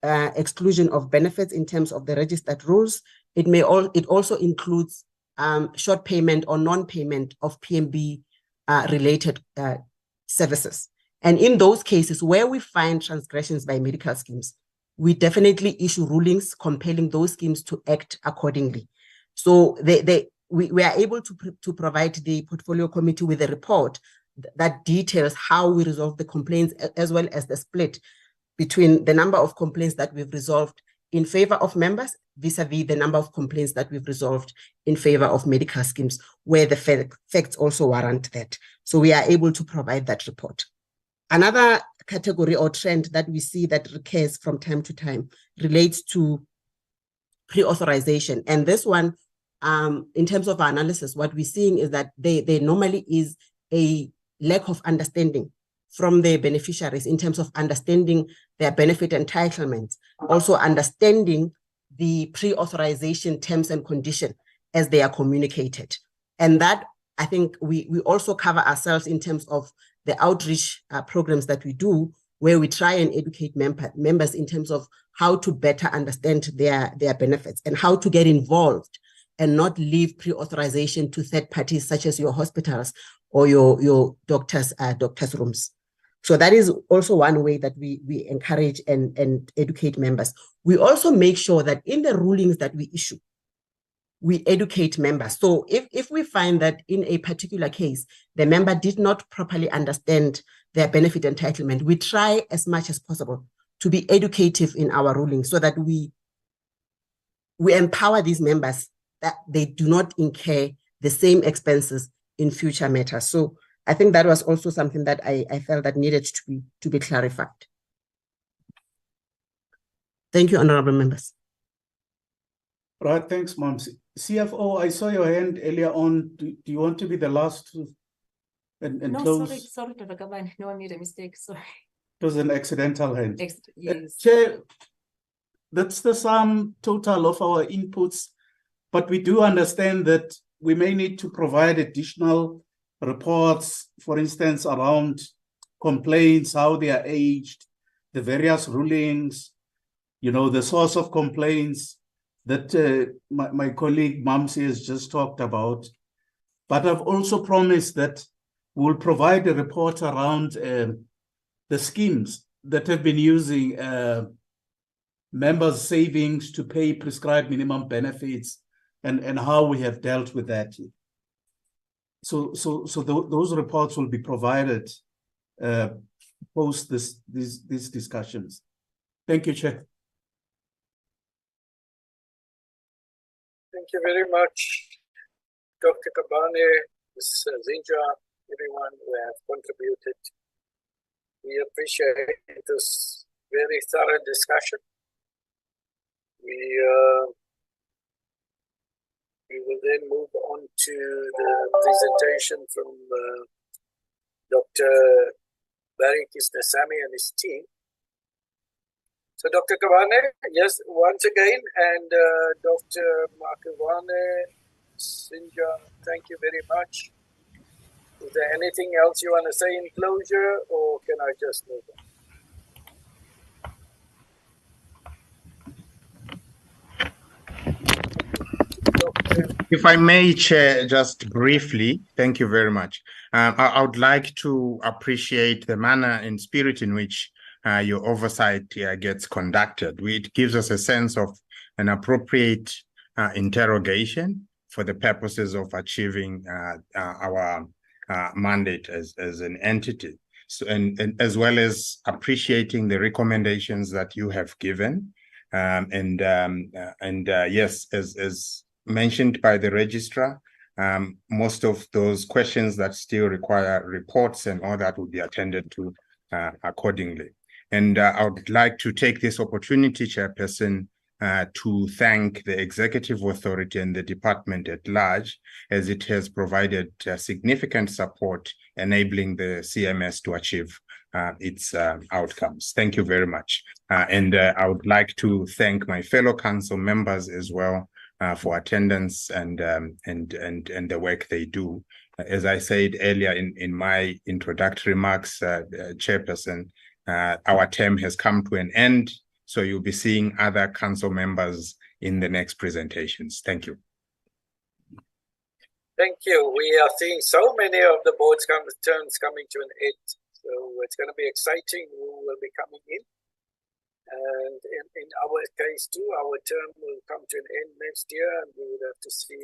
exclusion of benefits in terms of the registered rules. It also includes short payment or non-payment of PMB related services. And in those cases where we find transgressions by medical schemes, we definitely issue rulings compelling those schemes to act accordingly. So we are able to provide the portfolio committee with a report that details how we resolve the complaints, as well as the split between the number of complaints that we've resolved in favor of members vis-a-vis the number of complaints that we've resolved in favor of medical schemes, where the facts also warrant that. So we are able to provide that report. Another category or trend that we see that recurs from time to time relates to pre-authorization. And this one, in terms of our analysis, what we're seeing is that there normally is a lack of understanding from the beneficiaries in terms of understanding their benefit entitlements, also understanding the pre-authorization terms and conditions as they are communicated. And that, I think we also cover ourselves in terms of the outreach programs that we do, where we try and educate members in terms of how to better understand their benefits and how to get involved and not leave pre-authorization to third parties such as your hospitals or your doctors' rooms. So that is also one way that we encourage and educate members. We also make sure that in the rulings that we issue, we educate members. So if we find that in a particular case, the member did not properly understand their benefit entitlement, we try as much as possible to be educative in our rulings so that we empower these members that they do not incur the same expenses in future matters. So I think that was also something that I felt that needed to be clarified. Thank you, honorable members. Right, thanks, Mams. CFO, I saw your hand earlier on. Do you want to be the last and No, close? sorry, Dr. Gabane. No, I made a mistake. Sorry. It was an accidental hand. Yes. Chair, that's the sum total of our inputs, but we do understand that we may need to provide additional reports, for instance, around complaints, how they are aged, the various rulings, the source of complaints that my colleague Mamsi has just talked about. But I've also promised that we'll provide a report around the schemes that have been using members' savings to pay prescribed minimum benefits and how we have dealt with that. those reports will be provided post these discussions. Thank you, Chair. Thank you very much, Dr. Kabane, Ms. Zinja, everyone who have contributed. We appreciate this very thorough discussion. We will then move on to the presentation from Dr. Barry Kisnasamy and his team. So Dr. Kabane, yes, once again, and Dr. Makwane, Sinja, thank you very much. Is there anything else you want to say in closure, or can I just move on? If I may, Chair, just briefly, thank you very much. I would like to appreciate the manner and spirit in which your oversight gets conducted. It gives us a sense of an appropriate interrogation for the purposes of achieving our mandate as an entity. So, and as well as appreciating the recommendations that you have given. Yes, as mentioned by the registrar, most of those questions that still require reports and all that will be attended to accordingly. And I would like to take this opportunity, Chairperson, to thank the Executive Authority and the department at large, as it has provided significant support enabling the CMS to achieve its outcomes. Thank you very much. I would like to thank my fellow council members as well for attendance and the work they do. As I said earlier in my introductory remarks, Chairperson, our term has come to an end, so you'll be seeing other council members in the next presentations. Thank you. Thank you. We are seeing so many of the board's terms coming to an end, so it's going to be exciting who will be coming in. And in our case too, our term will come to an end next year, and we will have to see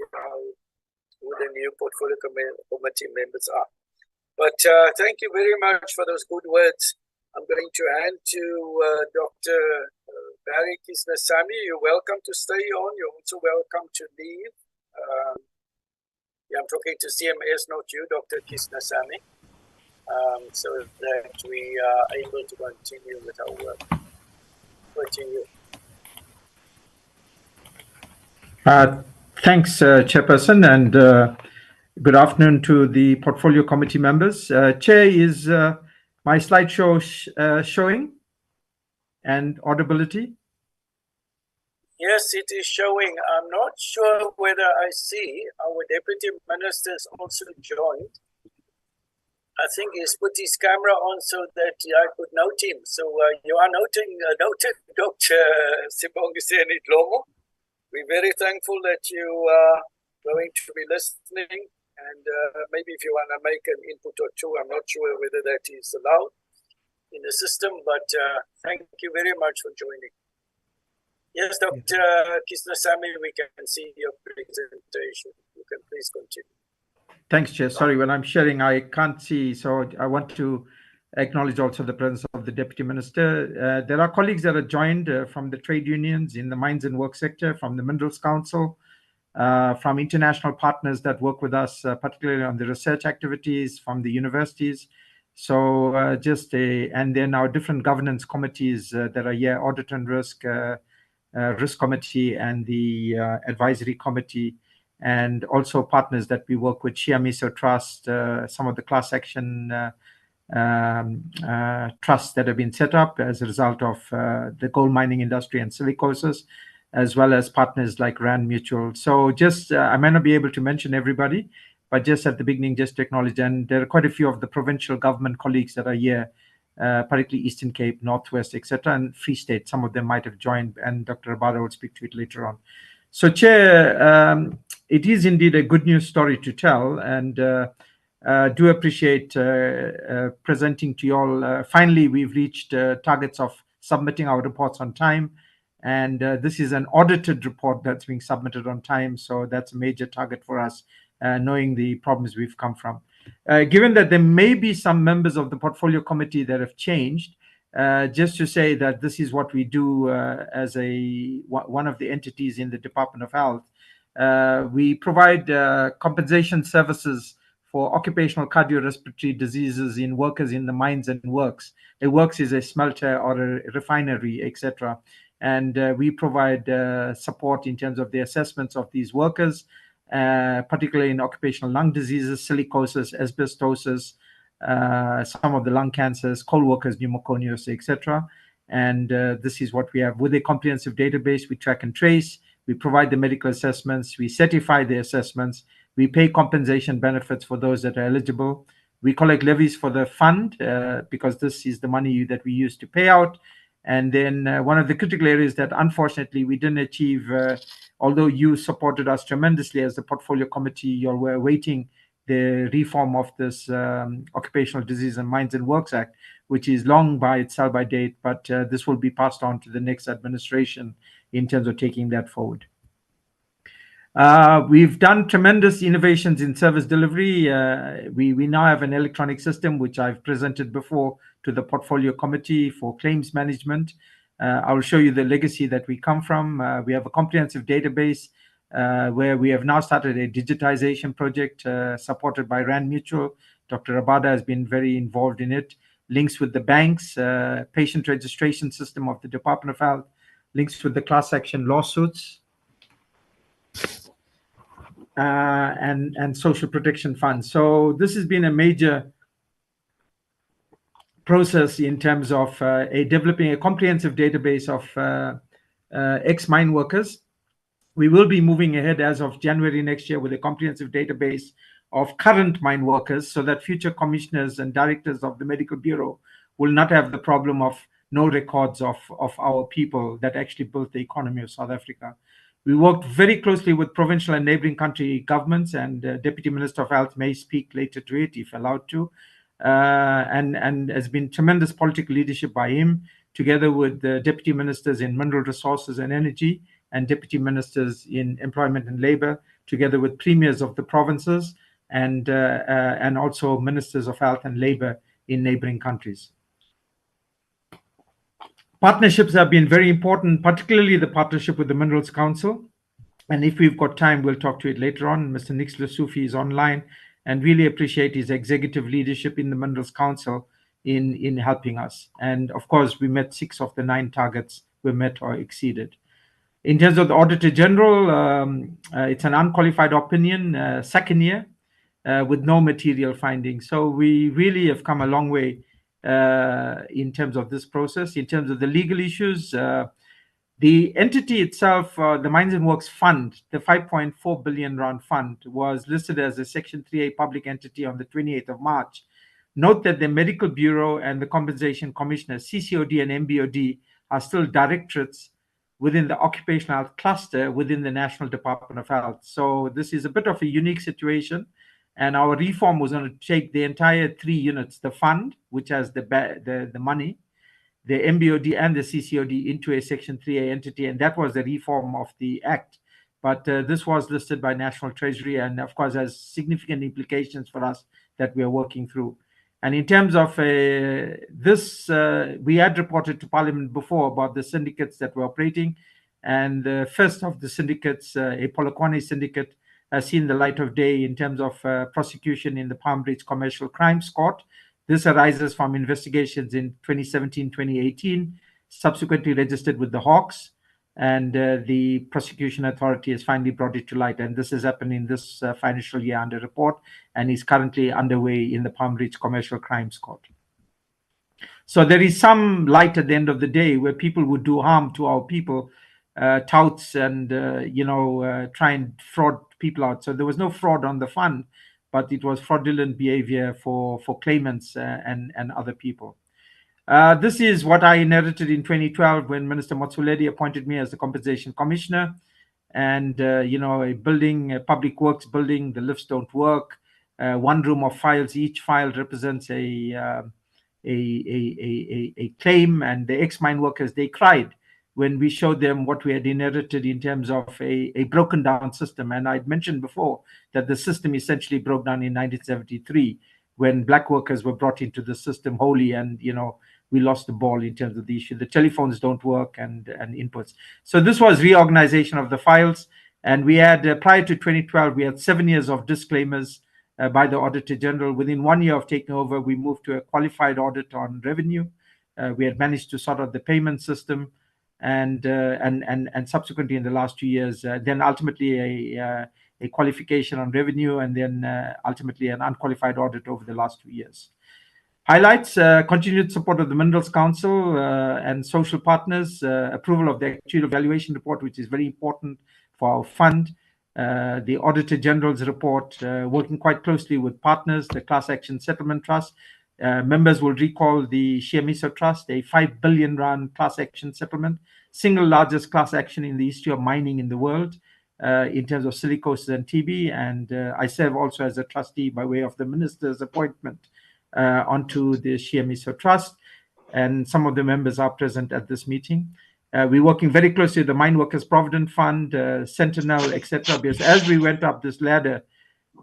who the new portfolio committee members are. But thank you very much for those good words. I'm going to hand to Dr. Barry Kisnasamy. You're welcome to stay on. You're also welcome to leave. Yeah, I'm talking to CMS, not you, Dr. Kisnasamy, so that we are able to continue with our work. Continue. Thanks, Chairperson, and good afternoon to the portfolio committee members. Chair, is my slideshow showing and audibility? Yes, it is showing. I'm not sure whether I see our deputy ministers also joined. I think he's put his camera on so that I could note him. So you are noted, Dr. Sibongiseni Dlomo. We're very thankful that you are going to be listening. And maybe if you want to make an input or two, I'm not sure whether that is allowed in the system, but thank you very much for joining. Yes, Dr. Kisnasamy, we can see your presentation. You can please continue. Thanks, Chair. Sorry, when I'm sharing, I can't see, so I want to acknowledge also the presence of the Deputy Minister. There are colleagues that are joined from the trade unions in the mines and work sector, from the Minerals Council, from international partners that work with us, particularly on the research activities, from the universities. So and then our different governance committees that are here, Audit and Risk, Risk Committee, and the Advisory Committee, and also partners that we work with, Chiamiso Trust, some of the class action trusts that have been set up as a result of the gold mining industry and silicosis, as well as partners like Rand Mutual. So just, I may not be able to mention everybody, but just at the beginning, just to acknowledge, and there are quite a few of the provincial government colleagues that are here, particularly Eastern Cape, Northwest, etc., and Free State. Some of them might have joined, and Dr. Rabada will speak to it later on. So, Chair, it is indeed a good news story to tell, and do appreciate presenting to you all. Finally, we've reached targets of submitting our reports on time, and this is an audited report that's being submitted on time, so that's a major target for us knowing the problems we've come from. Given that there may be some members of the portfolio committee that have changed, just to say that this is what we do as one of the entities in the Department of Health. We provide compensation services for occupational cardiorespiratory diseases in workers in the mines and works. A works is a smelter or a refinery, etc. And we provide support in terms of the assessments of these workers, particularly in occupational lung diseases, silicosis, asbestosis, some of the lung cancers, coal workers, pneumoconiosis, etc. And this is what we have. With a comprehensive database, we track and trace, we provide the medical assessments, we certify the assessments, we pay compensation benefits for those that are eligible. We collect levies for the fund because this is the money that we use to pay out. And then one of the critical areas that unfortunately we didn't achieve, although you supported us tremendously as the portfolio committee, you were awaiting the reform of this Occupational Disease and Mines and Works Act, which is long by its sell-by date, but this will be passed on to the next administration in terms of taking that forward. We've done tremendous innovations in service delivery. We now have an electronic system, which I've presented before to the portfolio committee for claims management. I will show you the legacy that we come from. We have a comprehensive database where we have now started a digitization project supported by Rand Mutual. Dr. Rabada has been very involved in it. Links with the banks, patient registration system of the Department of Health, links with the class action lawsuits, and social protection funds. So this has been a major process in terms of developing a comprehensive database of ex-mine workers. We will be moving ahead as of January next year with a comprehensive database of current mine workers so that future commissioners and directors of the Medical Bureau will not have the problem of no records of our people that actually built the economy of South Africa. We worked very closely with provincial and neighboring country governments, and Deputy Minister of Health may speak later to it if allowed to. And has been tremendous political leadership by him, together with the deputy ministers in mineral resources and energy, and deputy ministers in employment and labor, together with premiers of the provinces, and also ministers of health and labor in neighboring countries. Partnerships have been very important, particularly the partnership with the Minerals Council. And if we've got time, we'll talk to it later on. Mr. Nix Lesufi is online, and really appreciate his executive leadership in the Minerals Council in helping us. And of course, we met 6 of the 9 targets were met or exceeded. In terms of the Auditor General, it's an unqualified opinion, second year, with no material findings. So we really have come a long way in terms of this process. In terms of the legal issues, the entity itself, the Mines and Works Fund, the 5.4 billion rand fund, was listed as a Section 3A public entity on the 28th of March. Note that the Medical Bureau and the Compensation Commissioner, CCOD and MBOD, are still directorates within the occupational health cluster within the National Department of Health. So this is a bit of a unique situation. And our reform was going to take the entire 3 units, the fund, which has the money, the MBOD and the CCOD, into a Section 3A entity. And that was the reform of the Act. But this was listed by National Treasury and, of course, has significant implications for us that we are working through. And in terms of this, we had reported to Parliament before about the syndicates that were operating. And the first of the syndicates, a Polokwane syndicate, has seen the light of day in terms of prosecution in the Palm Beach Commercial Crimes Court. This arises from investigations in 2017-2018, subsequently registered with the Hawks, and the prosecution authority has finally brought it to light. And this has happened in this financial year under report, and is currently underway in the Palm Beach Commercial Crimes Court. So there is some light at the end of the day where people would do harm to our people, touts and try and fraud people out. So there was no fraud on the fund, but it was fraudulent behavior for claimants and other people. This is what I inherited in 2012 when Minister Motsoaledi appointed me as the Compensation Commissioner. And a public works building, the lifts don't work. 1 room of files, each file represents a claim, and the ex-mine workers, they cried when we showed them what we had inherited in terms of a broken down system. And I'd mentioned before that the system essentially broke down in 1973 when black workers were brought into the system wholly, and we lost the ball in terms of the issue. The telephones don't work and inputs. So this was reorganization of the files. And we had, prior to 2012, we had 7 years of disclaimers by the Auditor General. Within 1 year of taking over, we moved to a qualified audit on revenue. We had managed to sort out the payment system, and subsequently in the last 2 years, then ultimately a qualification on revenue, and then ultimately an unqualified audit over the last 2 years. Highlights: continued support of the Minerals Council and social partners, approval of the actuarial valuation report, which is very important for our fund, the Auditor General's report, working quite closely with partners, the Class Action Settlement Trust. Members will recall the Shiamiso Trust, a 5 billion rand class action settlement, single largest class action in the history of mining in the world, in terms of silicosis and TB. And I serve also as a trustee by way of the minister's appointment onto the Shiamiso Trust, and some of the members are present at this meeting. We're working very closely with the Mine Workers Provident Fund, Sentinel, etc. Because as we went up this ladder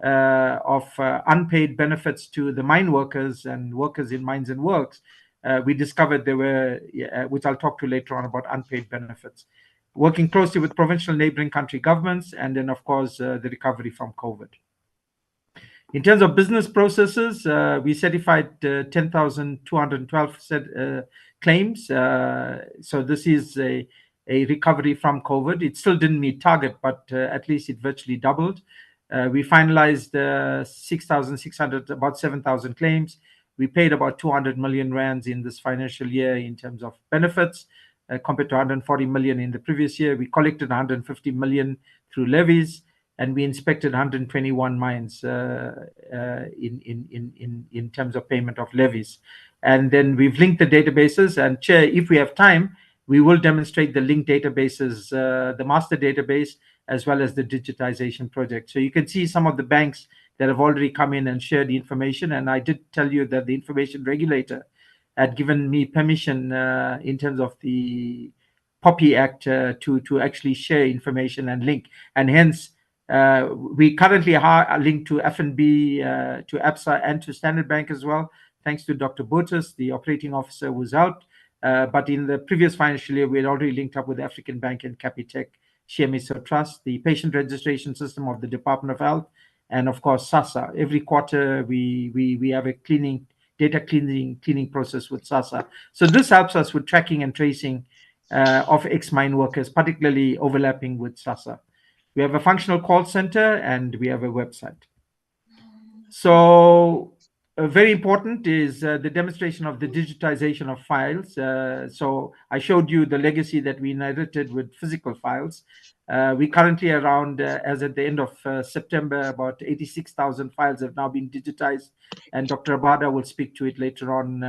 of unpaid benefits to the mine workers and workers in mines and works, we discovered there were, which I'll talk to later on, about unpaid benefits. Working closely with provincial neighboring country governments, and then, of course, the recovery from COVID. In terms of business processes, we certified 10,212 claims. So this is a recovery from COVID. It still didn't meet target, but at least it virtually doubled. We finalized 6,600, about 7,000 claims. We paid about 200 million rands in this financial year in terms of benefits, compared to 140 million in the previous year. We collected 150 million through levies, and we inspected 121 mines in terms of payment of levies. And then we've linked the databases, and Chair, if we have time, we will demonstrate the linked databases, the master database, as well as the digitization project. So you can see some of the banks that have already come in and shared the information. And I did tell you that the information regulator had given me permission in terms of the POPI Act to actually share information and link. And hence, we currently are linked to FNB, to ABSA, and to Standard Bank as well, thanks to Dr. Botus, the operating officer who's out. But in the previous financial year, we had already linked up with African Bank and Capitec, Shiamiso Trust, the patient registration system of the Department of Health, and of course SASSA. Every quarter, we have a data cleaning process with SASSA. So this helps us with tracking and tracing of ex-mine workers, particularly overlapping with SASSA. We have a functional call center, and we have a website. So very important is the demonstration of the digitization of files. So I showed you the legacy that we inherited with physical files. We currently around, as at the end of September, about 86,000 files have now been digitized. And Dr. Abada will speak to it later on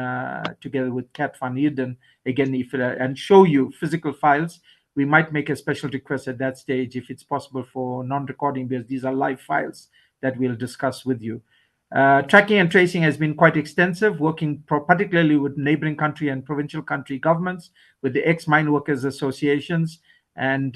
together with Kat van Heerden, again, and show you physical files. We might make a special request at that stage if it's possible for non-recording, because these are live files that we'll discuss with you. Tracking and tracing has been quite extensive, working particularly with neighboring country and provincial country governments, with the ex-mine workers associations, and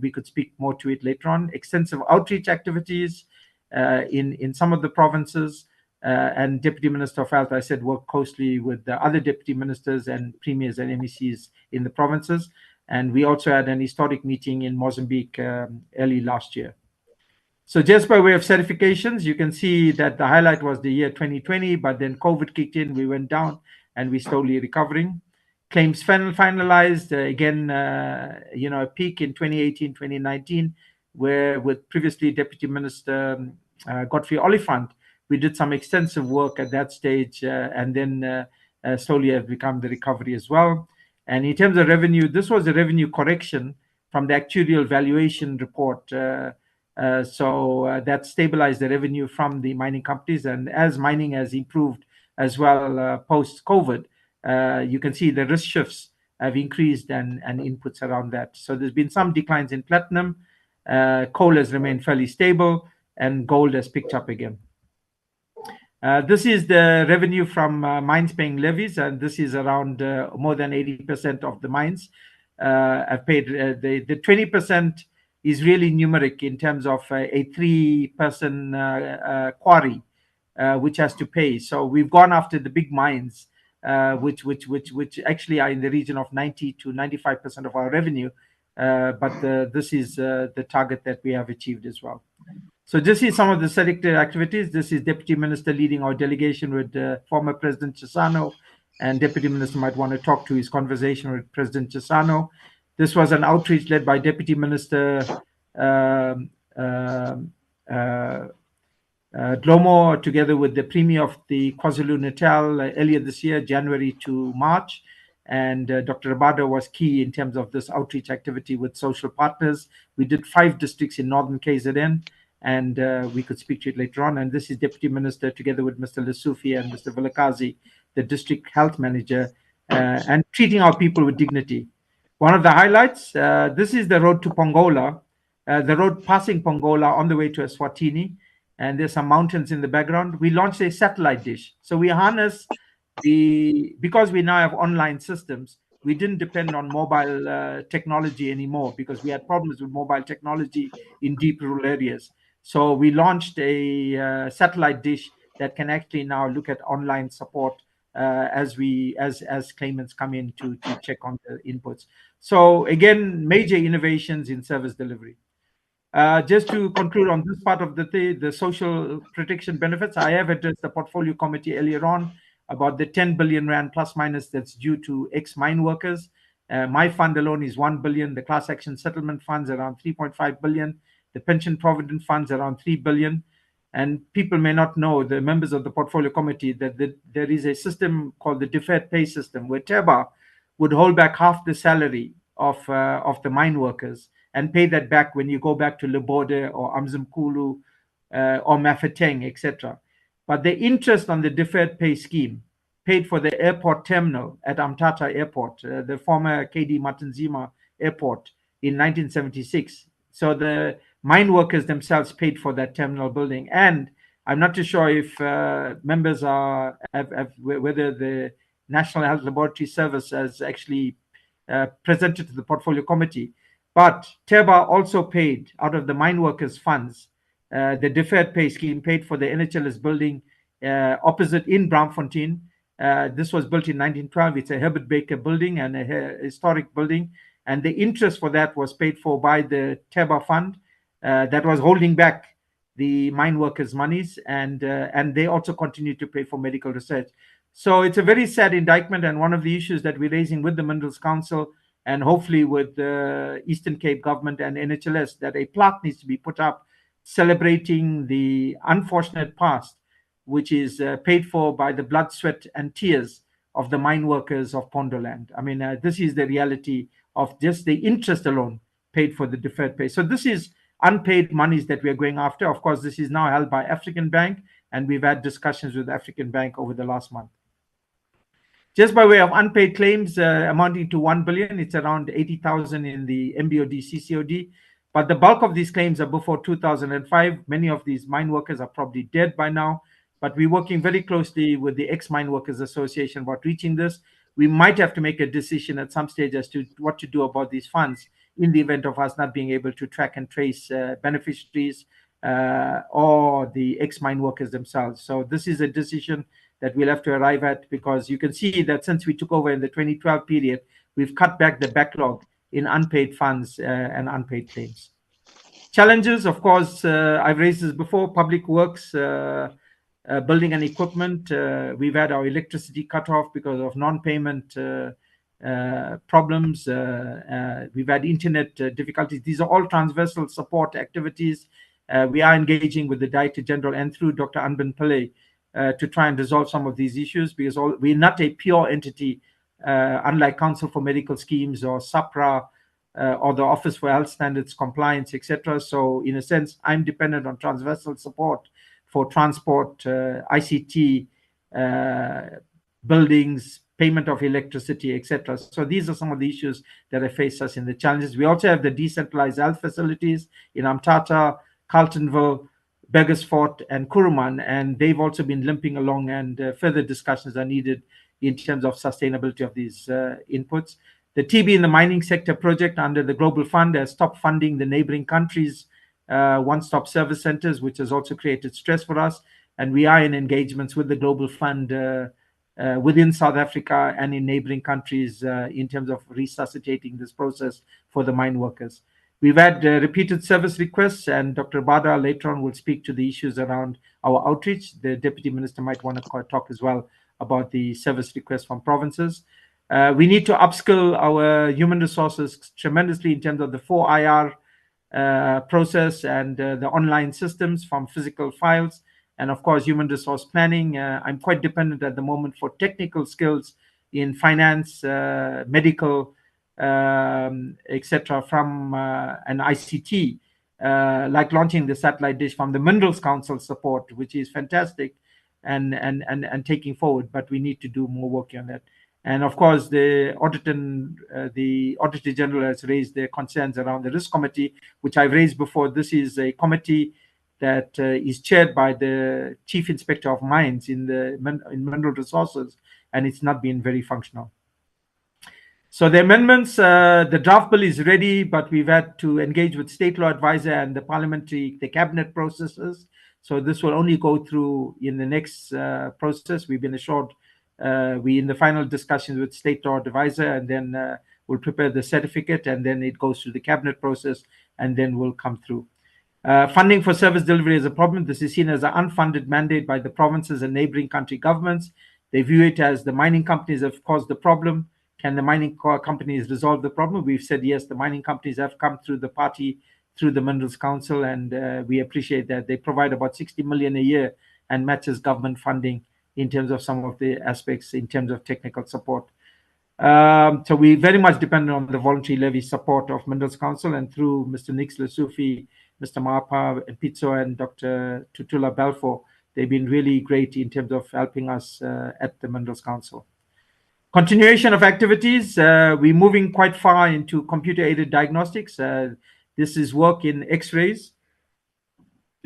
we could speak more to it later on. Extensive outreach activities in some of the provinces, and Deputy Minister of Health, I said, work closely with the other deputy ministers and premiers and MECs in the provinces. And we also had an historic meeting in Mozambique early last year. So just by way of certifications, you can see that the highlight was the year 2020, but then COVID kicked in, we went down, and we're slowly recovering. Claims finalized, again, a peak in 2018, 2019, where with previously Deputy Minister Godfrey Oliphant, we did some extensive work at that stage, and then slowly have become the recovery as well. And in terms of revenue, this was a revenue correction from the actuarial valuation report. So that stabilized the revenue from the mining companies. And as mining has improved as well post-COVID, you can see the risk shifts have increased and inputs around that. So there's been some declines in platinum. Coal has remained fairly stable, and gold has picked up again. This is the revenue from mines paying levies, and this is around more than 80% of the mines have paid. The 20% is really numeric in terms of a 3-person quarry, which has to pay. So we've gone after the big mines, which actually are in the region of 90 to 95% of our revenue. But this is the target that we have achieved as well. So this is some of the selected activities. This is Deputy Minister leading our delegation with former President Chissano, and Deputy Minister might want to talk to his conversation with President Chissano. This was an outreach led by Deputy Minister Dlomo, together with the Premier of the KwaZulu-Natal earlier this year, January to March. And Dr. Rabada was key in terms of this outreach activity with social partners. We did 5 districts in northern KZN, and we could speak to it later on. And this is Deputy Minister together with Mr. Lesufi and Mr. Vilakazi, the District Health Manager, and treating our people with dignity. One of the highlights, this is the road to Pongola, the road passing Pongola on the way to Eswatini, and there's some mountains in the background. We launched a satellite dish. So we harness because we now have online systems, we didn't depend on mobile technology anymore because we had problems with mobile technology in deep rural areas. So we launched a satellite dish that can actually now look at online support as claimants come in to check on the inputs. So again, major innovations in service delivery. Just to conclude on this part of the social protection benefits, I have addressed the portfolio committee earlier on about the 10 billion rand plus minus that's due to ex-mine workers. My fund alone is 1 billion. The class action settlement funds around 3.5 billion. The pension provident funds around 3 billion. And people may not know, the members of the portfolio committee, that there is a system called the deferred pay system where TEBA would hold back half the salary of the mine workers and pay that back when you go back to Lebode or Amzimkulu or Mafeteng, etc. But the interest on the deferred pay scheme paid for the airport terminal at Amtata Airport, the former KD Matanzima Airport in 1976. So the mine workers themselves paid for that terminal building. And I'm not too sure if members whether the National Health Laboratory Service has actually presented to the portfolio committee. But TEBA also paid out of the mine workers' funds. The deferred pay scheme paid for the NHLS building opposite in Braamfontein. This was built in 1912. It's a Herbert Baker building and a historic building. And the interest for that was paid for by the TEBA fund that was holding back the mine workers' monies. And they also continue to pay for medical research. So it's a very sad indictment. And one of the issues that we're raising with the Minerals Council and hopefully with the Eastern Cape government and NHLS, that a plaque needs to be put up celebrating the unfortunate past, which is paid for by the blood, sweat, and tears of the mine workers of Pondoland. I mean, this is the reality of just the interest alone paid for the deferred pay. So this is unpaid monies that we are going after. Of course, this is now held by African Bank, and we've had discussions with African Bank over the last month. Just by way of unpaid claims amounting to 1 billion, it's around 80,000 in the MBOD, CCOD. But the bulk of these claims are before 2005. Many of these mine workers are probably dead by now. But we're working very closely with the Ex-Mine Workers Association about reaching this. We might have to make a decision at some stage as to what to do about these funds in the event of us not being able to track and trace beneficiaries or the ex-mine workers themselves. So this is a decision that we'll have to arrive at, because you can see that since we took over in the 2012 period, we've cut back the backlog in unpaid funds and unpaid claims. Challenges, of course, I've raised this before, public works, building and equipment. We've had our electricity cut off because of non-payment problems. We've had internet difficulties. These are all transversal support activities. We are engaging with the Director General and through Dr. Anbin Pillay to try and resolve some of these issues, because we're not a pure entity, unlike Council for Medical Schemes or SAPRA or the Office for Health Standards Compliance, etc. So in a sense, I'm dependent on transversal support for transport, ICT, buildings, payment of electricity, etc. So these are some of the issues that have faced us in the challenges. We also have the decentralized health facilities in Amtata, Carltonville, Beggersfort and Kuruman, and they've also been limping along, and further discussions are needed in terms of sustainability of these inputs. The TB in the mining sector project under the Global Fund has stopped funding the neighboring countries' one-stop service centers, which has also created stress for us. And we are in engagements with the Global Fund within South Africa and in neighboring countries in terms of resuscitating this process for the mine workers. We've had repeated service requests, and Dr. Bada later on will speak to the issues around our outreach. The Deputy Minister might want to talk as well about the service requests from provinces. We need to upskill our human resources tremendously in terms of the 4IR process and the online systems from physical files, and of course human resource planning. I'm quite dependent at the moment for technical skills in finance, medical, etc. from an ICT, like launching the satellite dish from the Minerals Council support, which is fantastic and taking forward, but we need to do more work on that. And of course, the Auditor General has raised their concerns around the risk committee, which I've raised before. This is a committee that is chaired by the Chief Inspector of Mines in Mineral Resources, and it's not been very functional. So the amendments, the draft bill is ready, but we've had to engage with State Law Advisor and the cabinet processes. So this will only go through in the next process. We've been assured we in the final discussions with State Law Advisor, and then we'll prepare the certificate, and then it goes through the cabinet process, and then will come through. Funding for service delivery is a problem. This is seen as an unfunded mandate by the provinces and neighboring country governments. They view it as the mining companies have caused the problem. Can the mining companies resolve the problem? We've said yes, the mining companies have come through the party, through the Minerals Council, and we appreciate that. They provide about 60 million a year and matches government funding in terms of some of the aspects in terms of technical support. So we very much depend on the voluntary levy support of Minerals Council, and through Mr. Nix Lesufi, Mr. Mahapa and Pitso and Dr. Tutula Balfour, they've been really great in terms of helping us at the Minerals Council. Continuation of activities, we're moving quite far into computer-aided diagnostics. This is work in X-rays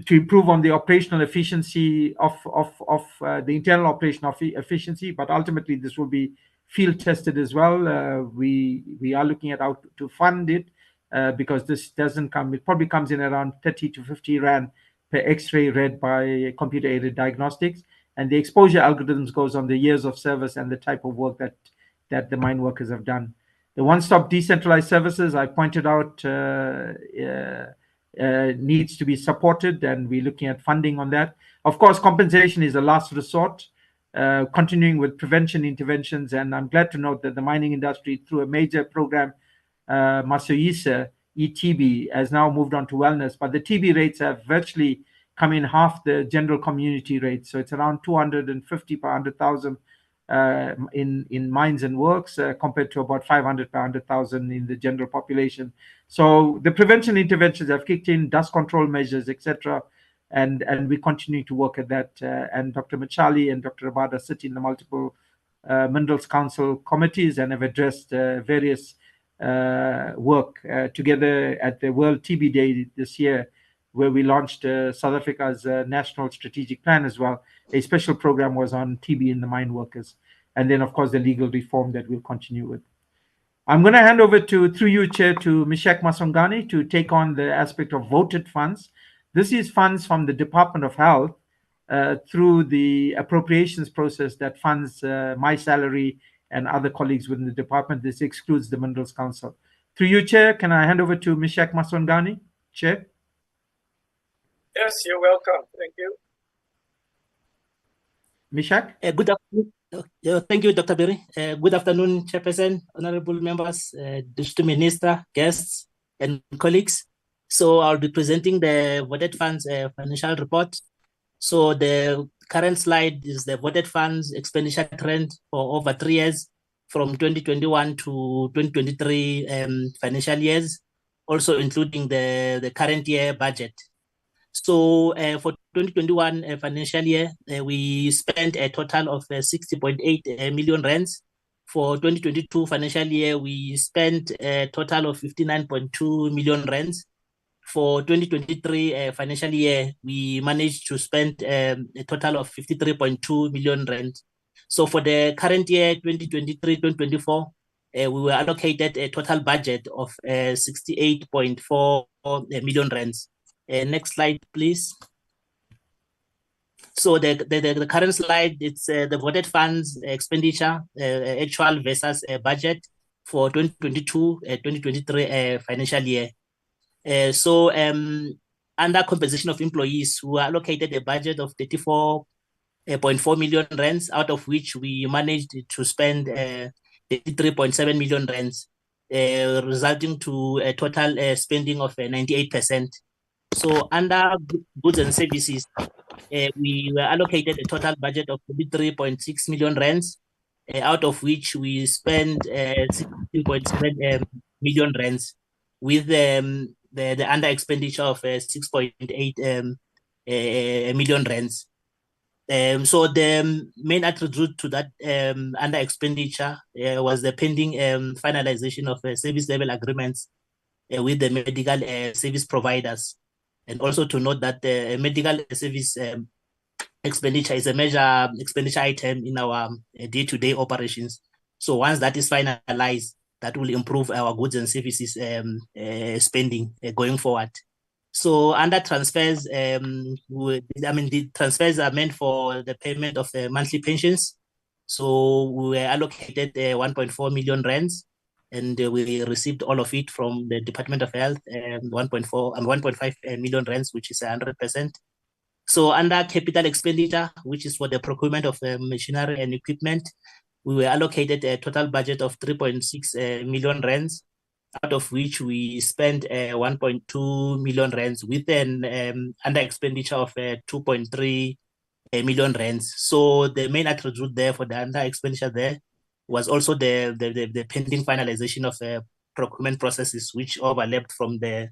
to improve on the operational efficiency of the internal operational efficiency, but ultimately this will be field tested as well. We are looking at how to fund it because this doesn't come, it probably comes in around 30 to 50 Rand per X-ray read by computer-aided diagnostics. And the exposure algorithms goes on the years of service and the type of work that the mine workers have done. The one-stop decentralized services I pointed out needs to be supported, and we're looking at funding on that. Of course, compensation is a last resort, continuing with prevention interventions. And I'm glad to note that the mining industry, through a major program, Masoyisa, ETB, has now moved on to wellness, but the TB rates have virtually come in half the general community rate. So it's around 250 per 100,000 in mines and works compared to about 500 per 100,000 in the general population. So the prevention interventions have kicked in, dust control measures, etc. And we continue to work at that. And Dr. Machali and Dr. Abada sit in the multiple Minerals Council committees and have addressed various work together at the World TB Day this year, where we launched South Africa's national strategic plan as well. A special program was on TB in the mine workers. And then, of course, the legal reform that we'll continue with. I'm going to hand over through you, Chair, to Mishak Masongani to take on the aspect of voted funds. This is funds from the Department of Health through the appropriations process that funds my salary and other colleagues within the department. This excludes the Minerals Council. Through you, Chair, can I hand over to Mishak Masongani, Chair? Yes, you're welcome. Thank you. Mishak? Good afternoon. Thank you, Dr. Berry. Good afternoon, Chairperson, honorable members, Deputy Minister, guests, and colleagues. So I'll be presenting the voted funds financial report. So the current slide is the voted funds expenditure trend for over 3 years, from 2021 to 2023 financial years, also including the current year budget. So for 2021 financial year, we spent a total of 60.8 million rands. For 2022 financial year, we spent a total of 59.2 million rands. For 2023 financial year, we managed to spend a total of 53.2 million rand. So for the current year, 2023-2024, we were allocated a total budget of 68.4 million rands. Next slide, please. So the current slide, it's the voted funds expenditure actual versus budget for 2022-2023 financial year. So under compensation of employees, who are allocated a budget of 34.4 million rands, out of which we managed to spend 33.7 million rands, resulting to a total spending of 98%. So under goods and services, we were allocated a total budget of 33.6 million rands, out of which we spent 16.7 million rands, with the under expenditure of 6.8 million rands. So the main attribute to that under expenditure was the pending finalization of service level agreements with the medical service providers. And also to note that the medical service expenditure is a major expenditure item in our day-to-day operations. So once that is finalized, that will improve our goods and services spending going forward. So under transfers, the transfers are meant for the payment of the monthly pensions. So we were allocated 1.4 million rands, and we received all of it from the Department of Health, 1.4 and 1.5 million rands, which is 100%. So under capital expenditure, which is for the procurement of machinery and equipment, we were allocated a total budget of 3.6 million rands, out of which we spent 1.2 million rands with an under expenditure of 2.3 million rands. So the main attribute there for the under expenditure there was also the pending finalization of procurement processes, which overlapped from the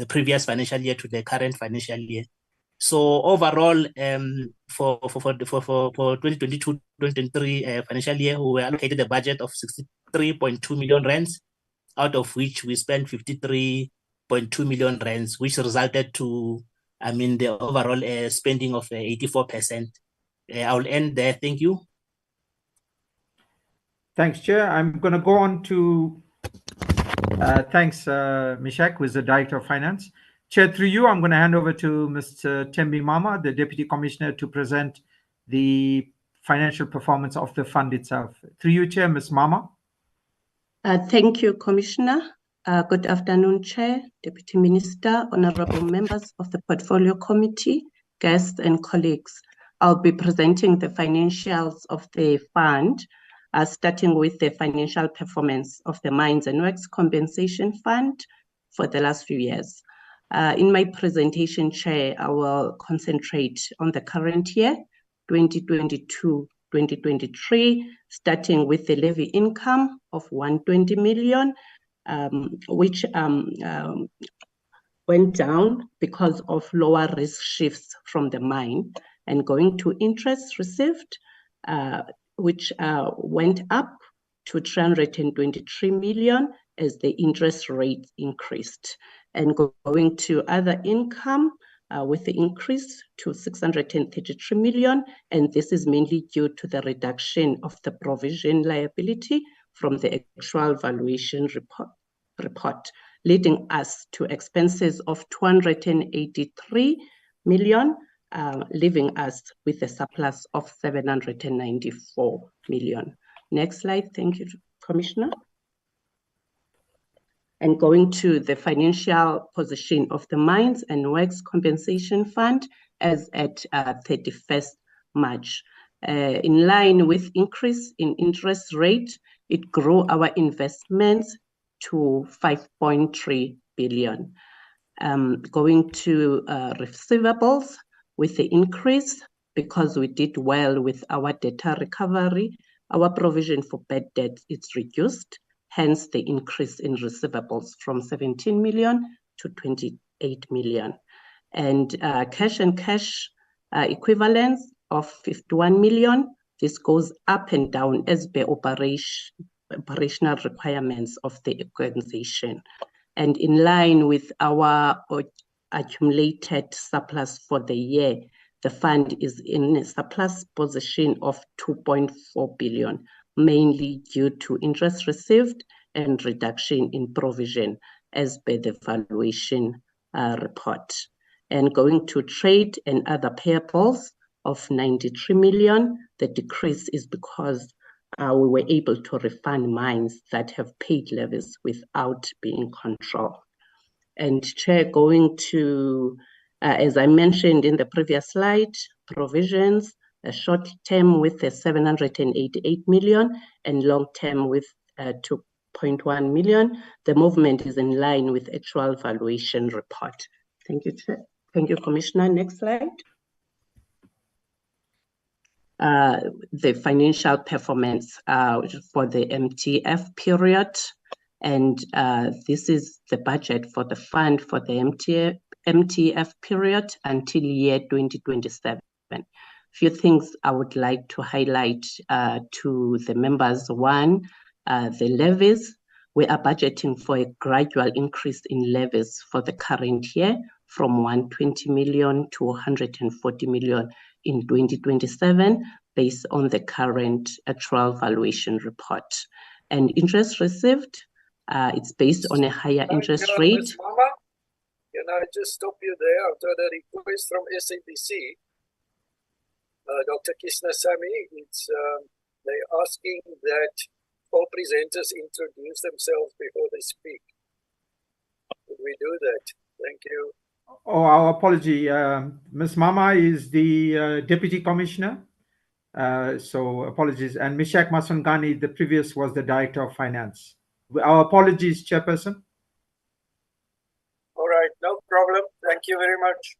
previous financial year to the current financial year. So overall, for 2022-2023 financial year, we were allocated a budget of 63.2 million rands, out of which we spent 53.2 million rands, which resulted to, the overall spending of 84%. I'll end there. Thank you. Thanks, Chair. I'm going to go on to thanks, Mishak, who is the Director of Finance. Chair, through you, I'm going to hand over to Mr. Thembi Mama, the Deputy Commissioner, to present the financial performance of the fund itself. Through you, Chair, Ms. Mama. Thank you, Commissioner. Good afternoon, Chair, Deputy Minister, honorable members of the Portfolio Committee, guests and colleagues. I'll be presenting the financials of the fund, starting with the financial performance of the Mines and Works Compensation Fund for the last few years. In my presentation, Chair, I will concentrate on the current year, 2022-2023, starting with the levy income of 120 million, which went down because of lower risk shifts from the mine, and going to interest received, which went up to 323 million as the interest rate increased, and going to other income with the increase to 633 million, and this is mainly due to the reduction of the provision liability from the actual valuation report, leading us to expenses of 283 million, leaving us with a surplus of 794 million. Next slide. Thank you, Commissioner. And going to the financial position of the Mines and Works Compensation Fund as at 31st March. In line with increase in interest rate, it grew our investments to 5.3 billion. Going to receivables, with the increase, because we did well with our data recovery, our provision for bad debt is reduced, hence the increase in receivables from 17 million to 28 million. And cash and cash equivalents of 51 million. This goes up and down as per operational requirements of the organization. And in line with our accumulated surplus for the year, the fund is in a surplus position of 2.4 billion, mainly due to interest received and reduction in provision as per the valuation report. And going to trade and other payables of 93 million, the decrease is because we were able to refund mines that have paid levies without being controlled. And Chair, going to, as I mentioned in the previous slide, provisions, a short term with a 788 million and long term with 2.1 million. The movement is in line with actual valuation report. Thank you, Chair. Thank you, Commissioner. Next slide. The financial performance for the MTF period. And this is the budget for the fund for the MTF period until year 2027. Few things I would like to highlight to the members. One, the levies. We are budgeting for a gradual increase in levies for the current year from 120 million to 140 million in 2027 based on the current actual valuation report. And interest received, it's based on a higher interest rate. Ms. Mama, can I just stop you there after the request from SABC? Dr. Krishna Sami, it's they're asking that all presenters introduce themselves before they speak. Could we do that? Thank you. Oh, our apology. Ms. Mama is the Deputy Commissioner. So apologies. And Mishak Masungani, the previous was the Director of Finance. Our apologies, Chairperson. All right, no problem. Thank you very much.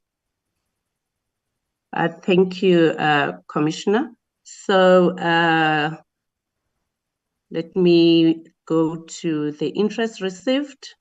Thank you, Commissioner. So let me go to the interest received.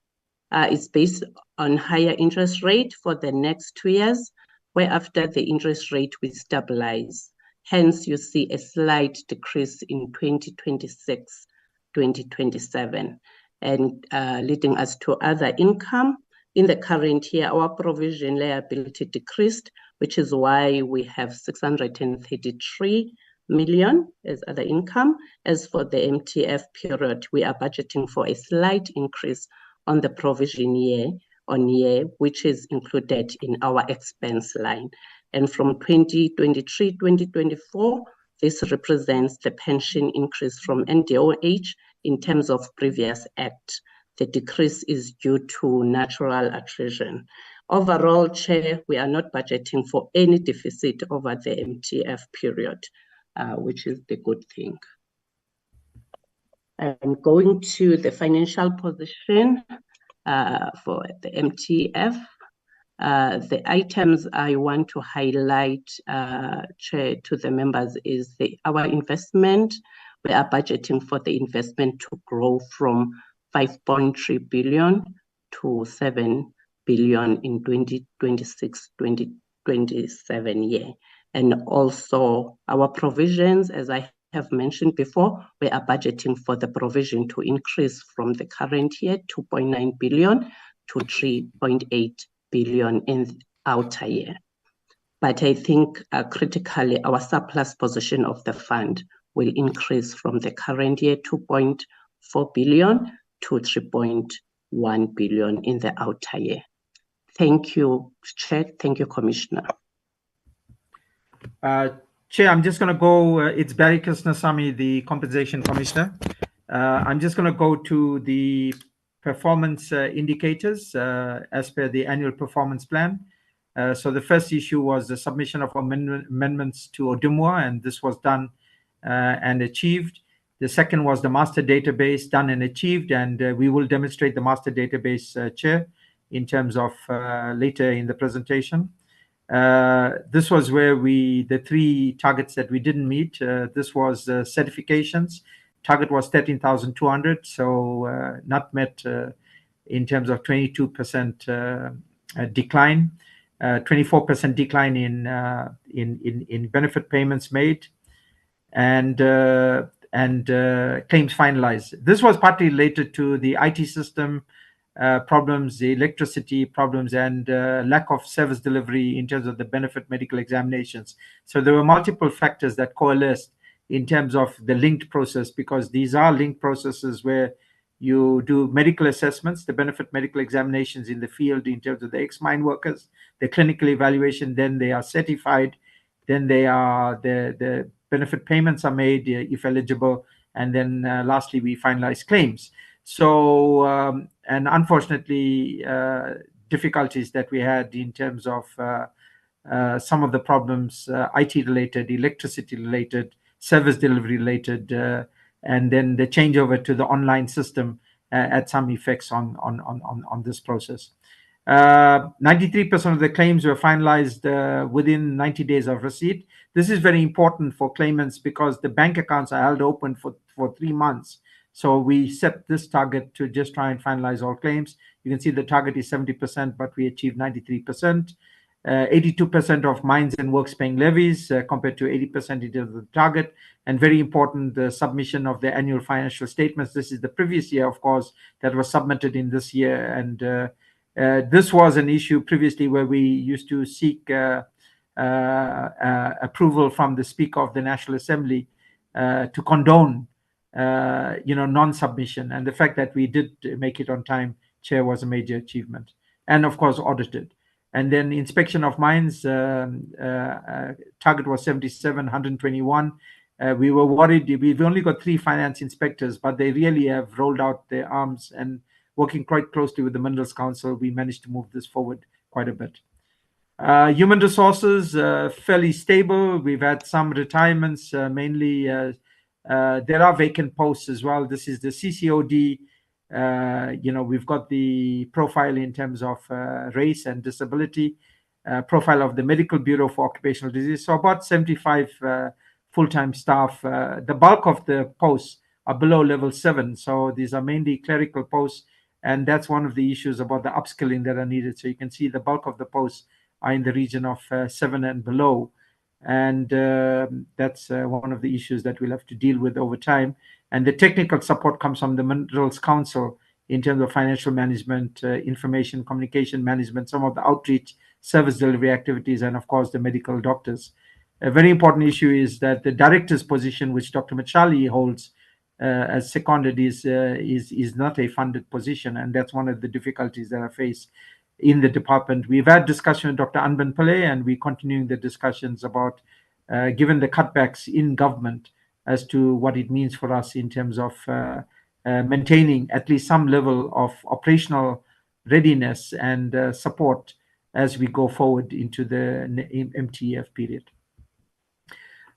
It's based on higher interest rate for the next 2 years, whereafter the interest rate will stabilize. Hence, you see a slight decrease in 2026, 2027, and leading us to other income. In the current year, our provision liability decreased, which is why we have 633 million as other income. As for the MTF period, we are budgeting for a slight increase on the provision year on year, which is included in our expense line. And from 2023, 2024, this represents the pension increase from NDOH in terms of previous act. The decrease is due to natural attrition. Overall, Chair, we are not budgeting for any deficit over the MTF period, which is the good thing. And going to the financial position for the MTF, the items I want to highlight, Chair, to the members is our investment. We are budgeting for the investment to grow from 5.3 billion to 7 billion in 2026-2027 year. And also our provisions, as I have mentioned before, we are budgeting for the provision to increase from the current year 2.9 billion to 3.8 billion in the outer year. But I think critically our surplus position of the fund will increase from the current year 2.4 billion to 3.1 billion in the outer year. Thank you, Chair. Thank you, Commissioner. Chair, I'm just going to go, it's Barry Krishnasamy, the Compensation Commissioner. I'm just going to go to the performance indicators as per the annual performance plan. So the first issue was the submission of amendments to ODIMWA, and this was done and achieved. The second was the master database, done and achieved, and we will demonstrate the master database, Chair, in terms of later in the presentation. This was where the three targets that we didn't meet. This was certifications. Target was 13,200, so not met in terms of 22% decline, 24% decline in benefit payments made, and claims finalized. This was partly related to the IT system problems, the electricity problems, and lack of service delivery in terms of the benefit medical examinations. So there were multiple factors that coalesced in terms of the linked process, because these are linked processes where you do medical assessments, the benefit medical examinations in the field in terms of the ex-mine workers, the clinical evaluation, then they are certified, then they are the benefit payments are made if eligible, and then lastly we finalize claims. So and unfortunately difficulties that we had in terms of some of the problems, IT related, electricity related, service delivery related, and then the changeover to the online system had some effects on this process. 93% of the claims were finalized within 90 days of receipt. This is very important for claimants because the bank accounts are held open for 3 months. So we set this target to just try and finalize all claims. You can see the target is 70%, but we achieved 93%. 82% of mines and works paying levies compared to 80% in terms of the target. And very important, the submission of the annual financial statements. This is the previous year, of course, that was submitted in this year. And this was an issue previously where we used to seek approval from the Speaker of the National Assembly to condone non-submission. And the fact that we did make it on time, Chair, was a major achievement. And of course, audited. And then inspection of mines, target was 77, 121. We were worried. We've only got 3 finance inspectors, but they really have rolled out their arms, and working quite closely with the Minerals Council, we managed to move this forward quite a bit. Human resources, fairly stable. We've had some retirements, mainly there are vacant posts as well. This is the CCOD. We've got the profile in terms of race and disability, profile of the Medical Bureau for Occupational Disease. So about 75 full-time staff. The bulk of the posts are below level 7. So these are mainly clerical posts. And that's one of the issues about the upskilling that are needed. So you can see the bulk of the posts are in the region of 7 and below. And that's one of the issues that we'll have to deal with over time. And the technical support comes from the Minerals Council in terms of financial management, information, communication management, some of the outreach, service delivery activities, and of course the medical doctors. A very important issue is that the director's position, which Dr. Machali holds as seconded, is not a funded position. And that's one of the difficulties that I face in the department. We've had discussion with Dr. Anban Pillay, and we're continuing the discussions about, given the cutbacks in government, as to what it means for us in terms of maintaining at least some level of operational readiness and support as we go forward into the MTF period.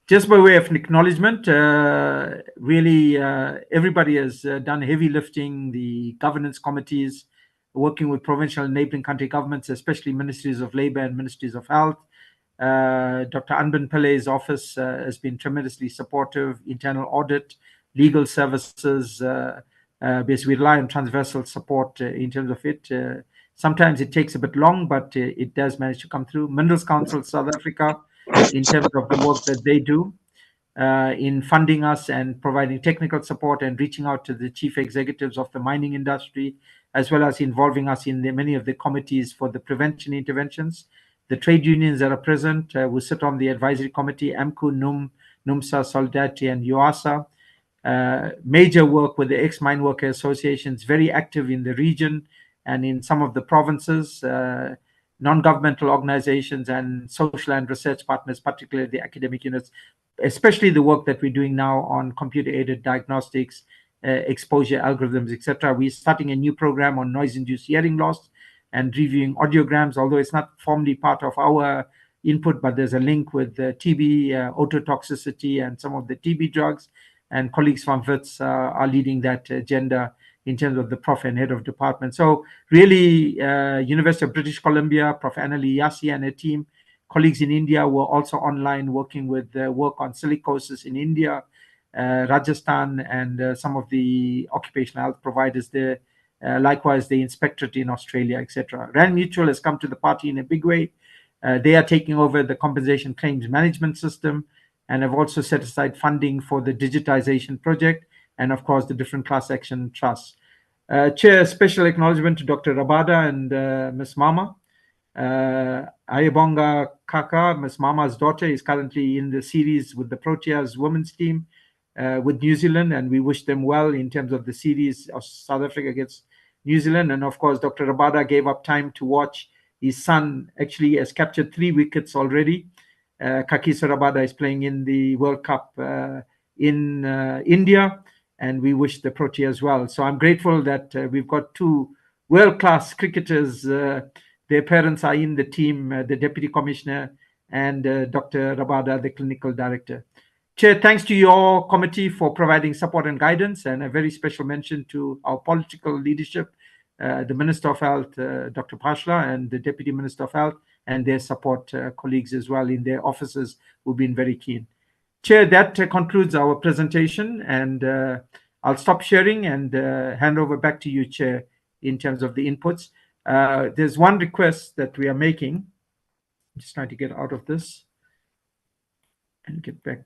Just by way of acknowledgement, really everybody has done heavy lifting, the governance committees, working with provincial and neighboring country governments, especially ministries of labor and ministries of health. Dr. Anban Pillay's office has been tremendously supportive, internal audit, legal services, because we rely on transversal support in terms of it. Sometimes it takes a bit long, but it does manage to come through. Minerals Council South Africa, in terms of the work that they do in funding us and providing technical support and reaching out to the chief executives of the mining industry, as well as involving us in many of the committees for the prevention interventions. The trade unions that are present will sit on the advisory committee, AMCU, NUM, NUMSA, Solidarity, and UASA. Major work with the ex-mine worker associations, very active in the region and in some of the provinces, non-governmental organizations and social and research partners, particularly the academic units, especially the work that we're doing now on computer-aided diagnostics, exposure algorithms, etc. We're starting a new program on noise-induced hearing loss and reviewing audiograms, although it's not formally part of our input, but there's a link with TB, ototoxicity, and some of the TB drugs. And colleagues from WITS are leading that agenda in terms of the prof and head of department. So really, University of British Columbia, Prof. Annalie Yassi and her team, colleagues in India were also online working with work on silicosis in India, Rajasthan, and some of the occupational health providers there. Likewise, the inspectorate in Australia, etc. Rand Mutual has come to the party in a big way. They are taking over the compensation claims management system and have also set aside funding for the digitization project and, of course, the different class action trusts. Chair, special acknowledgement to Dr. Rabada and Ms. Mama. Ayabonga Kaka, Ms. Mama's daughter, is currently in the series with the Proteas women's team with New Zealand, and we wish them well in terms of the series of South Africa against New Zealand. And of course, Dr. Rabada gave up time to watch his son. Actually has captured 3 wickets already. Kagiso Rabada is playing in the World Cup in India, and we wish the Proteas well. So I'm grateful that we've got 2 world-class cricketers. Their parents are in the team, the Deputy Commissioner and Dr. Rabada, the Clinical Director. Chair, thanks to your committee for providing support and guidance, and a very special mention to our political leadership, the Minister of Health, Dr. Pashla, and the Deputy Minister of Health, and their support colleagues as well in their offices who've been very keen. Chair, that concludes our presentation, and I'll stop sharing and hand over back to you, Chair, in terms of the inputs. There's one request that we are making. I'm just trying to get out of this and get back.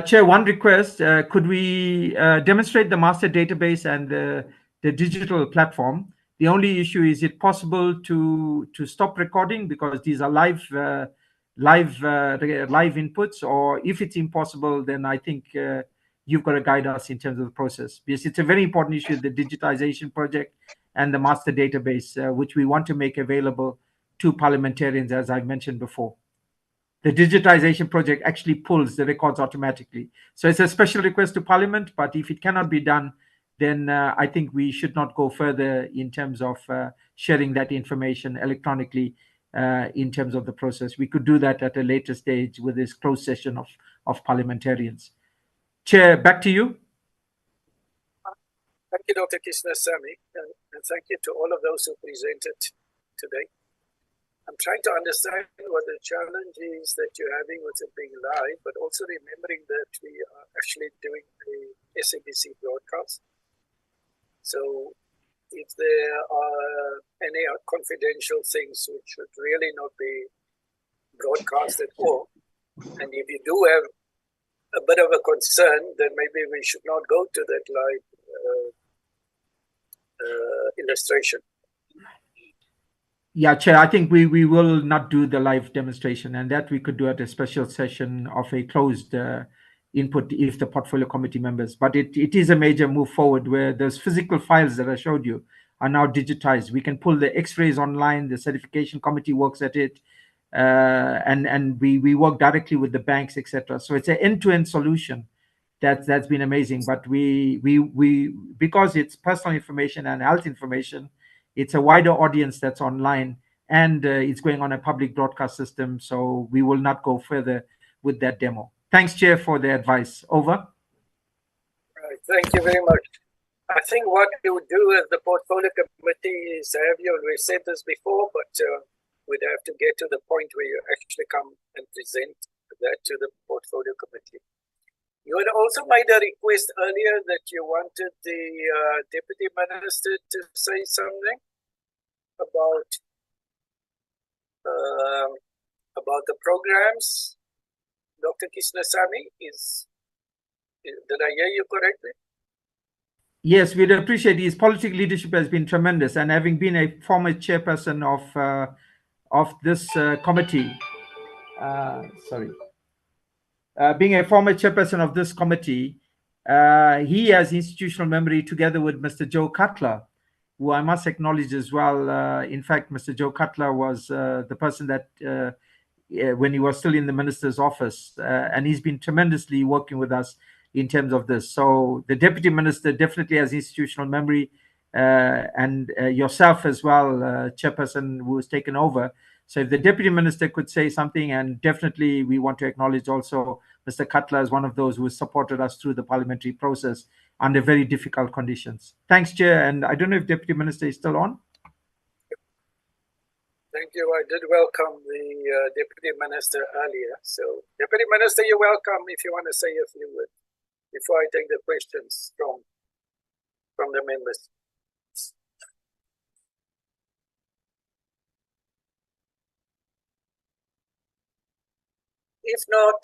Chair, one request, could we demonstrate the master database and the digital platform? The only issue is it possible to stop recording, because these are live inputs, or if it's impossible, then I think you've got to guide us in terms of the process, because it's a very important issue, the digitization project and the master database, which we want to make available to parliamentarians, as I mentioned before. The digitization project actually pulls the records automatically. So it's a special request to Parliament, but if it cannot be done, then I think we should not go further in terms of sharing that information electronically in terms of the process. We could do that at a later stage with this closed session of parliamentarians. Chair, back to you. Thank you, Dr. Kishnasamy, and thank you to all of those who presented today. I'm trying to understand what the challenge is that you're having with it being live, but also remembering that we are actually doing a SABC broadcast. So if there are any confidential things which should really not be broadcast at all, and if you do have a bit of a concern, then maybe we should not go to that live illustration. Yeah, Chair, I think we will not do the live demonstration, and that we could do at a special session of a closed input if the portfolio committee members. But it is a major move forward, where those physical files that I showed you are now digitized. We can pull the x-rays online, the certification committee works at it, and we work directly with the banks, etc. So it's an end-to-end solution that's been amazing. But we because it's personal information and health information, it's a wider audience that's online, and it's going on a public broadcast system. So we will not go further with that demo. Thanks, Chair, for the advice. Over. Right, thank you very much. I think what we would do as the portfolio committee is have you, and we've said this before, but we'd have to get to the point where you actually come and present that to the portfolio committee. You had also made a request earlier that you wanted the Deputy Minister to say something about the programs. Dr. Kishnasamy, did I hear you correctly? Yes, we'd appreciate his political leadership has been tremendous, and having been a former chairperson of this committee, being a former chairperson of this committee, he has institutional memory together with Mr. Joe Cutler, who I must acknowledge as well. In fact, Mr. Joe Cutler was the person that, when he was still in the minister's office, and he's been tremendously working with us in terms of this. So the deputy minister definitely has institutional memory, and yourself as well, chairperson, who has taken over. So if the deputy minister could say something, and definitely we want to acknowledge also Mr. Cutler as one of those who has supported us through the parliamentary process under very difficult conditions. Thanks, Chair. And I don't know if Deputy Minister is still on. Thank you. I did welcome the Deputy Minister earlier. So, Deputy Minister, you're welcome if you want to say a few words before I take the questions from the members. If not,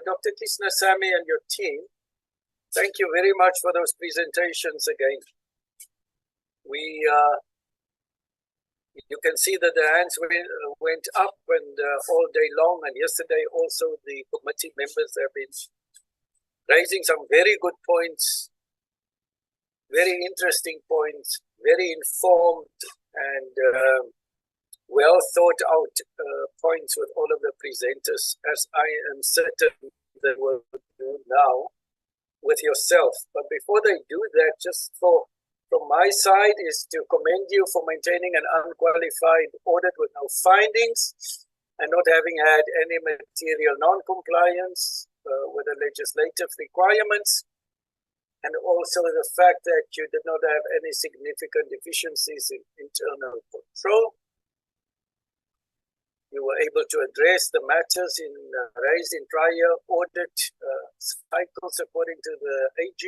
Dr. Kishnasamy and your team, thank you very much for those presentations again. You can see that the hands went up and all day long, and yesterday also the committee members have been raising some very good points, very interesting points, very informed and well thought out points with all of the presenters, as I am certain they will do now with yourself. But before they do that, just from my side is to commend you for maintaining an unqualified audit with no findings and not having had any material non-compliance with the legislative requirements, and also the fact that you did not have any significant deficiencies in internal control. You were able to address the matters raised in prior audit cycles according to the AG,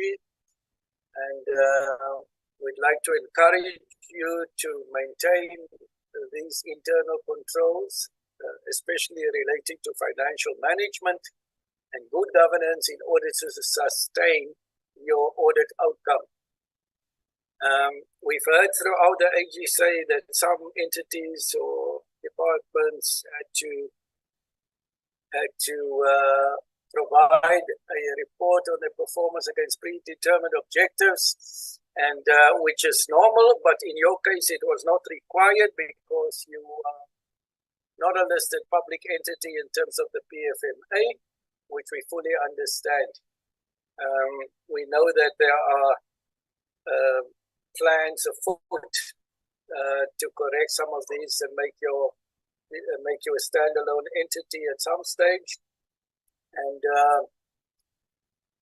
and we'd like to encourage you to maintain these internal controls, especially relating to financial management and good governance in order to sustain your audit outcome. We've heard throughout the AG say that some entities or departments had to provide a report on their performance against predetermined objectives, and which is normal, but in your case it was not required because you are not a listed public entity in terms of the PFMA, which we fully understand. We know that there are plans afoot to correct some of these and make you a standalone entity at some stage. And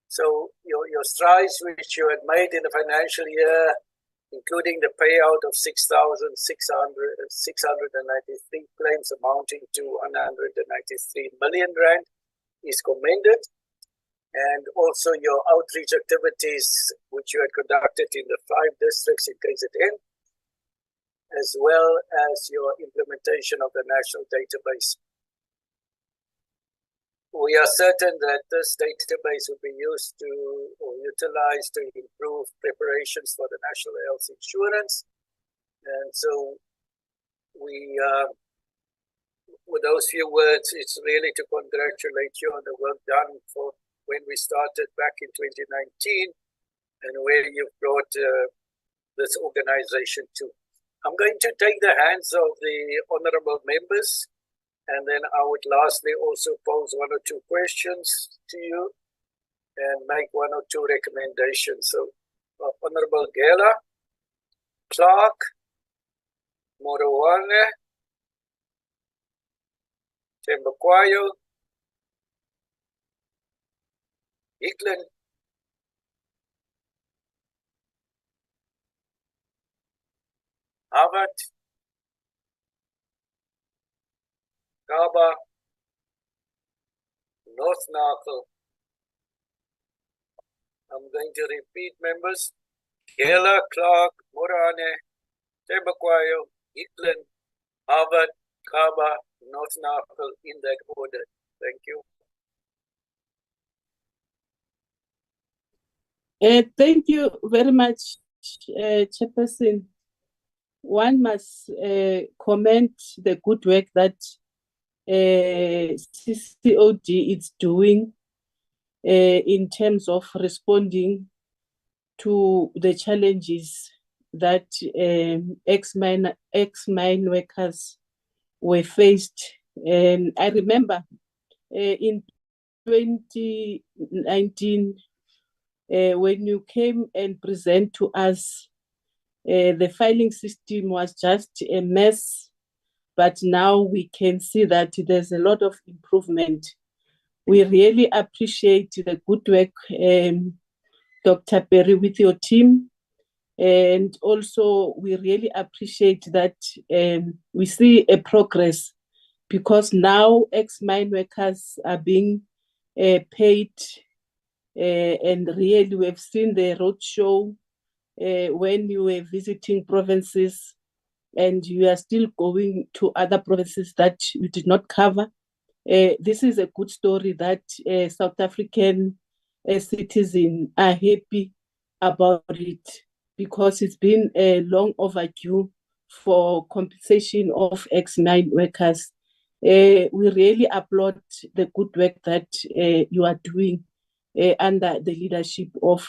so your strides which you had made in the financial year, including the payout of 6,693 claims amounting to 193 million rand, is commended. And also your outreach activities which you had conducted in the 5 districts in KZN, as well as your implementation of the national database. We are certain that this database will be used to or utilized to improve preparations for the national health insurance. And so with those few words, it's really to congratulate you on the work done for when we started back in 2019 and where you've brought this organization to. I'm going to take the hands of the honorable members, and then I would lastly also pose 1 or 2 questions to you and make 1 or 2 recommendations. So Honorable Gela, Clark, Morowane, Tembakwayo, Eklund, Harvard, Kaba, North Narkle. I'm going to repeat members. Gela, Clark, Morane, Tembakwayo, Eklund, Harvard, Kaba, North Narkle, in that order. Thank you. Thank you very much, Chairperson. One must comment the good work that CCOD is doing in terms of responding to the challenges that ex-mine workers were faced. And I remember in 2019, when you came and present to us, the filing system was just a mess, but now we can see that there's a lot of improvement. We really appreciate the good work, Dr. Perry, with your team. And also we really appreciate that we see a progress, because now ex-mine workers are being paid, and really we've seen the roadshow when you were visiting provinces, and you are still going to other provinces that you did not cover. This is a good story that South African citizens are happy about it. because it's been long overdue for compensation of ex-mine workers. We really applaud the good work that you are doing under the leadership of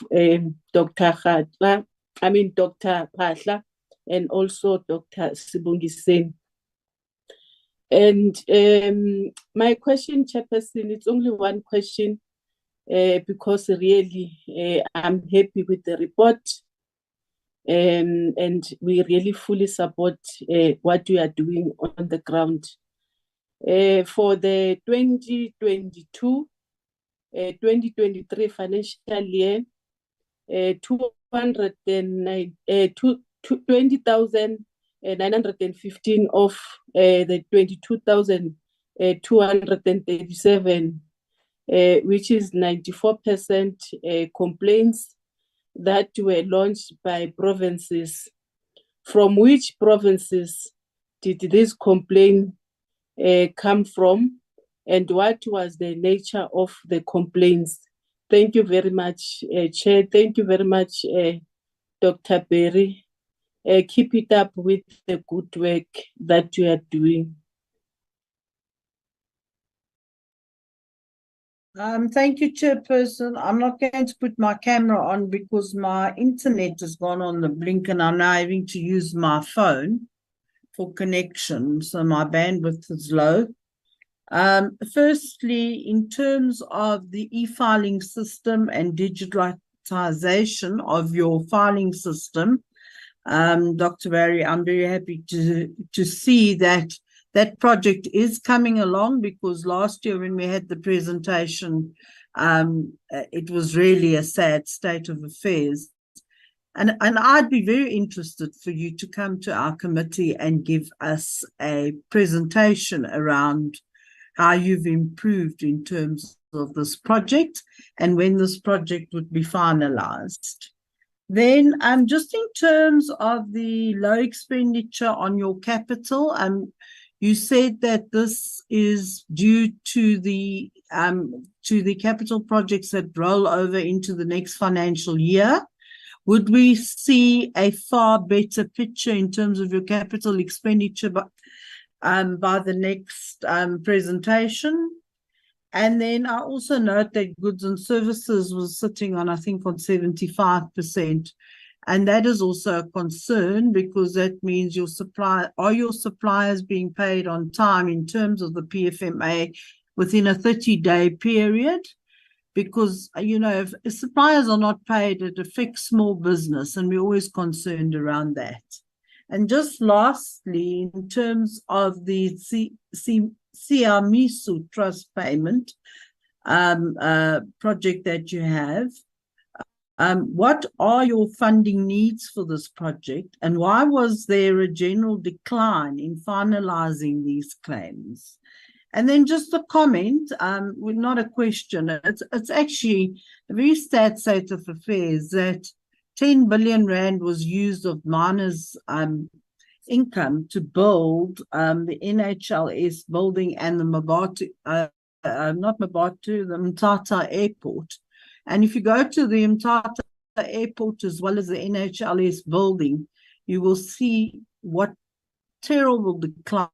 Dr. Phahla, and also Dr. Sibongiseni. And my question, Chairperson, it's only one question, because really I'm happy with the report, and we really fully support what you are doing on the ground. For the 2022-2023 financial year, 20,915 of the 22,237, which is 94% complaints that were launched by provinces. From which provinces did this complaint come from, and what was the nature of the complaints? Thank you very much, Chair. Thank you very much, Dr. Berry. Keep it up with the good work that you are doing. Thank you, Chairperson. I'm not going to put my camera on because my internet has gone on the blink and I'm now having to use my phone for connection, so my bandwidth is low. Firstly, in terms of the e-filing system and digitalization of your filing system, Dr. Barry, I'm very happy to see that that project is coming along, because last year when we had the presentation, it was really a sad state of affairs. And I'd be very interested for you to come to our committee and give us a presentation around how you've improved in terms of this project and when this project would be finalized. Then just in terms of the low expenditure on your capital, you said that this is due to the capital projects that roll over into the next financial year. Would we see a far better picture in terms of your capital expenditure by the next presentation? And then I also note that goods and services was sitting on, I think, on 75%. And that is also a concern, because that means your suppliers being paid on time in terms of the PFMA within a 30-day period? Because, you know, if suppliers are not paid, it affects small business, and we're always concerned around that. And just lastly, in terms of the Siamiso Trust payment project that you have, what are your funding needs for this project, and why was there a general decline in finalizing these claims? And then just a comment, not a question, it's actually a very sad state of affairs that 10 billion rand was used of miners' income to build the NHLS building and the the Mthatha Airport. And if you go to the Mthatha Airport as well as the NHLS building, you will see what terrible decline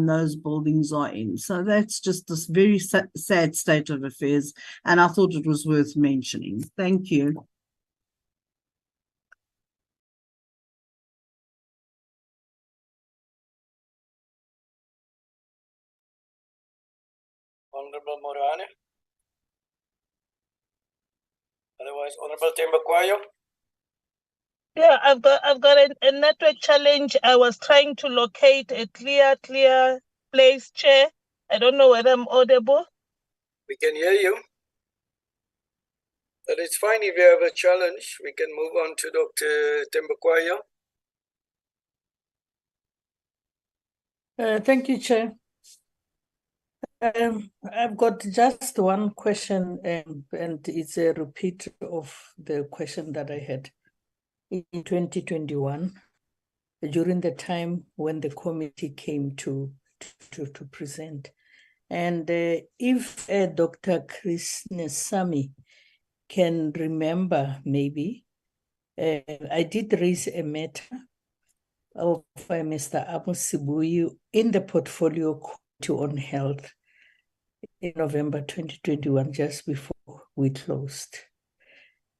those buildings are in. So that's just this very sad state of affairs, and I thought it was worth mentioning. Thank you. Honorable Morane. Otherwise, Honorable Tembekwayo. Yeah, I've got a network challenge. I was trying to locate a clear place, Chair. I don't know whether I'm audible. We can hear you. But it's fine if you have a challenge. We can move on to Dr. Tembekwayo. Thank you, Chair. I've got just one question, and it's a repeat of the question that I had in 2021, during the time when the committee came to present. And if Dr. Chris Nesami can remember, maybe, I did raise a matter of Mr. Amos Sibuyi in the Portfolio Committee on Health in November 2021, just before we closed.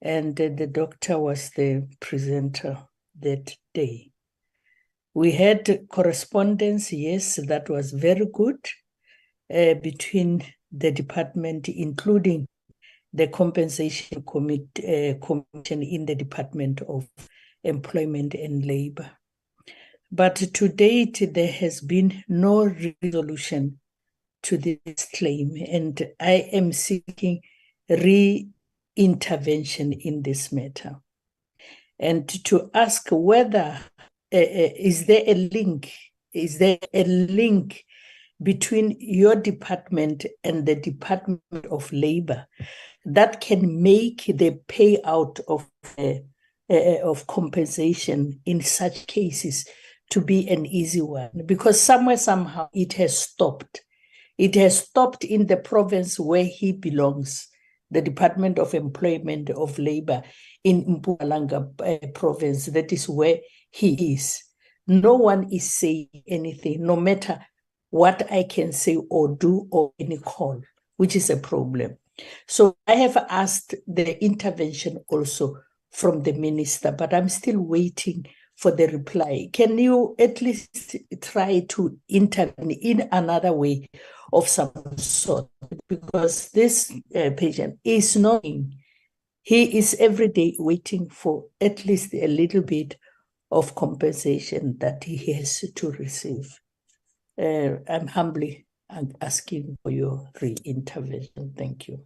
And the doctor was the presenter that day. We had correspondence, yes, that was very good between the department, including the compensation commission in the Department of Employment and Labor. But to date, there has been no resolution to this claim, and I am seeking re-intervention in this matter. And to ask whether, is there a link? Is there a link between your department and the Department of Labor that can make the payout of compensation in such cases to be an easy one? Because somehow it has stopped. It has stopped in the province where he belongs, the Department of Employment of Labor in Mpumalanga province. That is where he is. No one is saying anything, no matter what I can say or do or any call, which is a problem. So I have asked the intervention also from the minister, but I'm still waiting for the reply. Can you at least try to intervene in another way of some sort? Because this patient is knowing, he is every day waiting for at least a little bit of compensation that he has to receive. I'm humbly asking for your re-intervention. Thank you.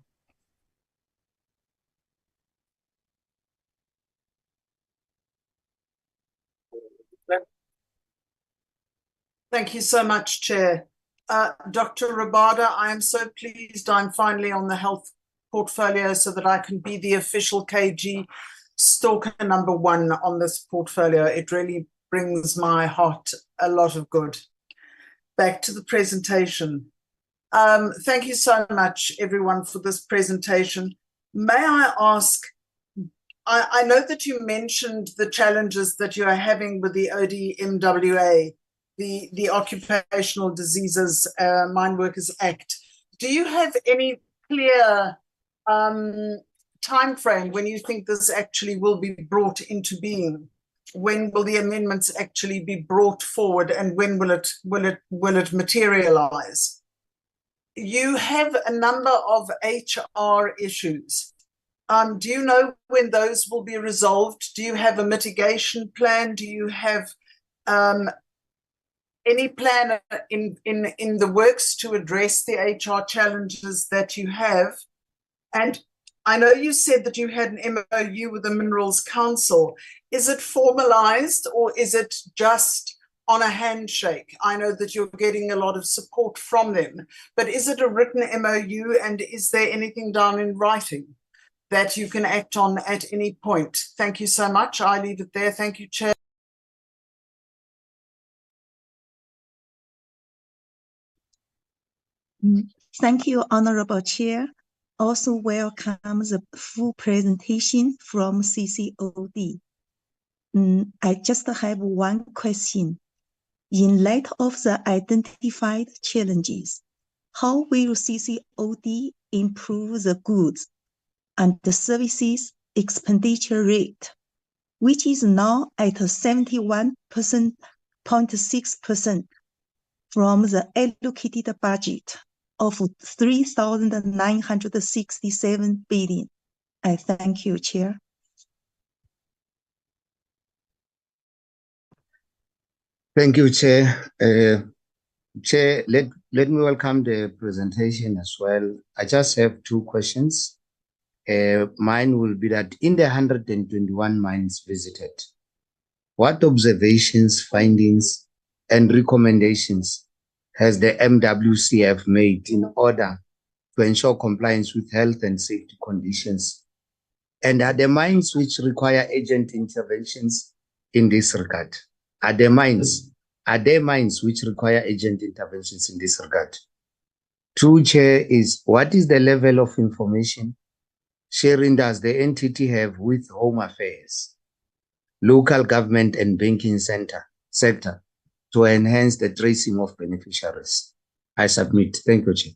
Thank you so much, Chair. Dr. Rabada, I am so pleased I'm finally on the health portfolio so that I can be the official KG stalker #1 on this portfolio. It really brings my heart a lot of good. Back to the presentation. Thank you so much, everyone, for this presentation. May I ask, I know that you mentioned the challenges that you are having with the ODMWA, the Occupational Diseases Mine Workers Act. Do you have any clear time frame when you think this actually will be brought into being? When will the amendments actually be brought forward, and when will it materialize? You have a number of HR issues. Do you know when those will be resolved? Do you have a mitigation plan? Do you have any plan in the works to address the HR challenges that you have? And I know you said that you had an MOU with the Minerals Council. Is it formalized or is it just on a handshake? I know that you're getting a lot of support from them, but is it a written MOU, and is there anything down in writing that you can act on at any point? Thank you so much. I leave it there. Thank you, Chair. Thank you, Honorable Chair. Also welcome the full presentation from CCOD. I just have one question. In light of the identified challenges, how will CCOD improve the goods and the services expenditure rate, which is now at 71.6% from the allocated budget of 3,967 billion? I thank you, Chair. Thank you, Chair. Chair, let me welcome the presentation as well. I just have two questions. Mine will be that in the 121 mines visited, what observations, findings, and recommendations has the MWCF made in order to ensure compliance with health and safety conditions? And are there mines which require urgent interventions in this regard? Are there mines which require urgent interventions in this regard? Two, Chair, is what is the level of information sharing does the entity have with Home Affairs local government and banking sector to enhance the tracing of beneficiaries. I submit. Thank you, Chair.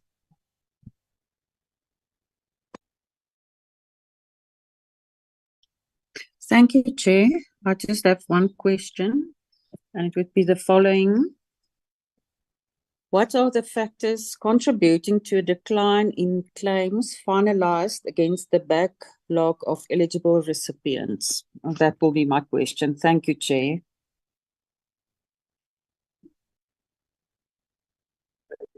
Thank you, Chair. I just have one question, and it would be the following. What are the factors contributing to a decline in claims finalized against the backlog of eligible recipients? That will be my question. Thank you, Chair. Thank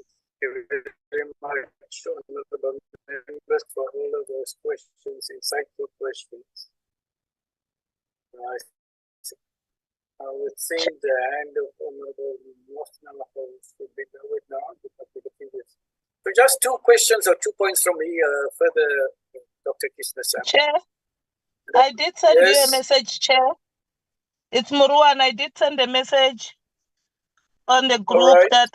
you very much, honorable members, for all of those questions, insightful questions. I would think the hand of Honorable Mosna should be lowered now. So just two questions or 2 points from me, further, Dr. Kishnasamy. Chair, I did send you Yes. a message, Chair. It's Muruan. I did send a message on the group right. that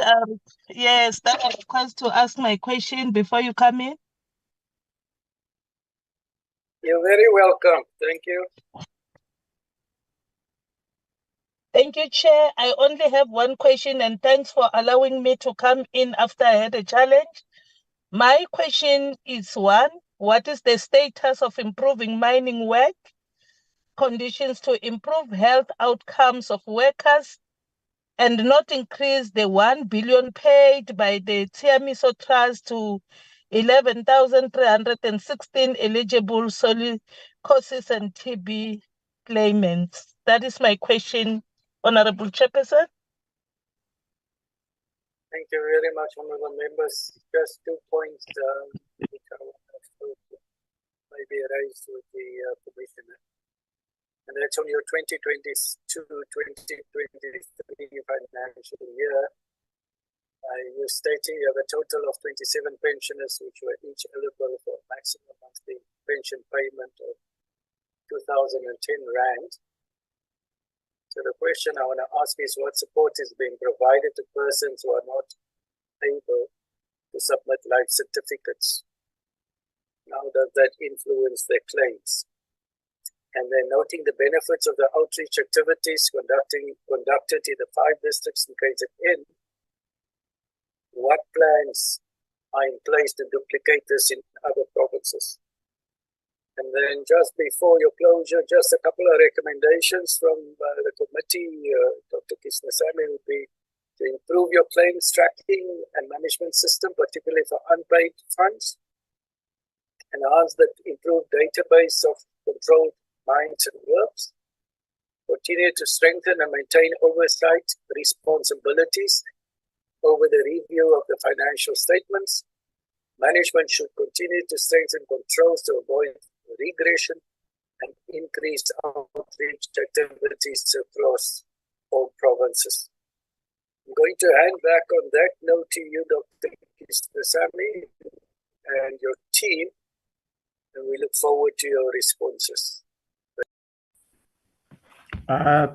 yes, that I request to ask my question before you come in. You're very welcome. Thank you. Thank you, Chair. I only have one question, and thanks for allowing me to come in after I had a challenge. My question is one, what is the status of improving mining work conditions to improve health outcomes of workers and not increase the 1 billion paid by the Tiamiso Trust to 11,316 eligible silicosis and TB claimants? That is my question, Honorable Chairperson. Thank you very much, honorable members. Just 2 points which I want to maybe raise with the Commissioner. And that's on your 2022-2023 financial year. You're stating you have a total of 27 pensioners which were each eligible for a maximum monthly pension payment of 2,010 Rand. So the question I want to ask is what support is being provided to persons who are not able to submit life certificates? How does that influence their claims? And then noting the benefits of the outreach activities conducted in the 5 districts in KZN, what plans are in place to duplicate this in other provinces? And then just before your closure, just a couple of recommendations from the committee, Dr. Kishnasamy, would be to improve your claims tracking and management system, particularly for unpaid funds. Enhance the improved database of controlled mines and works. Continue to strengthen and maintain oversight responsibilities over the review of the financial statements. Management should continue to strengthen controls to avoid regression and increase outreach activities across all provinces. I'm going to hand back on that note to you, Dr. Kishnasamy, and your team, and we look forward to your responses.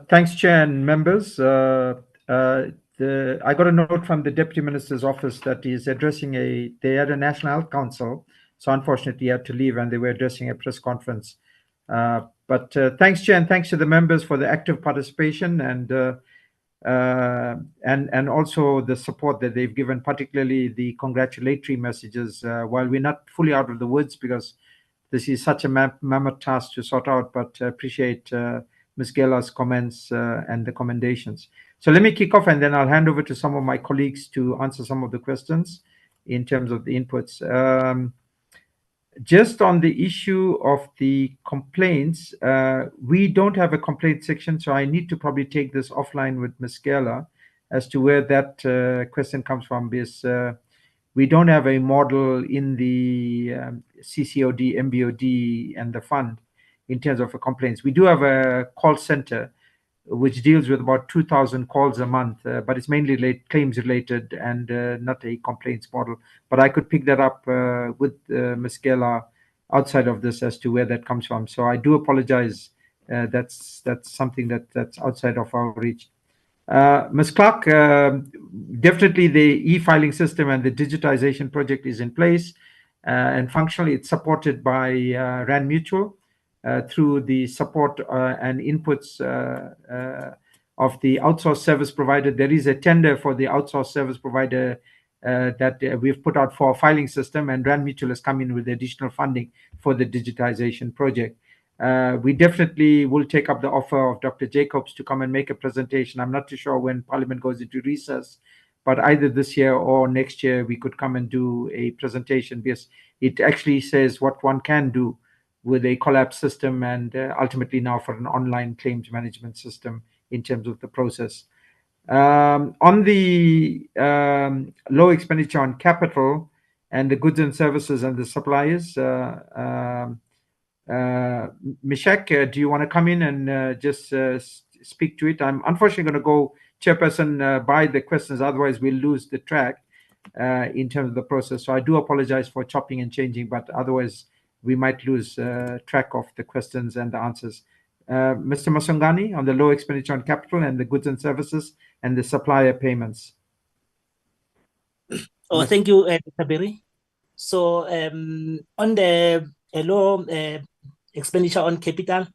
Thanks, Chair and members. I got a note from the Deputy Minister's office that he's addressing they had a National Health Council, so unfortunately he had to leave and they were addressing a press conference. But thanks, Chair, and thanks to the members for the active participation and also the support that they've given, particularly the congratulatory messages. While we're not fully out of the woods because this is such a mammoth task to sort out, but appreciate Ms. Gela's comments and the commendations. So let me kick off and then I'll hand over to some of my colleagues to answer some of the questions in terms of the inputs. Just on the issue of the complaints, we don't have a complaint section, so I need to probably take this offline with Ms. Gela as to where that question comes from, because we don't have a model in the CCOD, MBOD, and the fund in terms of complaints. We do have a call center which deals with about 2,000 calls a month, but it's mainly claims related and not a complaints model. But I could pick that up with Ms. Gela outside of this as to where that comes from. So I do apologize. That's something that's outside of our reach. Ms. Clark, definitely the e-filing system and the digitization project is in place and functionally it's supported by Rand Mutual. through the support and inputs of the outsourced service provider. There is a tender for the outsourced service provider that we've put out for a filing system, and Rand Mutual has come in with additional funding for the digitization project. We definitely will take up the offer of Dr. Jacobs to come and make a presentation. I'm not too sure when Parliament goes into recess, but either this year or next year, we could come and do a presentation, because it actually says what one can do with a collapse system, and ultimately now for an online claims management system in terms of the process. On the low expenditure on capital and the goods and services and the suppliers, Mishak, do you want to come in and just speak to it? I'm unfortunately going to go chairperson by the questions, otherwise we'll lose the track in terms of the process. So I do apologize for chopping and changing, but otherwise we might lose track of the questions and the answers. Mr. Masongani, on the low expenditure on capital and the goods and services and the supplier payments. Oh, thank you, Dr. Berry. So on the low expenditure on capital,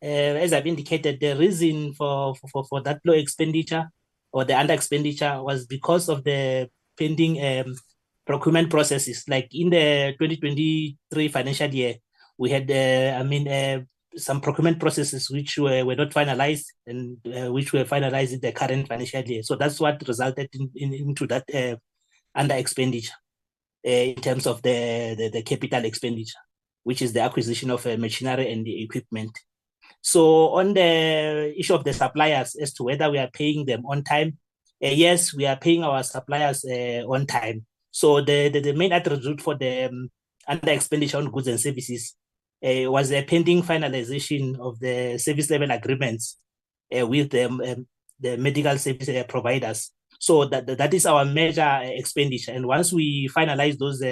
as I've indicated, the reason for that low expenditure or the under expenditure was because of the pending procurement processes. Like in the 2023 financial year, we had, some procurement processes which were not finalized and which were finalized in the current financial year. So that's what resulted into that under expenditure in terms of the capital expenditure, which is the acquisition of machinery and the equipment. So on the issue of the suppliers as to whether we are paying them on time, yes, we are paying our suppliers on time. So the main attribute for the under expenditure on goods and services was the pending finalization of the service level agreements with the medical service providers. So that is our major expenditure. And once we finalize those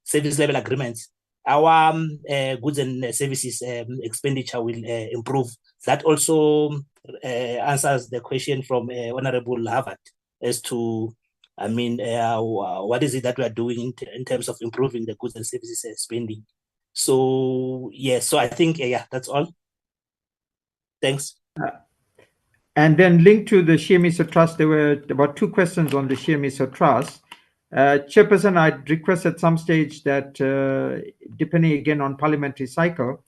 service level agreements, our goods and services expenditure will improve. That also answers the question from Honorable Harvard as to, what is it that we are doing in terms of improving the goods and services spending. So, yeah, so I think, that's all. Thanks. And then linked to the Sheemiso Trust, there were about 2 questions on the Sheemiso Trust. Chairperson, I'd request at some stage that, depending again on parliamentary cycle,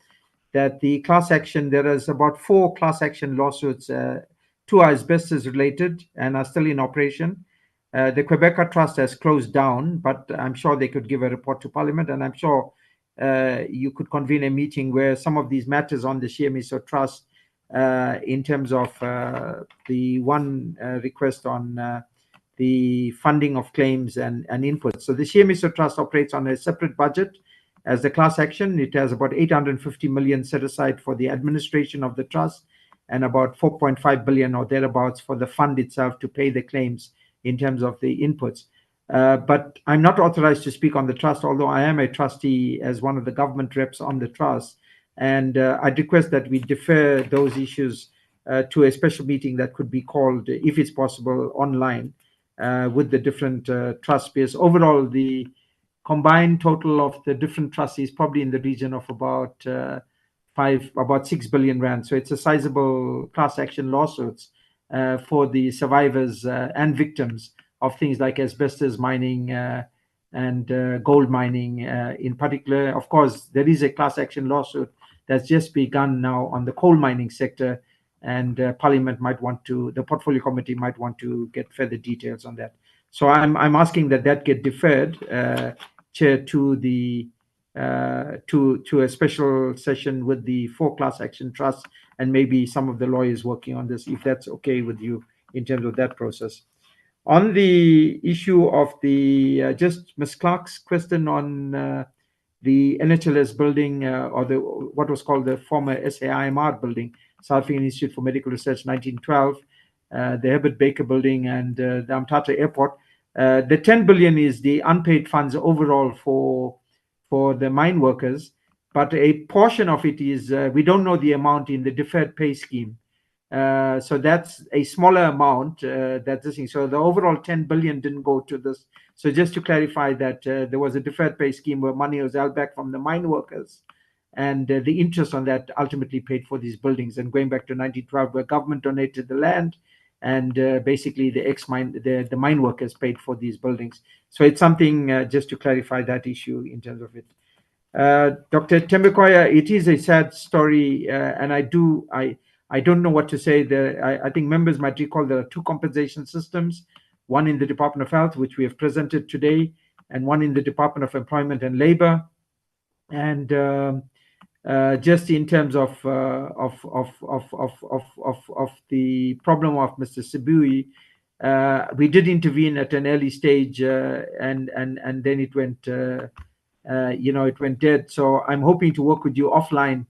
that the class action, there is about 4 class action lawsuits, 2 are asbestos related and are still in operation. The Quebecer Trust has closed down, but I'm sure they could give a report to Parliament, and I'm sure you could convene a meeting where some of these matters on the Sheemiso Trust, in terms of the one request on the funding of claims and inputs. So the Sheemiso Trust operates on a separate budget as the class action. It has about 850 million set aside for the administration of the trust and about 4.5 billion or thereabouts for the fund itself to pay the claims in terms of the inputs. But I'm not authorized to speak on the trust, although I am a trustee as one of the government reps on the trust. And I'd request that we defer those issues to a special meeting that could be called, if it's possible, online with the different trust peers. Overall, the combined total of the different trusts is probably in the region of about 6 billion rand. So it's a sizable class action lawsuits for the survivors and victims of things like asbestos mining and gold mining in particular. Of course, there is a class action lawsuit that's just begun now on the coal mining sector, and Parliament might want to, the Portfolio Committee might want to get further details on that. So I'm asking that get deferred, Chair, to the to a special session with the 4 class action trusts and maybe some of the lawyers working on this, if that's okay with you in terms of that process. On the issue of the just Ms. Clark's question on the NHLS building or the what was called the former SAIMR building, South African Institute for Medical Research, 1912, the Herbert Baker building and the Mthatha Airport. The 10 billion is the unpaid funds overall for the mine workers, but a portion of it is we don't know the amount in the deferred pay scheme. So that's a smaller amount that's this thing. So the overall 10 billion didn't go to this. So just to clarify that there was a deferred pay scheme where money was held back from the mine workers and the interest on that ultimately paid for these buildings. And going back to 1912, where government donated the land, and basically the mine workers paid for these buildings. So it's something just to clarify that issue in terms of it. Dr. Tembekwaya, it is a sad story, and I don't know what to say. I think members might recall there are two compensation systems, one in the Department of Health, which we have presented today, and one in the Department of Employment and Labor. And just in terms of the problem of Mr. Sibui, we did intervene at an early stage, and then it went, it went dead. So I'm hoping to work with you offline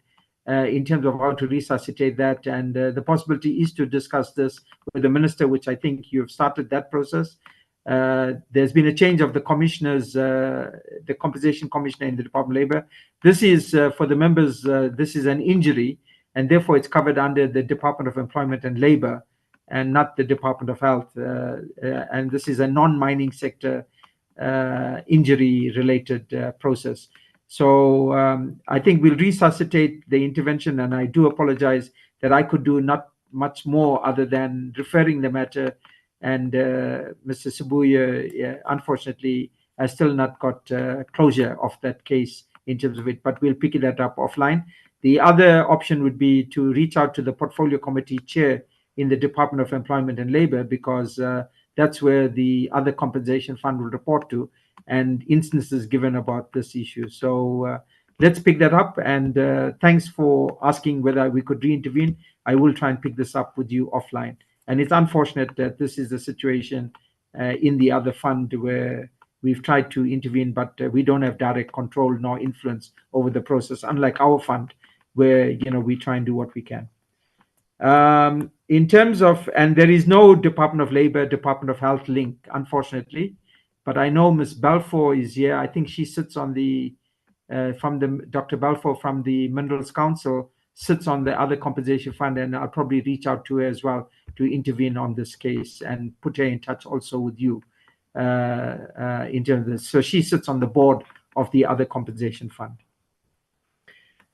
in terms of how to resuscitate that, and the possibility is to discuss this with the minister, which I think you have started that process. There's been a change of the commissioners, the compensation commissioner in the Department of Labor. This is for the members, this is an injury, and therefore it's covered under the Department of Employment and Labor and not the Department of Health. And this is a non-mining sector injury related process. So I think we'll resuscitate the intervention, and I do apologize that I could do not much more other than referring the matter. And Mr. Sibuya, unfortunately, has still not got closure of that case in terms of it, but we'll pick that up offline. The other option would be to reach out to the portfolio committee chair in the Department of Employment and Labor, because that's where the other compensation fund will report to, and instances given about this issue. So let's pick that up, and thanks for asking whether we could re-intervene. I will try and pick this up with you offline. And it's unfortunate that this is the situation in the other fund where we've tried to intervene, but we don't have direct control nor influence over the process, unlike our fund, where we try and do what we can. In terms of, and there is no Department of Labor, Department of Health link, unfortunately, but I know Ms. Balfour is here. I think she sits on the, Dr. Balfour from the Minerals Council sits on the other compensation fund, and I'll probably reach out to her as well to intervene on this case and put her in touch also with you in terms of this. So she sits on the board of the other compensation fund.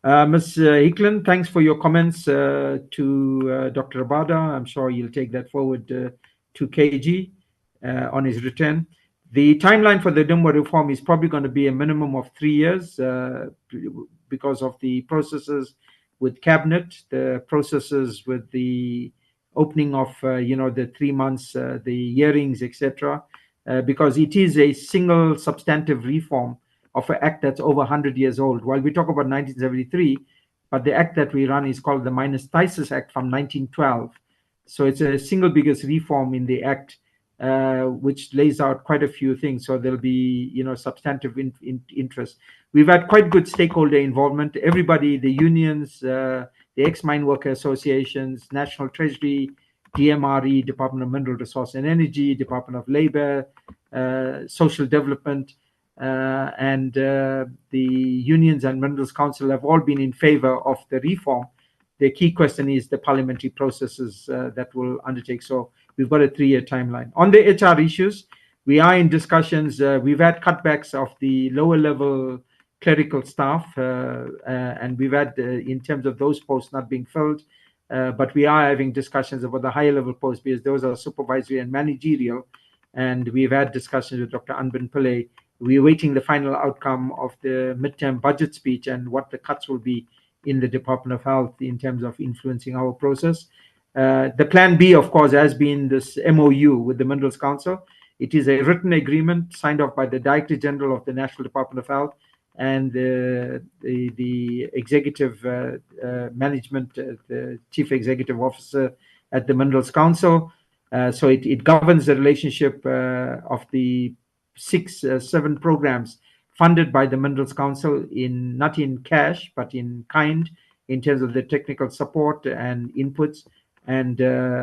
Ms. Hicklin, thanks for your comments to Dr. Abada. I'm sure you'll take that forward to KG on his return. The timeline for the DIMWA reform is probably going to be a minimum of 3 years because of the processes with Cabinet, the processes with the opening of, the 3 months, the hearings, etc., because it is a single substantive reform of an act that's over 100 years old. While we talk about 1973, but the act that we run is called the Minus-Thesis Act from 1912. So it's a single biggest reform in the act, which lays out quite a few things. So there'll be, substantive interest. We've had quite good stakeholder involvement. Everybody, the unions, the ex-mine worker associations, National Treasury, DMRE, Department of Mineral Resource and Energy, Department of Labor, Social Development, and the unions and Minerals Council have all been in favor of the reform. The key question is the parliamentary processes that will undertake. So we've got a 3-year timeline. On the HR issues, we are in discussions. We've had cutbacks of the lower level clerical staff, and we've had, in terms of those posts not being filled, but we are having discussions about the higher level posts, because those are supervisory and managerial, and we've had discussions with Dr. Anbin Pillay. We're waiting the final outcome of the midterm budget speech and what the cuts will be in the Department of Health in terms of influencing our process. The plan B, of course, has been this MOU with the Minerals Council. It is a written agreement signed off by the Director General of the National Department of Health and the executive management, the Chief Executive Officer at the Minerals Council. So it governs the relationship of the 6-7 programs funded by the Minerals Council, not in cash, but in kind, in terms of the technical support and inputs. And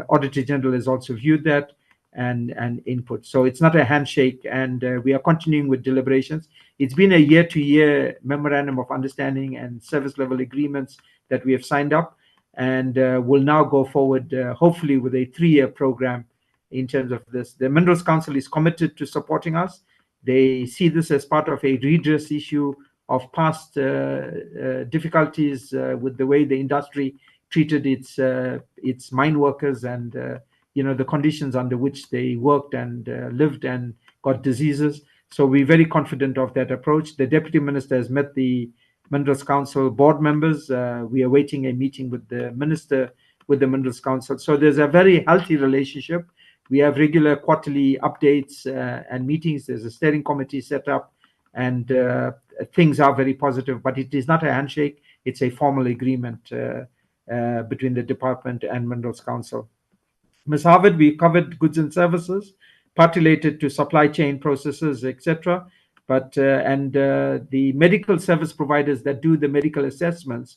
Auditor General has also viewed that and input. So it's not a handshake, and we are continuing with deliberations. It's been a year-to-year memorandum of understanding and service level agreements that we have signed up, and will now go forward, hopefully with a 3-year program in terms of this. The Minerals Council is committed to supporting us. They see this as part of a redress issue of past difficulties with the way the industry treated its mine workers and the conditions under which they worked and lived and got diseases. So we're very confident of that approach. The Deputy Minister has met the Minerals Council board members. We are waiting a meeting with the Minister with the Minerals Council. So there's a very healthy relationship. We have regular quarterly updates and meetings. There's a steering committee set up, and things are very positive, but it is not a handshake. It's a formal agreement between the department and Minerals Council. Ms. Harvard, we covered goods and services, part related to supply chain processes, etc. But the medical service providers that do the medical assessments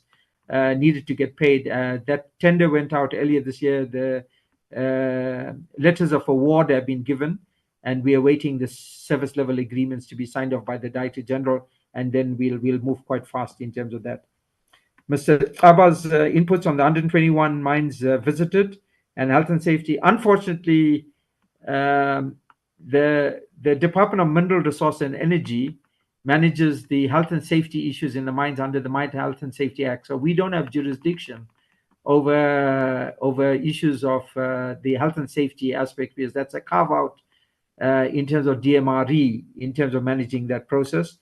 needed to get paid. That tender went out earlier this year. The letters of award have been given, and we are waiting the service level agreements to be signed off by the Director General, and then we'll move quite fast in terms of that. Mr. Aba's inputs on the 121 mines visited and health and safety. Unfortunately, the Department of Mineral Resource and Energy manages the health and safety issues in the mines under the Mine Health and Safety Act. So we don't have jurisdiction over issues of the health and safety aspect, because that's a carve out in terms of DMRE, in terms of managing that process.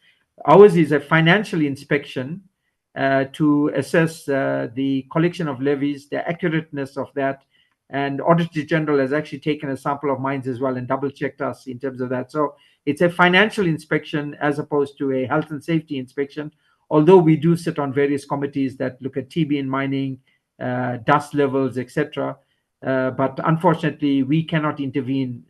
Ours is a financial inspection to assess the collection of levies, the accurateness of that, and Auditor General has actually taken a sample of mines as well and double checked us in terms of that. So it's a financial inspection as opposed to a health and safety inspection, although we do sit on various committees that look at TB in mining, dust levels, etc. But unfortunately, we cannot intervene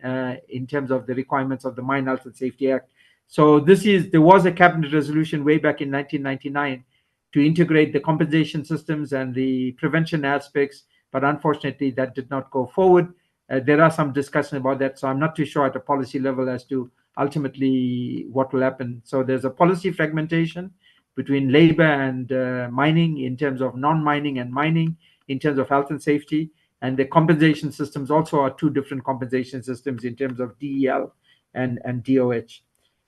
in terms of the requirements of the Mine Health and Safety Act. So there was a cabinet resolution way back in 1999 to integrate the compensation systems and the prevention aspects, but unfortunately that did not go forward. There are some discussion about that, so I'm not too sure at a policy level as to ultimately what will happen. So there's a policy fragmentation between labor and mining in terms of non-mining and mining in terms of health and safety, and the compensation systems also are two different compensation systems in terms of DEL and DOH.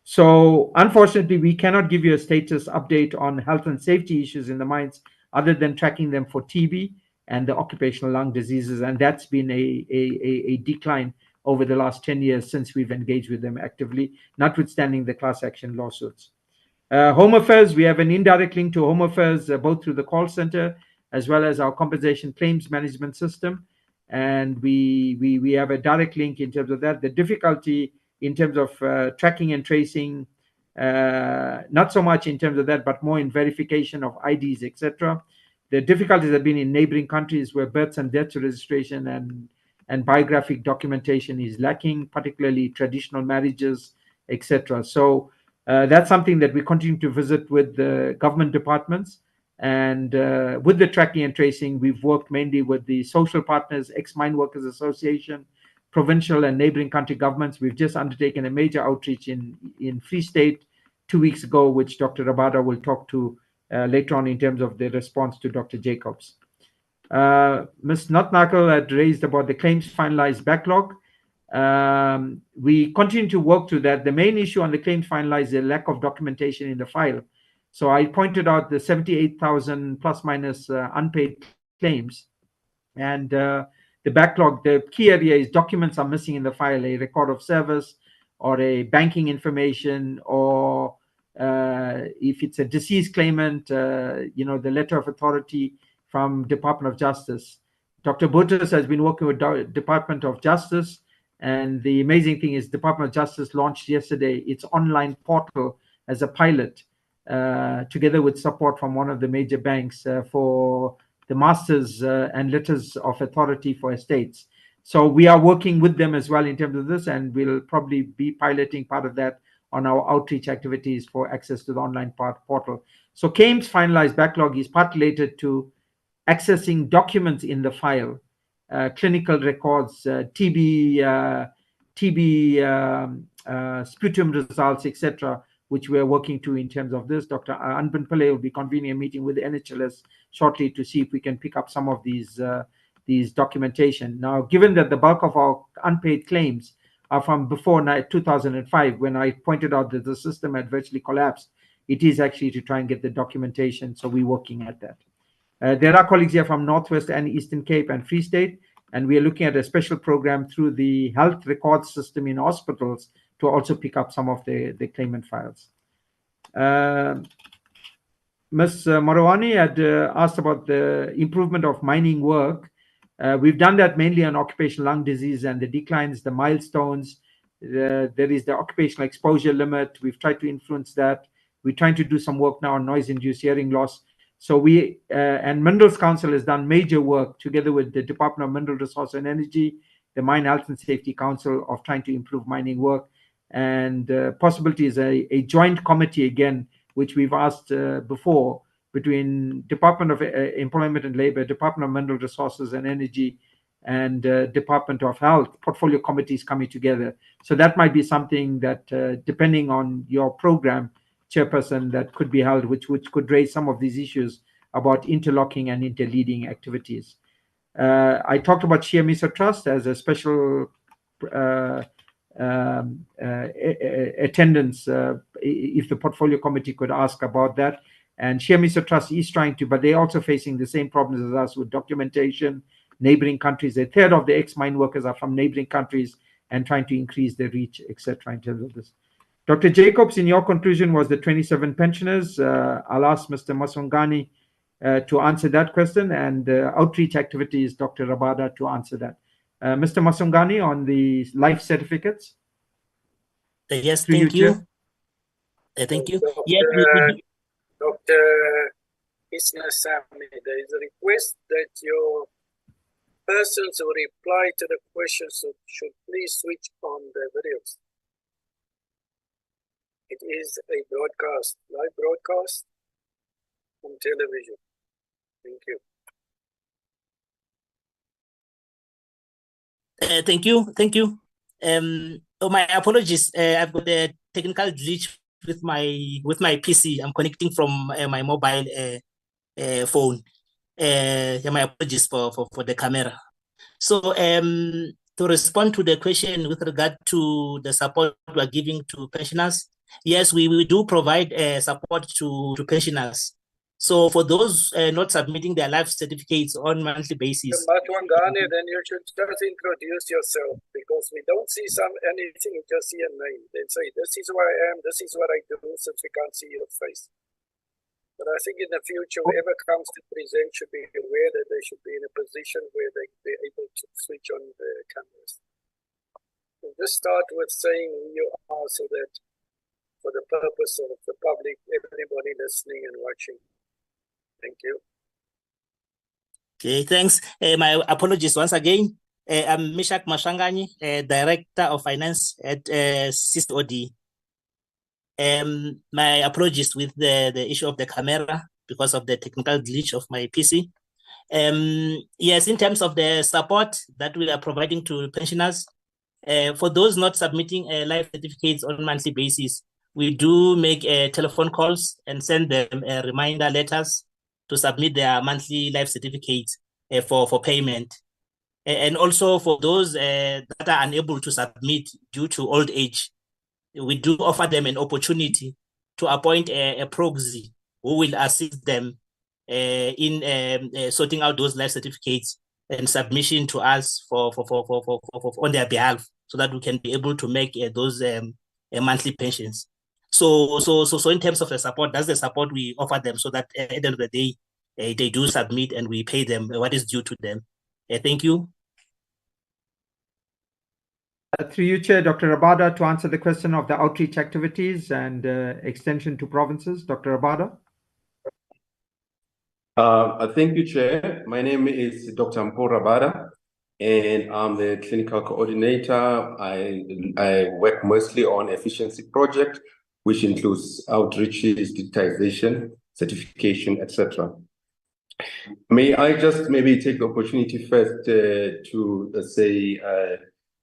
So unfortunately, we cannot give you a status update on health and safety issues in the mines other than tracking them for TB and the occupational lung diseases, and that's been a decline over the last 10 years since we've engaged with them actively, notwithstanding the class action lawsuits. Home Affairs, we have an indirect link to Home Affairs, both through the call center as well as our compensation claims management system, and we have a direct link in terms of that. The difficulty in terms of tracking and tracing, not so much in terms of that, but more in verification of IDs, etc. The difficulties have been in neighboring countries where births and deaths registration and biographic documentation is lacking, particularly traditional marriages, etc. So that's something that we continue to visit with the government departments. And with the tracking and tracing, we've worked mainly with the social partners, Ex-Mine Workers Association, provincial and neighboring country governments. We've just undertaken a major outreach in Free State 2 weeks ago, which Dr. Rabada will talk to later on in terms of the response to Dr. Jacobs. Ms. Notnakel had raised about the claims finalized backlog. We continue to work through that. The main issue on the claims finalized is the lack of documentation in the file. So I pointed out the 78,000 plus minus unpaid claims, and the backlog. The key area is documents are missing in the file, a record of service or a banking information, or if it's a deceased claimant, the letter of authority from Department of Justice. Dr. Boutros has been working with Department of Justice, and the amazing thing is Department of Justice launched yesterday its online portal as a pilot, together with support from one of the major banks for the masters and letters of authority for estates. So we are working with them as well in terms of this, and we'll probably be piloting part of that on our outreach activities for access to the online portal. So claims finalized backlog is part related to accessing documents in the file, clinical records, TB sputum results, etc., which we are working to in terms of this. Dr. Anban Pillay will be convening a meeting with the NHLS shortly to see if we can pick up some of these documentation. Now, given that the bulk of our unpaid claims are from before 2005, when I pointed out that the system had virtually collapsed, it is actually to try and get the documentation. So we're working at that. There are colleagues here from Northwest and Eastern Cape and Free State, and we are looking at a special program through the health record system in hospitals to also pick up some of the claimant files. Ms. Morawani had asked about the improvement of mining work. We've done that mainly on occupational lung disease and the declines, the milestones. There is the occupational exposure limit. We've tried to influence that. We're trying to do some work now on noise-induced hearing loss. So we and Minerals Council has done major work together with the Department of Mineral Resources and Energy, the Mine Health and Safety Council, of trying to improve mining work. And possibility is a joint committee again, which we've asked before, between Department of Employment and Labor, Department of Mineral Resources and Energy, and Department of Health, portfolio committees coming together. So that might be something that, depending on your program, Chairperson, that could be held, which could raise some of these issues about interlocking and interleading activities. I talked about Shia Misa Trust as a special attendance, if the portfolio committee could ask about that. And Shia Misa Trust is trying to, but they're also facing the same problems as us with documentation, neighboring countries. A third of the ex-mine workers are from neighboring countries and trying to increase their reach, etc. in terms of this. Dr. Jacobs, in your conclusion was the 27 pensioners. I'll ask Mr. Masongani to answer that question, and outreach activities, Dr. Rabada, to answer that. Mr. Masongani, on the life certificates. Yes, thank you. Thank you. Yes, Dr. Isna Sami, there is a request that your persons who reply to the questions should please switch on the videos. It is a broadcast, live broadcast on television. Thank you. Thank you. Oh, my apologies. I've got a technical glitch with my PC. I'm connecting from my mobile phone. My apologies for the camera. So to respond to the question with regard to the support we are giving to pensioners, yes, we do provide support to pensioners. So for those not submitting their life certificates on monthly basis. Matwangane, then you should just introduce yourself, because we don't see anything, you just see a name. Then say, this is where I am, this is what I do, since we can't see your face. But I think in the future, whoever comes to present should be aware that they should be in a position where they be able to switch on the cameras. So just start with saying who you are, so that for the purpose of the public, everybody listening and watching. Thank you. Okay, thanks. My apologies once again. I'm Mishak Mashangani, Director of Finance at SysOD. My apologies with the issue of the camera because of the technical glitch of my PC. Yes, in terms of the support that we are providing to pensioners, for those not submitting life certificates on a monthly basis, we do make telephone calls and send them reminder letters to submit their monthly life certificates for payment. And also for those that are unable to submit due to old age, we do offer them an opportunity to appoint a proxy who will assist them in sorting out those life certificates and submission to us for on their behalf, so that we can be able to make those monthly pensions. So in terms of the support, that's the support we offer them, so that at the end of the day, they do submit and we pay them what is due to them. Thank you. Through you, Chair, Dr. Rabada, to answer the question of the outreach activities and extension to provinces. Dr. Rabada. Thank you, Chair. My name is Dr. Mpo Rabada, and I'm the clinical coordinator. I work mostly on efficiency project, which includes outreaches, digitization, certification, etc. May I just maybe take the opportunity first to say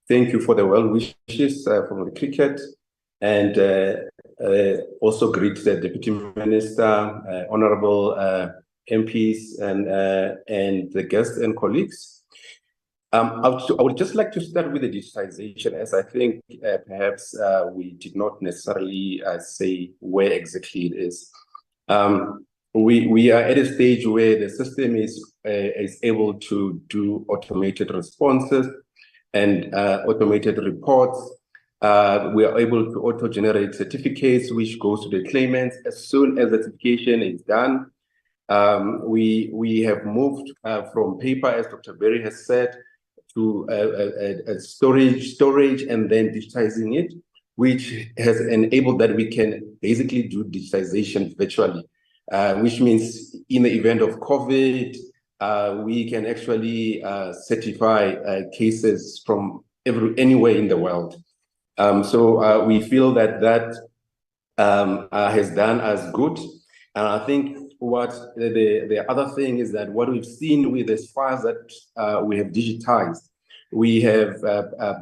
thank you for the well wishes from the cricket, and also greet the Deputy Minister, Honorable MPs, and the guests and colleagues. I would just like to start with the digitization, as I think perhaps we did not necessarily say where exactly it is. We are at a stage where the system is able to do automated responses and automated reports. We are able to auto-generate certificates, which goes to the claimants as soon as the certification is done. We have moved from paper, as Dr. Berry has said, to storage and then digitizing it, which has enabled that we can basically do digitization virtually, which means in the event of COVID, we can actually certify cases from anywhere in the world. So we feel that has done us good. And I think what the other thing is that what we've seen with as far as that we have digitized, we have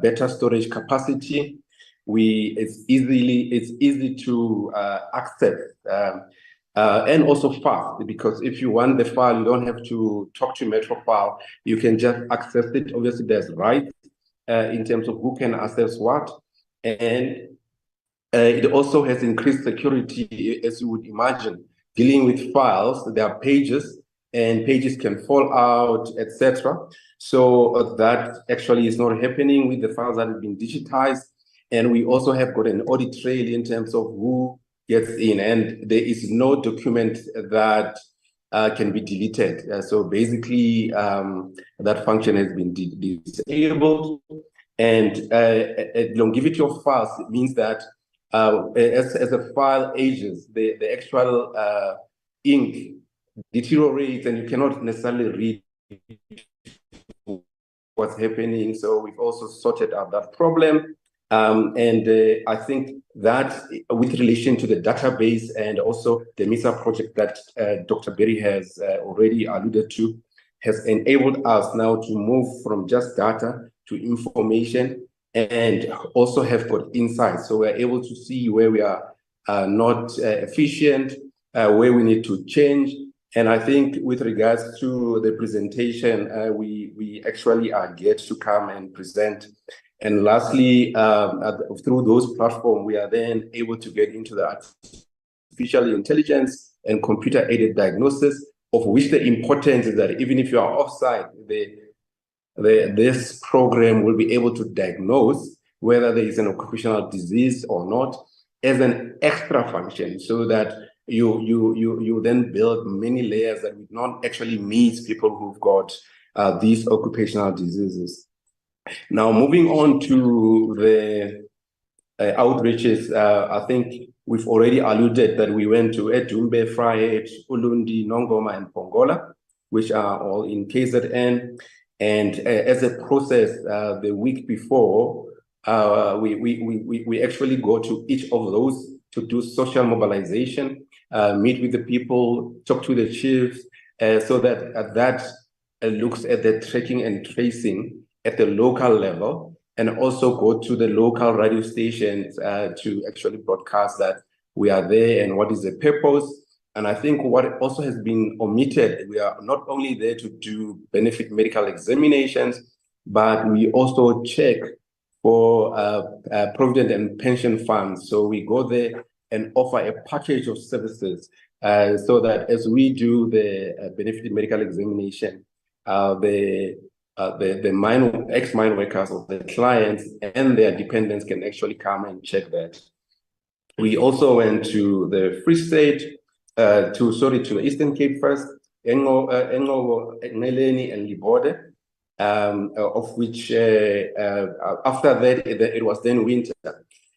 better storage capacity. It's easy to access and also fast, because if you want the file, you don't have to talk to Metrofile. You can just access it. Obviously, there's rights in terms of who can access what, and it also has increased security, as you would imagine. Dealing with files, there are pages, and pages can fall out, etc. So that actually is not happening with the files that have been digitized. And we also have got an audit trail in terms of who gets in, and there is no document that can be deleted. So basically, that function has been disabled. And longevity of files means that as a file ages, the actual ink deteriorates, and you cannot necessarily read what's happening. So we've also sorted out that problem. And I think that with relation to the database and also the MISA project that Dr. Berry has already alluded to, has enabled us now to move from just data to information, and also have got insights. So we're able to see where we are not efficient, where we need to change. And I think with regards to the presentation, we actually are yet to come and present. And lastly, through those platforms, we are then able to get into the artificial intelligence and computer-aided diagnosis, of which the importance is that even if you are offsite, this program will be able to diagnose whether there is an occupational disease or not as an extra function, so that you then build many layers that would not actually meet people who've got these occupational diseases. Now, moving on to the outreaches, I think we've already alluded that we went to Edumbe, Vryheid, Ulundi, Nongoma, and Pongola, which are all in KZN. And as a process, the week before, we actually go to each of those to do social mobilization, meet with the people, talk to the chiefs, so that that looks at the tracking and tracing at the local level, and also go to the local radio stations to actually broadcast that we are there and what is the purpose. And I think what also has been omitted, we are not only there to do benefit medical examinations, but we also check for provident and pension funds. So we go there and offer a package of services so that as we do the benefit medical examination, the ex-mine workers of the clients and their dependents can actually come and check that. We also went to the Free State, to the Eastern Cape first, Engobo, Ngeleni, and Libode, of which after that it was then winter.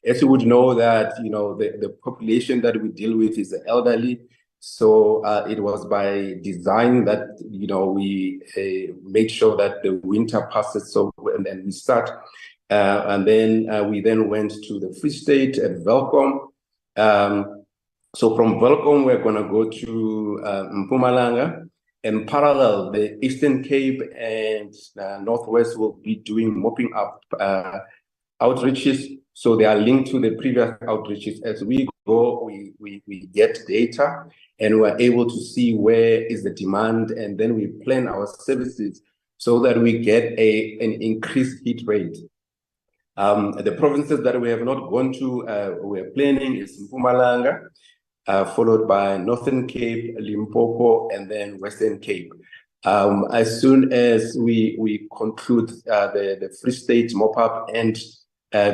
As you would know that, the population that we deal with is the elderly. So it was by design that, we made sure that the winter passes. So, and then we start. And then we then went to the Free State at Welkom. So from Welkom, we're going to go to Mpumalanga. And parallel, the Eastern Cape and Northwest will be doing mopping up outreaches. So they are linked to the previous outreaches. As we go, we get data, and we're able to see where is the demand, and then we plan our services so that we get an increased heat rate. The provinces that we have not gone to, we're planning is Mpumalanga, followed by Northern Cape, Limpopo, and then Western Cape. As soon as we conclude the Free State mop-up and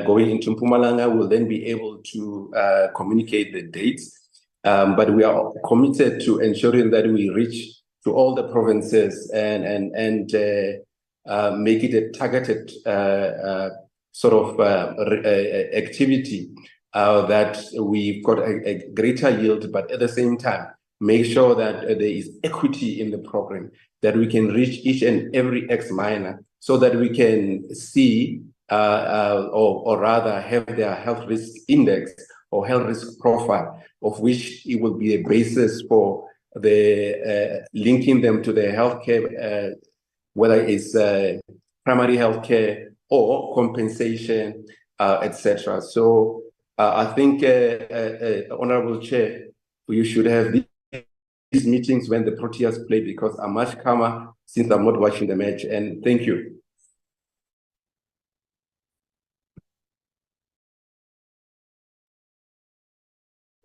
going into Mpumalanga, we'll then be able to communicate the dates. But we are committed to ensuring that we reach to all the provinces and make it a targeted sort of activity that we've got a greater yield, but at the same time, make sure that there is equity in the program, that we can reach each and every ex-miner so that we can see or rather have their health risk index or health risk profile, of which it will be a basis for the linking them to the healthcare, whether it's primary healthcare or compensation, etc. So I think, Honorable Chair, you should have these meetings when the Proteas play, because I'm much calmer since I'm not watching the match. And thank you.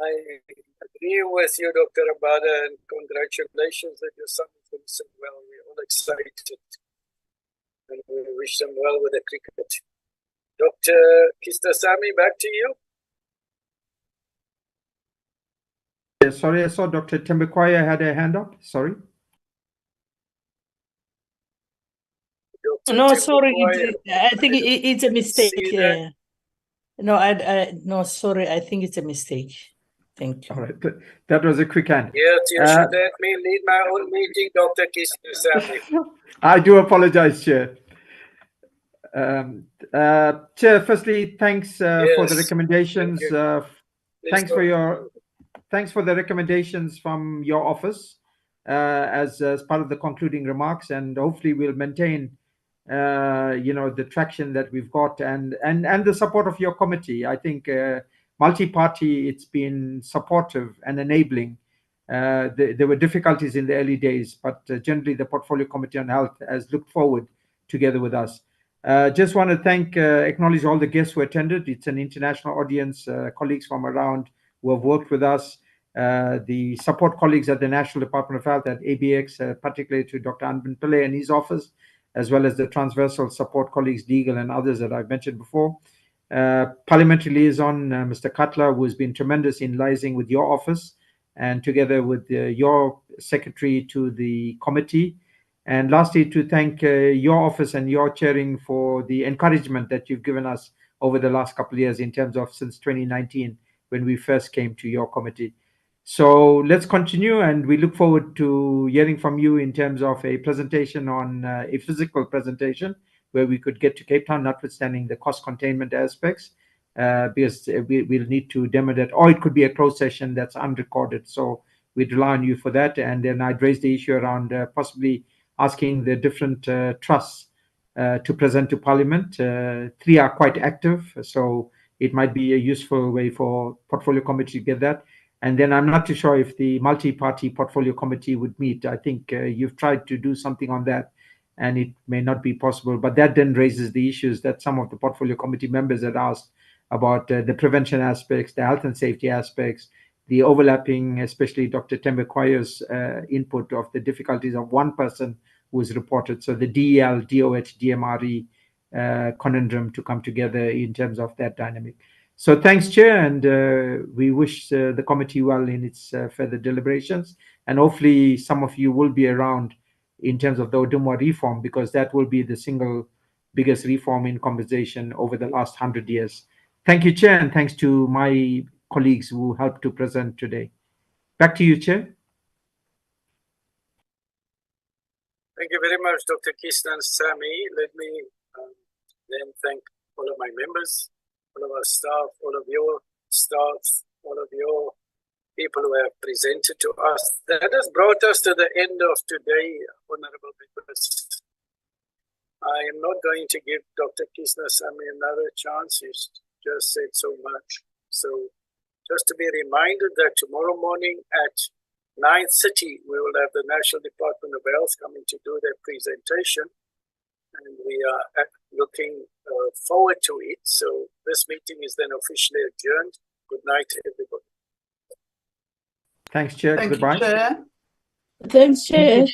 I agree with you, Dr. Rabada, and congratulations that your son is doing so well. We're all excited, and we wish them well with the cricket. Dr. Kistasamy, back to you. Sorry, I saw Dr. Tembekwaya had a hand up. Sorry. No, sorry. I think it's a mistake. No, sorry. I think it's a mistake. Thank you. All right. That was a quick hand. Yes, you should let me lead my own meeting, Dr. Kistasamy. I do apologize, Chair. Chair, firstly, thanks for the recommendations. Thanks for the recommendations from your office as part of the concluding remarks, and hopefully we'll maintain the traction that we've got and the support of your committee. I think multi-party, it's been supportive and enabling. There were difficulties in the early days, but generally the Portfolio Committee on Health has looked forward together with us. Just want to acknowledge all the guests who attended. It's an international audience, colleagues from around who have worked with us, the support colleagues at the National Department of Health at ABX, particularly to Dr. Anbin Pillay and his office, as well as the transversal support colleagues, legal and others that I've mentioned before. Parliamentary liaison, Mr. Cutler, who has been tremendous in liaising with your office and together with your secretary to the committee. And lastly, to thank your office and your chairing for the encouragement that you've given us over the last couple of years in terms of since 2019, when we first came to your committee. So let's continue, and we look forward to hearing from you in terms of a presentation on a physical presentation where we could get to Cape Town, notwithstanding the cost containment aspects, because we'll need to demo that, or it could be a closed session that's unrecorded. So we'd rely on you for that. And then I'd raise the issue around possibly asking the different trusts to present to Parliament. 3 are quite active, so it might be a useful way for Portfolio Committee to get that. And then I'm not too sure if the multi-party Portfolio Committee would meet. I think you've tried to do something on that, and it may not be possible. But that then raises the issues that some of the Portfolio Committee members had asked about the prevention aspects, the health and safety aspects, the overlapping, especially Dr. Tembekwaya's input of the difficulties of one person who was reported. So the DEL, DOH, DMRE conundrum to come together in terms of that dynamic. So thanks, Chair, and we wish the committee well in its further deliberations. And hopefully some of you will be around in terms of the Odumwa reform, because that will be the single biggest reform in compensation over the last 100 years. Thank you, Chair, and thanks to my colleagues who helped to present today. Back to you, Chair. Thank you very much, Dr. Kistasamy. Let me then thank all of my members, all of our staff, all of your staff, all of your people who have presented to us. That has brought us to the end of today, Honorable members. I am not going to give Dr. Kistasamy another chance. He's just said so much. So just to be reminded that tomorrow morning at 9:30, we will have the National Department of Health coming to do their presentation. and we are looking forward to it. So this meeting is then officially adjourned. Good night, everybody. Thanks, Chair. Thank Goodbye. you, Chair. Thanks, Chair.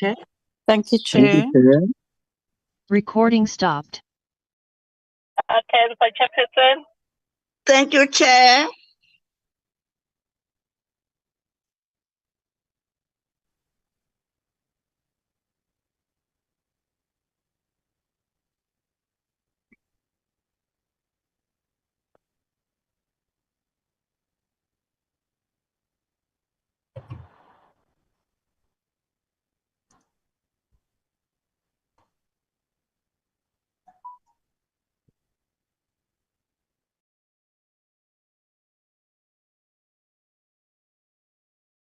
Thank you, Chair. Recording stopped. Chairperson. Thank you, Chair.